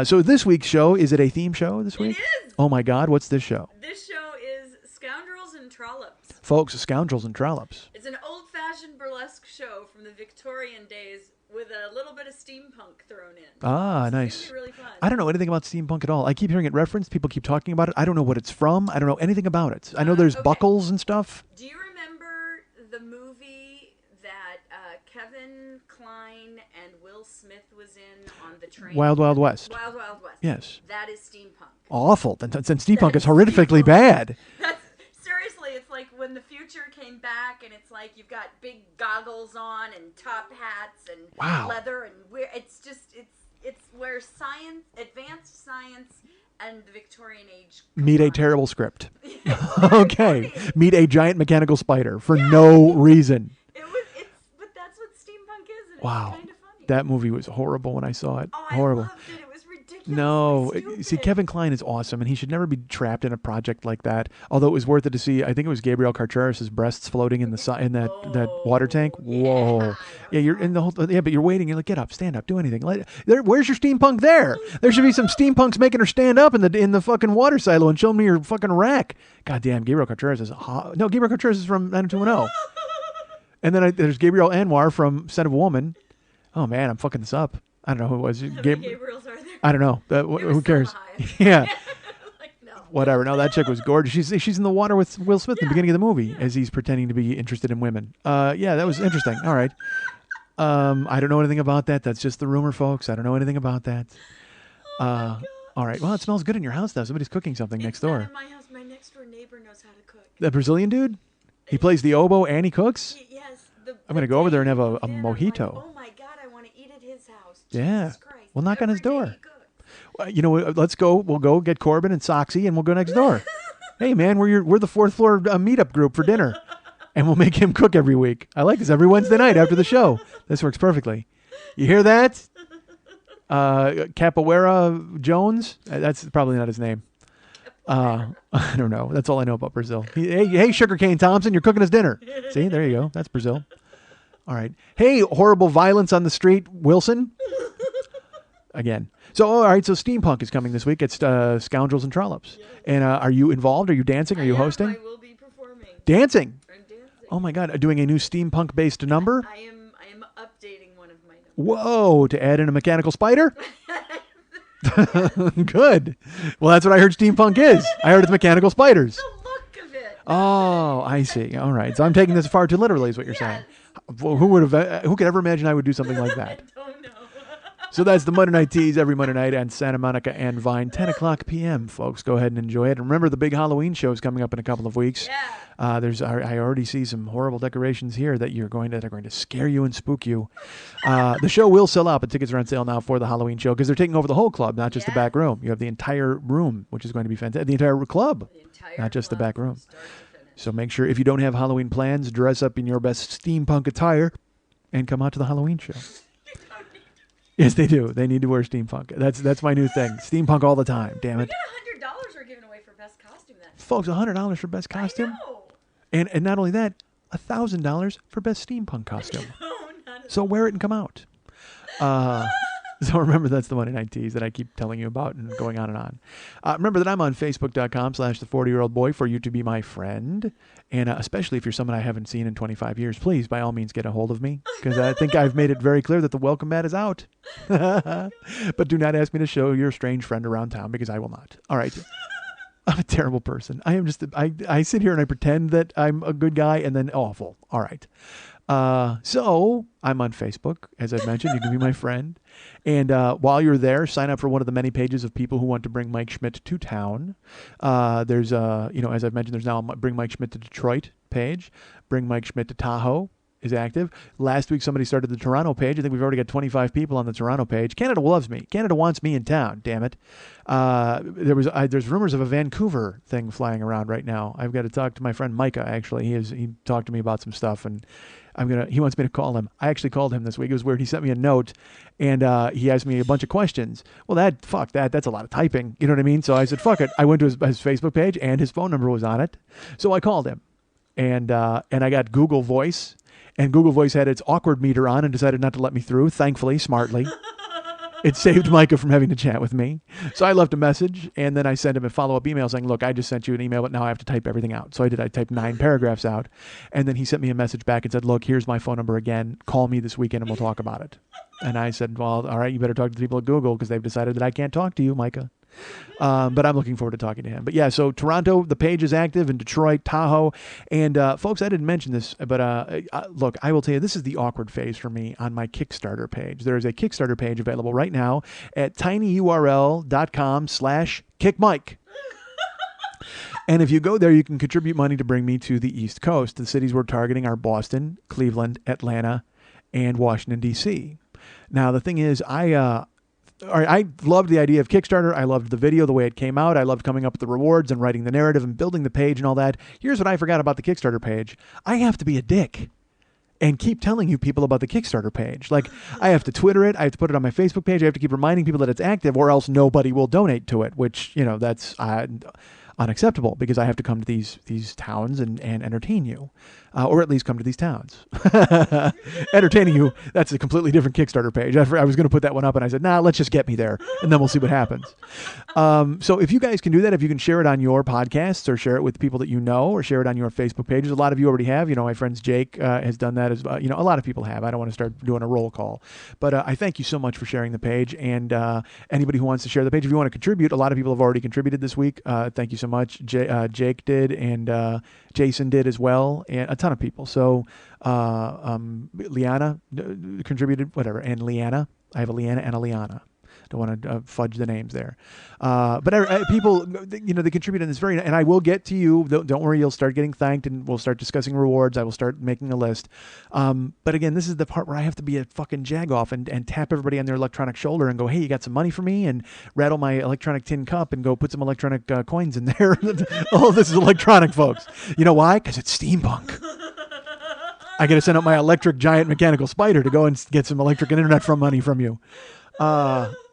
So this week's show, is it a theme show this week? It is. Oh my God, what's this show? This show is Scoundrels and Trollops. Folks, Scoundrels and Trollops. It's an old-fashioned burlesque show from the Victorian days with a little bit of steampunk thrown in. Ah, nice. It's really fun. I don't know anything about steampunk at all. I keep hearing it referenced. People keep talking about it. I don't know what it's from. I don't know anything about it. I know there's buckles and stuff. Do you remember the movie that Kevin Kline and Will Smith was in on the train? Wild Wild West. Wild Wild West. Yes. That is steampunk. Awful. Then steampunk is horrifically bad. Seriously, it's like when the future came back, and it's like you've got big goggles on and top hats and leather, and it's where science, advanced science, and the Victorian age meet a terrible script. Okay, meet a giant mechanical spider for no reason. But that's what steampunk is. And wow, it's kind of funny. That movie was horrible when I saw it. Oh, horrible. I loved it. It was ridiculous. No, see, Kevin Kline is awesome, and he should never be trapped in a project like that. Although it was worth it to see. I think it was Gabriel Carteris' breasts floating in that water tank. Whoa, yeah, you're in the whole. Yeah, but you're waiting. You're like, get up, stand up, do anything. Where's your steampunk there? There should be some steampunks making her stand up in the fucking water silo and show me your fucking rack. God damn, Gabriel Carteris is hot. No, Gabriel Carteris is from 90210. And then there's Gabriel Anwar from Son of a Woman. Oh man, I'm fucking this up. I don't know who it was. Gabriels are there? I don't know. Who cares? Yeah. Like, no. Whatever. No, that chick was gorgeous. She's in the water with Will Smith in the beginning of the movie as he's pretending to be interested in women. Yeah, that was interesting. All right. I don't know anything about that. That's just the rumor, folks. I don't know anything about that. All right. Well, it smells good in your house now. Somebody's cooking something next door. Not in my house. My next door neighbor knows how to cook. That Brazilian dude? He plays the oboe and he cooks? Yes. I'm going to go over there and have a mojito. Like, oh my God, I want to eat at his house. Yeah. Jesus Christ. We'll knock on his door. He cooks. You know, let's go. We'll go get Corbin and Soxy, and we'll go next door. Hey, man, we're the fourth floor meetup group for dinner, and we'll make him cook every week. I like this every Wednesday night after the show. This works perfectly. You hear that? Capoeira Jones? That's probably not his name. I don't know. That's all I know about Brazil. Hey, Sugarcane Thompson, you're cooking us dinner. See, there you go. That's Brazil. All right. Hey, horrible violence on the street, Wilson. Again. So, all right. So, steampunk is coming this week. It's Scoundrels and Trollops. Yes. And are you involved? Are you dancing? Are you hosting? I will be performing. Dancing? I'm dancing. Oh my God! Doing a new steampunk-based number? I am updating one of my numbers. Whoa! To add in a mechanical spider? Good. Well, that's what I heard steampunk is. I heard it's mechanical spiders. The look of it. Oh, I see. All right. So I'm taking this far too literally, is what you're saying. Well, who could ever imagine I would do something like that? I don't know. So that's the Monday Night Tease every Monday night on Santa Monica and Vine, 10 o'clock p.m. Folks, go ahead and enjoy it. And remember, the big Halloween show is coming up in a couple of weeks. Yeah. I already see some horrible decorations here that are going to scare you and spook you. The show will sell out, but tickets are on sale now for the Halloween show because they're taking over the whole club, not just the back room. You have the entire room, which is going to be fantastic. The entire club, not just the back room. So make sure if you don't have Halloween plans, dress up in your best steampunk attire and come out to the Halloween show. Yes, they do. They need to wear steampunk. That's my new thing. Steampunk all the time. Damn it. We got $100 we're giving away for best costume then. Folks, $100 for best costume. I know. And not only that, $1,000 for best steampunk costume. Oh, so wear it and come out. So remember, that's the Monday Night Tease that I keep telling you about and going on and on. Remember that I'm on Facebook.com/the40year-old boy for you to be my friend. And especially if you're someone I haven't seen in 25 years, please, by all means, get a hold of me. Because I think I've made it very clear that the welcome mat is out. But do not ask me to show your strange friend around town, because I will not. All right. I'm a terrible person. I am just, I sit here and I pretend that I'm a good guy and then awful. All right. So I'm on Facebook, as I've mentioned. You can be my friend. And while you're there, sign up for one of the many pages of people who want to bring Mike Schmidt to town. There's, as I've mentioned, there's now a Bring Mike Schmidt to Detroit page. Bring Mike Schmidt to Tahoe is active. Last week, somebody started the Toronto page. I think we've already got 25 people on the Toronto page. Canada loves me. Canada wants me in town, damn it. There's rumors of a Vancouver thing flying around right now. I've got to talk to my friend Micah, actually. He talked to me about some stuff, and he wants me to call him. I actually called him this week. It was weird. He sent me a note, and he asked me a bunch of questions. Well, that's a lot of typing. You know what I mean? So I said, fuck it. I went to his Facebook page, and his phone number was on it. So I called him, and I got Google Voice, and Google Voice had its awkward meter on and decided not to let me through, thankfully, smartly. It saved Micah from having to chat with me. So I left a message, and then I sent him a follow-up email saying, look, I just sent you an email, but now I have to type everything out. So I did. I typed 9 paragraphs out, and then he sent me a message back and said, look, here's my phone number again. Call me this weekend, and we'll talk about it. And I said, well, all right, you better talk to the people at Google, because they've decided that I can't talk to you, Micah. But I'm looking forward to talking to him. But yeah, so Toronto, the page is active, in Detroit, Tahoe. And folks, I didn't mention this, but look, I will tell you, this is the awkward phase for me on my Kickstarter page. There is a Kickstarter page available right now at tinyurl.com/kickmike. And if you go there, you can contribute money to bring me to the East Coast. The cities we're targeting are Boston, Cleveland, Atlanta, and Washington, D.C. Now, the thing is, I loved the idea of Kickstarter. I loved the video, the way it came out. I loved coming up with the rewards and writing the narrative and building the page and all that. Here's what I forgot about the Kickstarter page. I have to be a dick and keep telling you people about the Kickstarter page. Like, I have to Twitter it. I have to put it on my Facebook page. I have to keep reminding people that it's active, or else nobody will donate to it, which, that's unacceptable, because I have to come to these towns and entertain you, or at least come to these towns. Entertaining you, that's a completely different Kickstarter page. I was going to put that one up, and I said, nah, let's just get me there, and then we'll see what happens. So if you guys can do that, if you can share it on your podcasts, or share it with people that you know, or share it on your Facebook pages. A lot of you already have. My friends Jake has done that as well. A lot of people have. I don't want to start doing a roll call, but I thank you so much for sharing the page, and anybody who wants to share the page, if you want to contribute, a lot of people have already contributed this week. Thank you so much. Jake did, and Jason did as well, and a ton of people. So Liana contributed, whatever, and Leanna. I have a Leanna and a Liana. Don't want to fudge the names there. But people, they contribute in this and I will get to you. Don't worry, you'll start getting thanked, and we'll start discussing rewards. I will start making a list. But again, this is the part where I have to be a fucking jagoff and tap everybody on their electronic shoulder and go, hey, you got some money for me? And rattle my electronic tin cup and go put some electronic coins in there. All of this is electronic, folks. You know why? Because it's steampunk. I got to send out my electric giant mechanical spider to go and get some electric and internet money from you.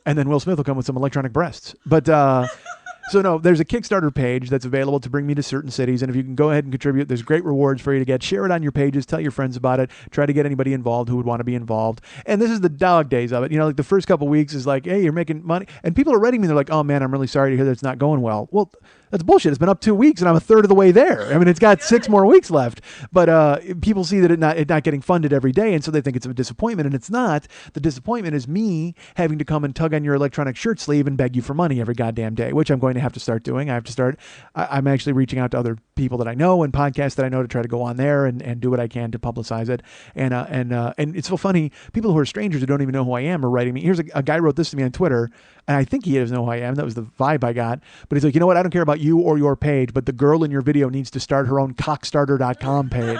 And then Will Smith will come with some electronic breasts. But so no, there's a Kickstarter page that's available to bring me to certain cities. And if you can go ahead and contribute, there's great rewards for you to get. Share it on your pages. Tell your friends about it. Try to get anybody involved who would want to be involved. And this is the dog days of it. Like the first couple of weeks is like, hey, you're making money. And people are writing me. They're like, oh, man, I'm really sorry to hear that it's not going well. Well, that's bullshit. It's been up 2 weeks, and I'm a third of the way there. I mean, it's got 6 more weeks left. But people see that it not getting funded every day, and so they think it's a disappointment, and it's not. The disappointment is me having to come and tug on your electronic shirt sleeve and beg you for money every goddamn day, which I'm going to have to start doing. I'm actually reaching out to other people that I know and podcasts that I know to try to go on there and do what I can to publicize it. And it's so funny. People who are strangers who don't even know who I am are writing me. Here's a guy wrote this to me on Twitter, and I think he doesn't know who I am. That was the vibe I got. But he's like, you know what? I don't care about you or your page, but the girl in your video needs to start her own cockstarter.com page.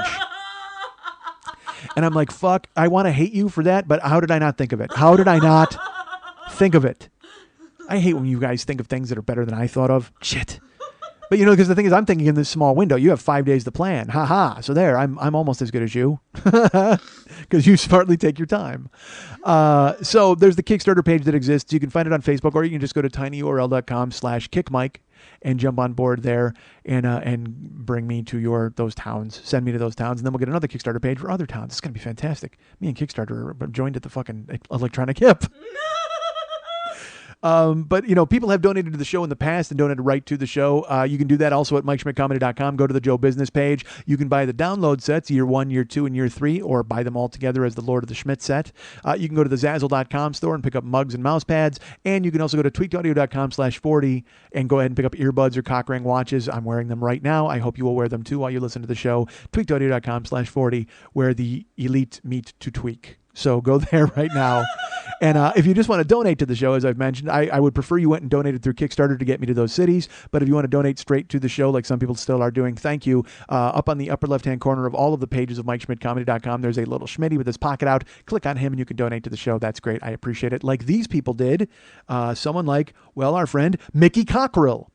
And I'm like, fuck, I want to hate you for that, but how did I not think of it? How did I not think of it? I hate when you guys think of things that are better than I thought of. Shit. But because the thing is, I'm thinking in this small window. You have 5 days to plan. Ha ha. So there, I'm almost as good as you, because you smartly take your time. So there's the Kickstarter page that exists. You can find it on Facebook, or you can just go to tinyurl.com/kickmike. and jump on board there and bring me to those towns. Send me to those towns, and then we'll get another Kickstarter page for other towns. It's going to be fantastic. Me and Kickstarter are joined at the fucking electronic hip. But, people have donated to the show in the past and donated right to the show. You can do that also at MikeSchmidtComedy.com. Go to the Joe Business page. You can buy the download sets, year 1, year 2, and year 3, or buy them all together as the Lord of the Schmidt set. You can go to the Zazzle.com store and pick up mugs and mouse pads. And you can also go to tweakedaudio.com/40 and go ahead and pick up earbuds or cock ring watches. I'm wearing them right now. I hope you will wear them too while you listen to the show. tweakedaudio.com/40, where the elite meet to tweak. So go there right now. And if you just want to donate to the show, as I've mentioned, I would prefer you went and donated through Kickstarter to get me to those cities. But if you want to donate straight to the show, like some people still are doing, thank you. Up on the upper left-hand corner of all of the pages of MikeSchmidtComedy.com, there's a little Schmitty with his pocket out. Click on him and you can donate to the show. That's great. I appreciate it. Like these people did. Someone like, our friend, Mickey Cockrell.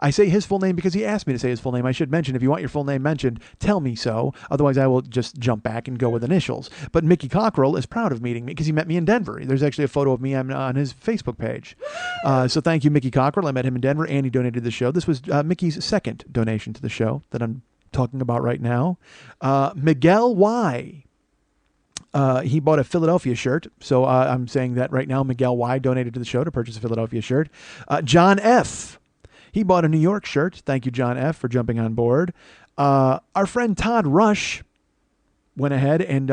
I say his full name because he asked me to say his full name. I should mention, if you want your full name mentioned, tell me so. Otherwise, I will just jump back and go with initials. But Mickey Cockrell is proud of meeting me because he met me in Denver. There's actually a photo of me on his Facebook page. So thank you, Mickey Cockrell. I met him in Denver, and he donated to the show. This was Mickey's second donation to the show that I'm talking about right now. Miguel Y. He bought a Philadelphia shirt. So I'm saying that right now. Miguel Y. donated to the show to purchase a Philadelphia shirt. John F. He bought a New York shirt. Thank you, John F., for jumping on board. Our friend Todd Rush went ahead and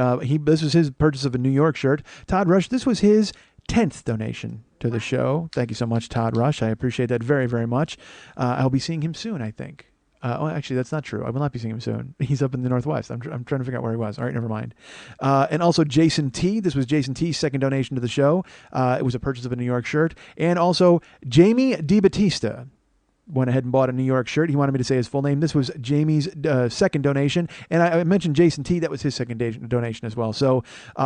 this was his purchase of a New York shirt. Todd Rush, this was his 10th donation to the show. Thank you so much, Todd Rush. I appreciate that very, very much. I'll be seeing him soon, I think. Actually, that's not true. I will not be seeing him soon. He's up in the Northwest. I'm trying to figure out where he was. All right, never mind. And also Jason T. This was Jason T's second donation to the show. It was a purchase of a New York shirt. And also Jamie DiBattista went ahead and bought a New York shirt. He wanted me to say his full name. This was Jamie's second donation. And I mentioned Jason T. That was his second donation as well. So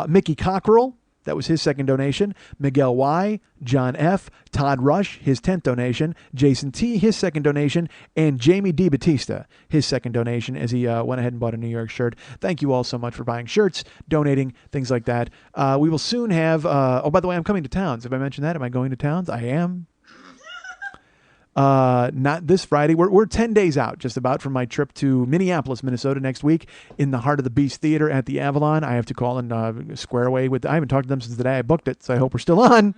Mickey Cockrell, that was his second donation. Miguel Y., John F., Todd Rush, his 10th donation. Jason T., his second donation. And Jamie DiBattista, his second donation, as he went ahead and bought a New York shirt. Thank you all so much for buying shirts, donating, things like that. We will soon have... by the way, I'm coming to towns. Have I mentioned that? Am I going to towns? I am. Not this Friday. We're 10 days out just about from my trip to Minneapolis, Minnesota next week in the Heart of the Beast Theater at the Avalon. I have to call and square away with, I haven't talked to them since the day I booked it, so I hope we're still on.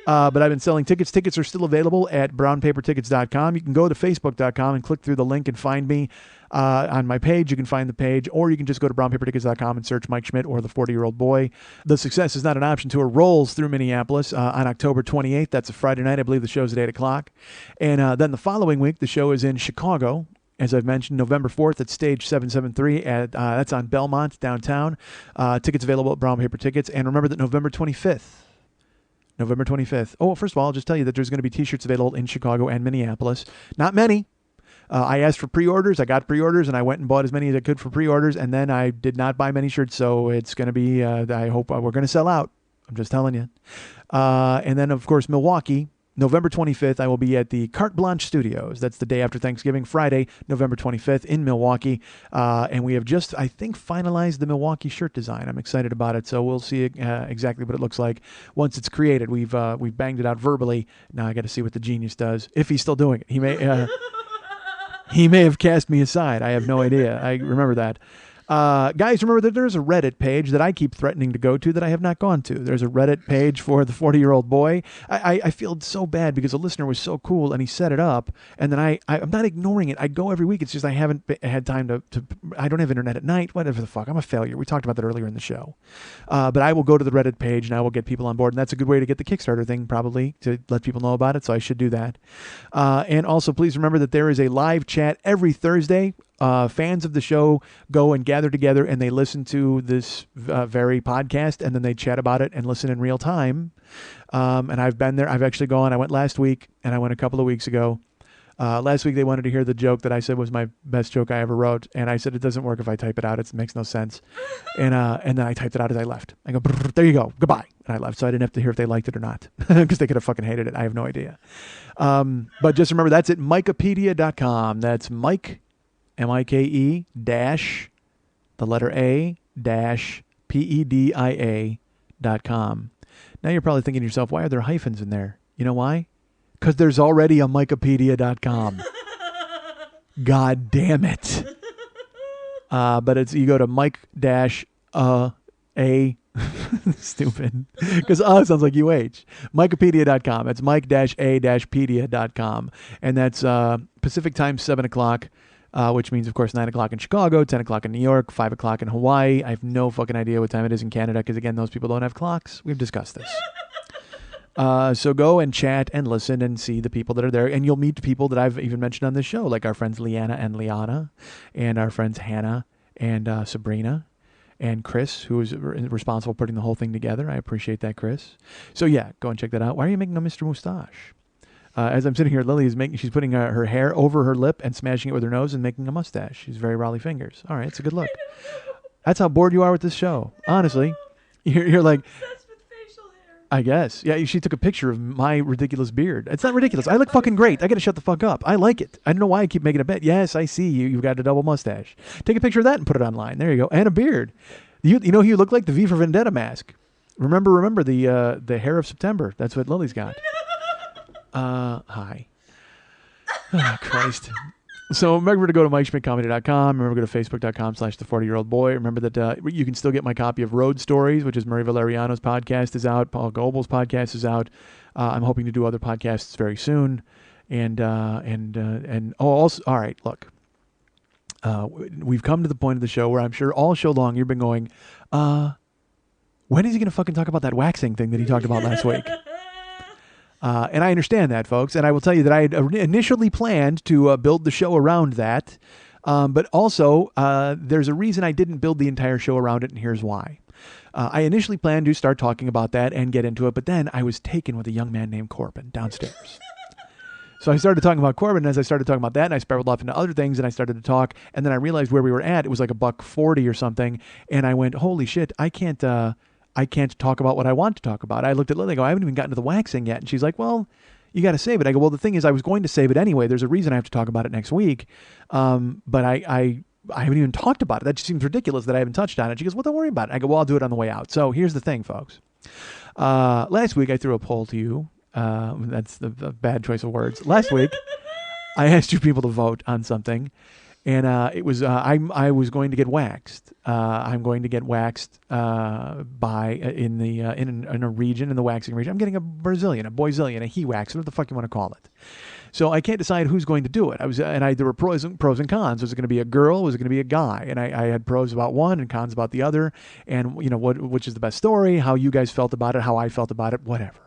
But I've been selling tickets. Tickets are still available at brownpapertickets.com. You can go to facebook.com and click through the link and find me on my page. You can find the page, or you can just go to brownpapertickets.com and search Mike Schmidt or the 40-Year-Old Boy. The Success Is Not an Option tour rolls through Minneapolis on October 28th. That's a Friday night. I believe the show's at 8 o'clock. And then the following week, the show is in Chicago. As I've mentioned, November 4th at Stage 773. That's on Belmont, downtown. Tickets available at Brown Paper Tickets. And remember that November 25th. Oh, first of all, I'll just tell you that there's going to be T-shirts available in Chicago and Minneapolis. Not many. I asked for pre-orders. I got pre-orders, and I went and bought as many as I could for pre-orders, and then I did not buy many shirts, so it's going to be, I hope we're going to sell out. I'm just telling you. And then, of course, Milwaukee. November 25th, I will be at the Carte Blanche Studios. That's the day after Thanksgiving, Friday, November 25th in Milwaukee. And we have just, I think, finalized the Milwaukee shirt design. I'm excited about it. So we'll see exactly what it looks like once it's created. We've banged it out verbally. Now I got to see what the genius does. If he's still doing it. He may have cast me aside. I have no idea. I remember that. Guys, remember that there's a Reddit page that I keep threatening to go to that I have not gone to. There's a Reddit page for the 40-Year-Old Boy. I feel so bad because a listener was so cool and he set it up, and then I'm not ignoring it. I go every week. It's just I haven't had time to I don't have internet at night. Whatever the fuck. I'm a failure. We talked about that earlier in the show. But I will go to the Reddit page and I will get people on board, and that's a good way to get the Kickstarter thing, probably, to let people know about it, so I should do that. And also, please remember that there is a live chat every Thursday. Fans of the show go and gather together and they listen to this very podcast, and then they chat about it and listen in real time. And I've been there. I've actually gone. I went last week and I went a couple of weeks ago. Last week they wanted to hear the joke that I said was my best joke I ever wrote, and I said it doesn't work if I type it out. It makes no sense. And then I typed it out as I left. I go, there you go, goodbye, and I left. So I didn't have to hear if they liked it or not, because they could have fucking hated it. I have no idea. But just remember, that's at Mikepedia.com. That's Mike. MIKE dash the letter A dash PEDIA.com. Now you're probably thinking to yourself, why are there hyphens in there? You know why? Because there's already a Mikepedia.com. God damn it. But it's, you go to Mike dash a stupid, because sounds like UH. Mikepedia.com. It's Mike-a-pedia.com. And that's Pacific time, 7 o'clock, which means, of course, 9 o'clock in Chicago, 10 o'clock in New York, 5 o'clock in Hawaii. I have no fucking idea what time it is in Canada, because, again, those people don't have clocks. We've discussed this. So go and chat and listen and see the people that are there. And you'll meet people that I've even mentioned on this show, like our friends Leanna and Liana, and our friends Hannah and Sabrina, and Chris, who is responsible for putting the whole thing together. I appreciate that, Chris. So yeah, go and check that out. Why are you making a Mr. Mustache? As I'm sitting here, Lily is she's putting her hair over her lip and smashing it with her nose and making a mustache. She's very Raleigh fingers. All right, it's a good look. That's how bored you are with this show. Honestly, you're like, obsessed with facial hair. I guess. Yeah, she took a picture of my ridiculous beard. It's not ridiculous. I look fucking great. I got to shut the fuck up. I like it. I don't know why I keep making a bet. Yes, I see you. You've got a double mustache. Take a picture of that and put it online. There you go. And a beard. You know who you look like? The V for Vendetta mask. Remember the hair of September. That's what Lily's got. Hi. Oh, Christ. So remember to go to MikeSchmidtComedy.com. Remember to go to Facebook.com/The40-Year-Old-Boy. Remember that you can still get my copy of Road Stories, which is Murray Valeriano's podcast, is out. Paul Goebel's podcast is out. I'm hoping to do other podcasts very soon. Also, all right, look. We've come to the point of the show where I'm sure all show long you've been going, when is he going to fucking talk about that waxing thing that he talked about last week? And I understand that, folks. And I will tell you that I had initially planned to build the show around that. But also, there's a reason I didn't build the entire show around it, and here's why. I initially planned to start talking about that and get into it, but then I was taken with a young man named Corbin downstairs. So I started talking about Corbin, and as I started talking about that, and I spiraled off into other things, and I started to talk, and then I realized where we were at. It was like $1.40 or something, and I went, holy shit, I can't talk about what I want to talk about. I looked at Lily and go, I haven't even gotten to the waxing yet. And she's like, well, you got to save it. I go, well, the thing is, I was going to save it anyway. There's a reason I have to talk about it next week. But I haven't even talked about it. That just seems ridiculous that I haven't touched on it. She goes, well, don't worry about it. I go, well, I'll do it on the way out. So here's the thing, folks. Last week I threw a poll to you. That's the bad choice of words. Last week I asked you people to vote on something. And it was I was going to get waxed. I'm going to get waxed in a region, in the waxing region. I'm getting a Brazilian, a Boyzilian, a he wax, whatever the fuck you want to call it. So I can't decide who's going to do it. There were pros and cons. Was it going to be a girl? Was it going to be a guy? And I had pros about one and cons about the other. And which is the best story? How you guys felt about it? How I felt about it? Whatever.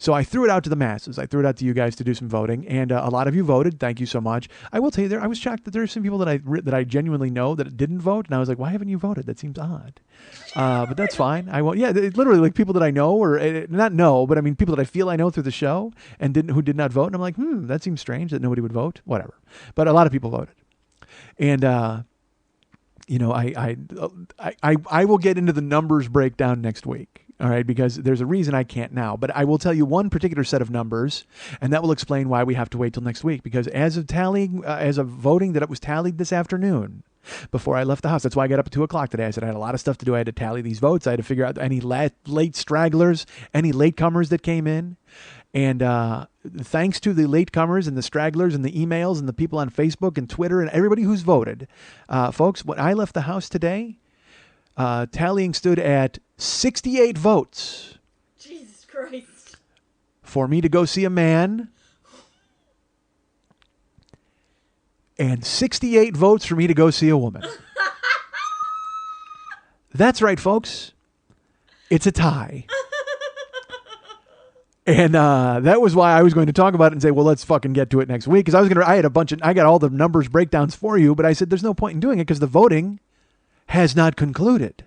So I threw it out to the masses. I threw it out to you guys to do some voting, and a lot of you voted. Thank you so much. I will tell you, I was shocked that there are some people that I genuinely know that didn't vote, and I was like, why haven't you voted? That seems odd. But that's fine. I won't. Yeah, it's literally like people that I know, or not know, but I mean people that I feel I know through the show and who did not vote. And I'm like, that seems strange that nobody would vote. Whatever. But a lot of people voted, and I will get into the numbers breakdown next week. All right, because there's a reason I can't now. But I will tell you one particular set of numbers, and that will explain why we have to wait till next week. Because as of voting that it was tallied this afternoon, before I left the house, that's why I got up at 2 o'clock today. I said I had a lot of stuff to do. I had to tally these votes. I had to figure out any late stragglers, any latecomers that came in. And thanks to the latecomers and the stragglers and the emails and the people on Facebook and Twitter and everybody who's voted, folks, when I left the house today, tallying stood at 68 votes. Jesus Christ. For me to go see a man. And 68 votes for me to go see a woman. That's right, folks. It's a tie. And that was why I was going to talk about it and say, well, let's fucking get to it next week. Because I got all the numbers breakdowns for you, but I said there's no point in doing it because the voting has not concluded.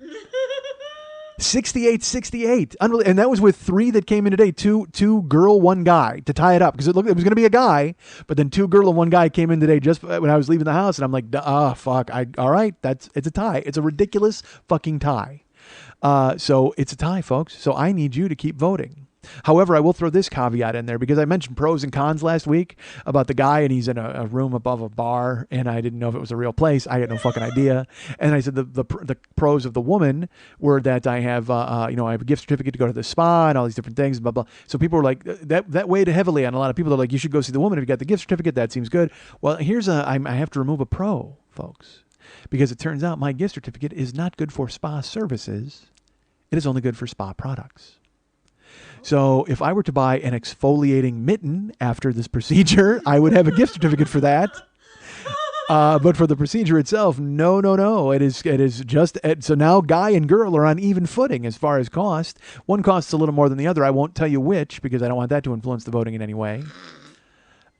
68. And that was with 3 that came in today. Two girl, 1 guy to tie it up. Because it was going to be a guy, but then 2 girl and 1 guy came in today just when I was leaving the house. And I'm like, fuck. All right, it's a tie. It's a ridiculous fucking tie. So it's a tie, folks. So I need you to keep voting. However, I will throw this caveat in there because I mentioned pros and cons last week about the guy and he's in a room above a bar and I didn't know if it was a real place. I had no fucking idea. And I said the pros of the woman were that I have, I have a gift certificate to go to the spa and all these different things, blah, blah. So people were like, that weighed heavily on a lot of people. They're like, you should go see the woman if you got the gift certificate. That seems good. Well, I have to remove a pro, folks, because it turns out my gift certificate is not good for spa services. It is only good for spa products. So if I were to buy an exfoliating mitten after this procedure, I would have a gift certificate for that. But for the procedure itself, no. It is just, so now guy and girl are on even footing as far as cost. One costs a little more than the other. I won't tell you which because I don't want that to influence the voting in any way.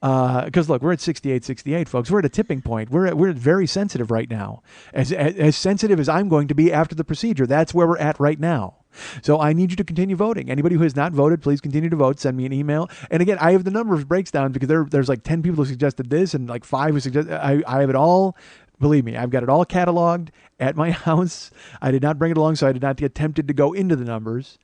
Because look, we're at 68, folks. We're at a tipping point. We're very sensitive right now. As sensitive as I'm going to be after the procedure. That's where we're at right now. So I need you to continue voting. Anybody who has not voted, please continue to vote. Send me an email. And again, I have the number of breaks down because there's like 10 people who suggested this and like 5 who suggested. I have it all. Believe me, I've got it all cataloged at my house. I did not bring it along, so I did not get tempted to go into the numbers.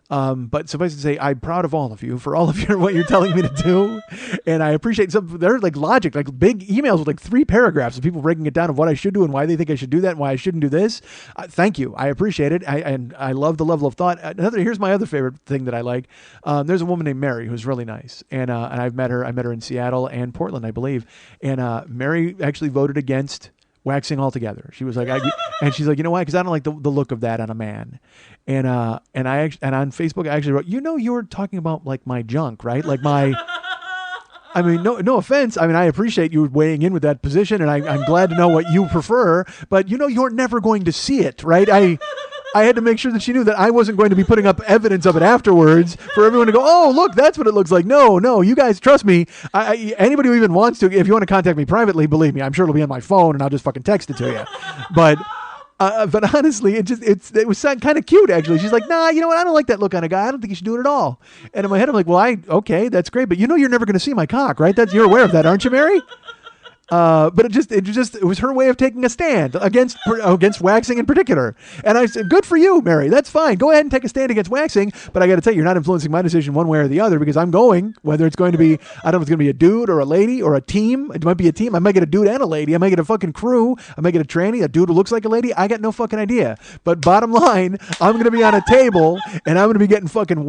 But suffice to say, I'm proud of all of you for all of what you're telling me to do. And I appreciate they're like logic, like big emails with like 3 paragraphs of people breaking it down of what I should do and why they think I should do that and why I shouldn't do this. Thank you. I appreciate it. And I love the level of thought. Here's my other favorite thing that I like. There's a woman named Mary who's really nice. And I've met her. I met her in Seattle and Portland, I believe. And Mary actually voted against waxing altogether. She was like, and she's like, you know why? Because I don't like the look of that on a man. And on Facebook, I actually wrote, you're talking about like my junk, right? Like I mean, no offense. I mean, I appreciate you weighing in with that position, and I'm glad to know what you prefer. But you're never going to see it, right? I had to make sure that she knew that I wasn't going to be putting up evidence of it afterwards for everyone to go, oh, look, that's what it looks like. No, you guys trust me. Anybody who even wants to, if you want to contact me privately, believe me, I'm sure it'll be on my phone and I'll just fucking text it to you. But honestly, it was kind of cute, actually. She's like, nah, you know what? I don't like that look on a guy. I don't think you should do it at all. And in my head, I'm like, well, okay, that's great. But you're never going to see my cock, right? You're aware of that, aren't you, Mary? But it was her way of taking a stand against waxing in particular. And I said, good for you, Mary. That's fine. Go ahead and take a stand against waxing. But I got to tell you, you're not influencing my decision one way or the other because I'm going, whether it's going to be, I don't know if it's going to be a dude or a lady or a team. It might be a team. I might get a dude and a lady. I might get a fucking crew. I might get a tranny, a dude who looks like a lady. I got no fucking idea. But bottom line, I'm going to be on a table and I'm going to be getting fucking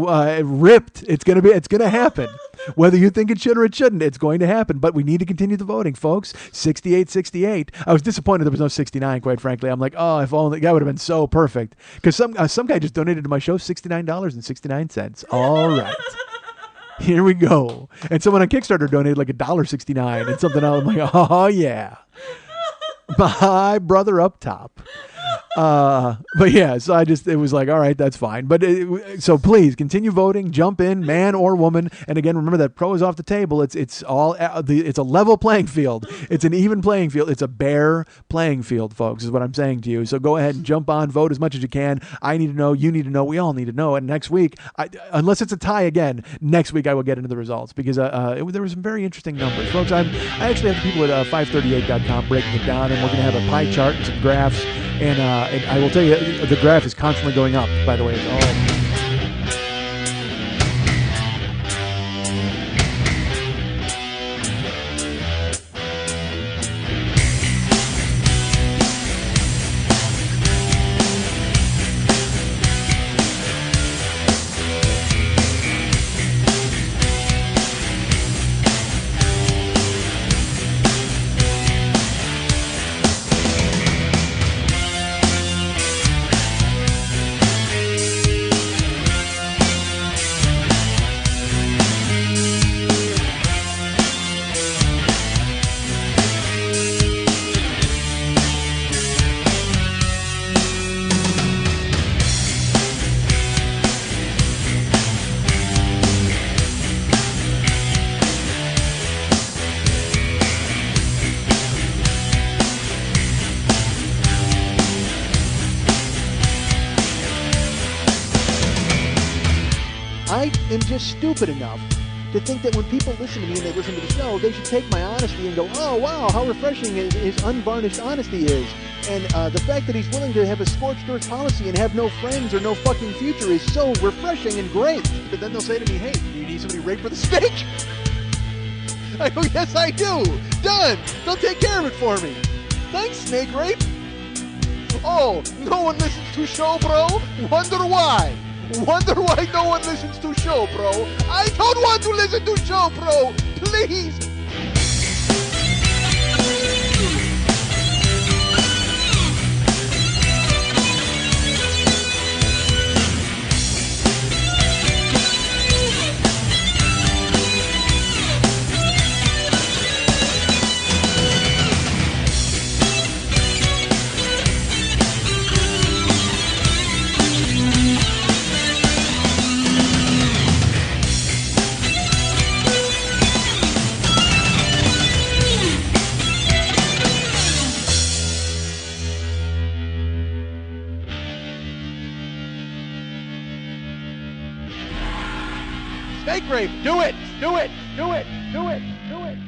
ripped. It's going to happen. Whether you think it should or it shouldn't, it's going to happen. But we need to continue the voting, folks. 68. I was disappointed there was no 69, quite frankly. I'm like, oh, if only that would have been so perfect. Because some guy just donated to my show $69.69. All right. Here we go. And someone on Kickstarter donated like $1.69 and something else. I'm like, oh, yeah. My brother up top. But yeah, so it was like, all right, that's fine. But so please continue voting, jump in, man or woman. And again, remember that pro is off the table. It's a level playing field. It's an even playing field. It's a bare playing field, folks, is what I'm saying to you. So go ahead and jump on, vote as much as you can. I need to know, you need to know, we all need to know. And next week, unless it's a tie again, next week I will get into the results because there were some very interesting numbers, folks. I actually have the people at 538.com breaking it down, and we're going to have a pie chart and some graphs. And I will tell you, the graph is constantly going up, by the way. I am just stupid enough to think that when people listen to me and they listen to the show, they should take my honesty and go, oh, wow, how refreshing his unvarnished honesty is. And the fact that he's willing to have a scorched earth policy and have no friends or no fucking future is so refreshing and great. But then they'll say to me, hey, do you need somebody raped with a stick? I go, yes, I do. Done. They'll take care of it for me. Thanks, Snake Rape. Oh, no one listens to show, bro? Wonder why? Wonder why no one listens to show, bro? I don't want to listen to show, bro. Please. Snake Rape, do it, do it, do it, do it, do it.